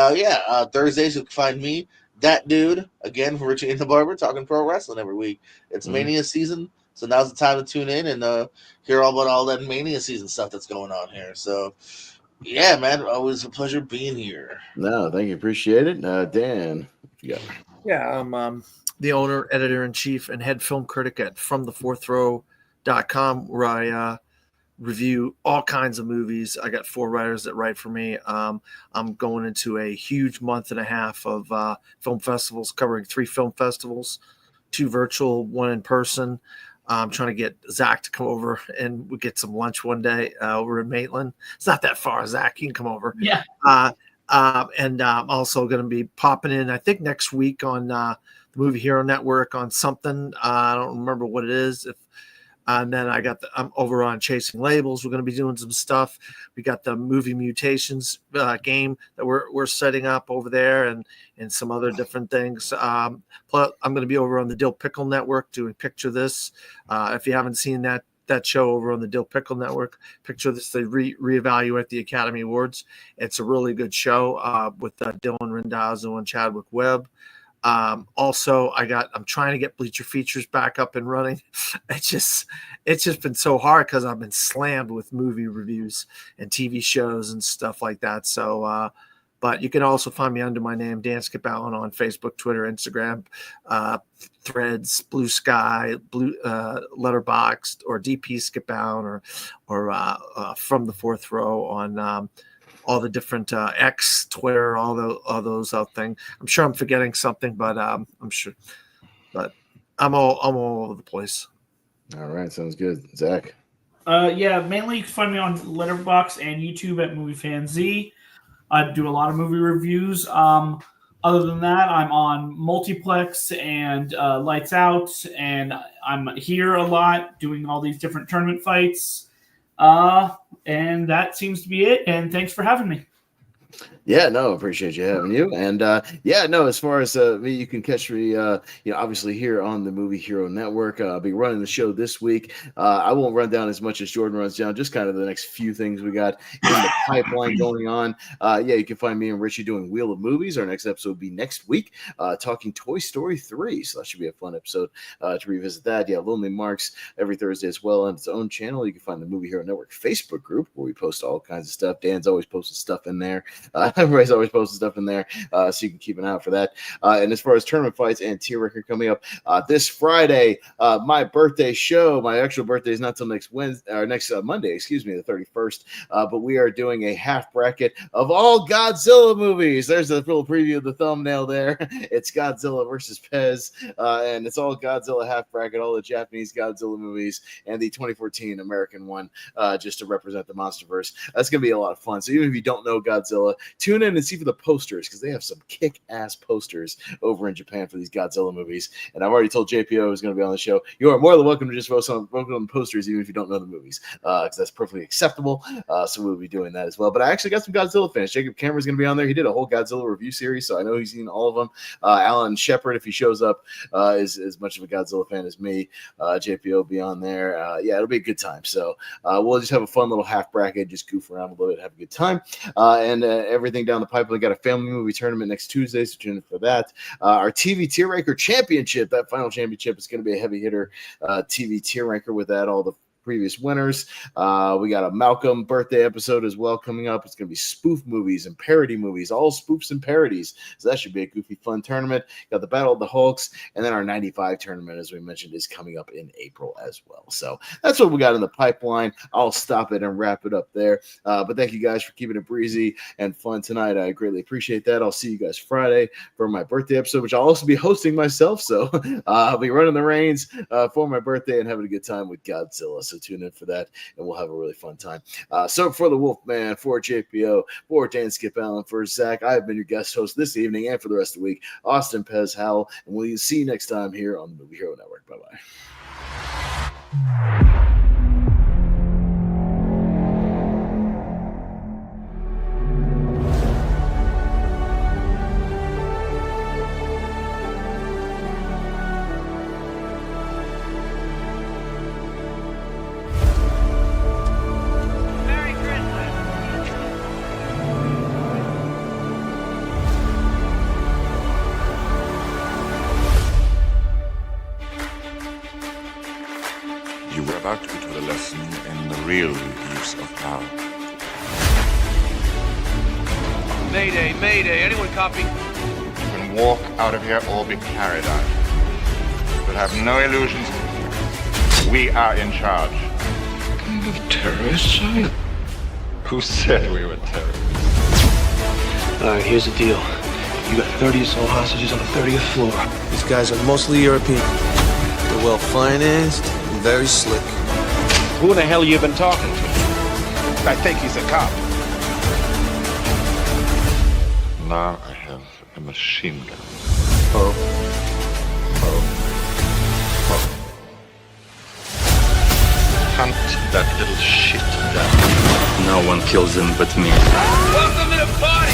Thursdays you can find me, that dude, again, Richie and the Barber, talking pro wrestling every week. It's Mania season, so now's the time to tune in and hear all about all that Mania season stuff that's going on here. So, yeah, man, always a pleasure being here. No, thank you. Appreciate it. Dan, yeah. Yeah, I'm the owner, editor-in-chief, and head film critic at FromTheFourthRow.com, where I review all kinds of movies. I got 4 writers that write for me. I'm going into a huge month and a half of film festivals, covering 3 film festivals, 2 virtual, 1 in person. I'm trying to get Zach to come over and we get some lunch one day over in Maitland. It's not that far, Zach. You can come over. Yeah. And I'm also going to be popping in, I think, next week on the Movie Hero Network on something. I don't remember what it is. And then I'm over on Chasing Labels. We're going to be doing some stuff. We got the Movie Mutations game that we're setting up over there, and some other different things. Plus, I'm going to be over on the Dill Pickle Network doing Picture This. If you haven't seen that show over on the Dill Pickle Network, Picture This, they reevaluate the Academy Awards. It's a really good show with Dylan Rindazzo and Chadwick Webb. Also, I'm trying to get Bleacher Features back up and running. It's just been so hard because I've been slammed with movie reviews and TV shows and stuff like that. So, but you can also find me under my name, Dan Skip Allen, on Facebook, Twitter, Instagram, Threads, Blue Sky, Letterboxd, or DP Skip Allen, or From the Fourth Row on all the different X, Twitter, all those things. I'm sure I'm forgetting something, but I'm sure. But I'm all over the place. All right, sounds good, Zach. Mainly you can find me on Letterboxd and YouTube at MovieFanZ. I do a lot of movie reviews. Other than that, I'm on Multiplex and Lights Out, and I'm here a lot doing all these different tournament fights. And that seems to be it. And thanks for having me. Yeah, no, appreciate you having you. And as far as me, you can catch me, obviously here on the Movie Hero Network. I'll be running the show this week. I won't run down as much as Jordan runs down, just kind of the next few things we got in the pipeline going on. You can find me and Richie doing Wheel of Movies. Our next episode will be next week, talking Toy Story 3. So that should be a fun episode to revisit that. Yeah, Lonely Marks every Thursday as well on its own channel. You can find the Movie Hero Network Facebook group where we post all kinds of stuff. Dan's always posting stuff in there. Everybody's always posting stuff in there, so you can keep an eye out for that. And as far as tournament fights and tier record coming up this Friday, my birthday show. My actual birthday is not till next Wednesday or next Monday, the 31st. But we are doing a half bracket of all Godzilla movies. There's a little preview of the thumbnail there. It's Godzilla versus Pez, and it's all Godzilla half bracket, all the Japanese Godzilla movies, and the 2014 American one, just to represent the MonsterVerse. That's gonna be a lot of fun. So even if you don't know Godzilla, tune in and see for the posters, because they have some kick-ass posters over in Japan for these Godzilla movies. And I've already told JPO who's going to be on the show, you are more than welcome to just vote on the posters, even if you don't know the movies, because that's perfectly acceptable. So we'll be doing that as well. But I actually got some Godzilla fans. Jacob Cameron's going to be on there. He did a whole Godzilla review series, so I know he's seen all of them. Alan Shepard, if he shows up, is as much of a Godzilla fan as me. JPO will be on there. It'll be a good time. So we'll just have a fun little half bracket, just goof around a little bit, have a good time. And everything down the pipeline. Got a family movie tournament next Tuesday, so tune in for that. Our TV tier ranker championship, that final championship, is going to be a heavy hitter TV tier ranker with that, all the previous winners. We got a Malcolm birthday episode as well coming up. It's going to be spoof movies and parody movies, all spoofs and parodies. So that should be a goofy, fun tournament. Got the Battle of the Hulks, and then our 95 tournament, as we mentioned, is coming up in April as well. So that's what we got in the pipeline. I'll stop it and wrap it up there. But thank you guys for keeping it breezy and fun tonight. I greatly appreciate that. I'll see you guys Friday for my birthday episode, which I'll also be hosting myself. So I'll be running the reins for my birthday and having a good time with Godzilla. So tune in for that, and we'll have a really fun time. So for the Wolfman, for JPO, for Dan Skip Allen, for Zach, I have been your guest host this evening and for the rest of the week, Austin Pez Howell, and we'll see you next time here on the Movie Hero Network. Bye-bye. about to be taught a lesson in the real use of power. Mayday, mayday. Anyone copy? You can walk out of here or be carried out. But have no illusions. We are in charge. Kind of terrorists, are you? Who said we were terrorists? All right, here's the deal. You got 30 or so hostages on the 30th floor. These guys are mostly European. They're well financed and very slick. Who the hell you been talking to? I think he's a cop. Now I have a machine gun. Oh. Hunt that little shit down. No one kills him but me. Welcome to the party!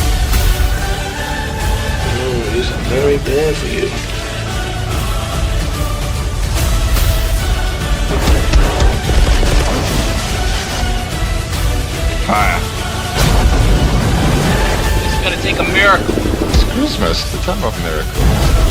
These are very bad for you. Fire. It's gonna take a miracle. It's Christmas, the time of miracles.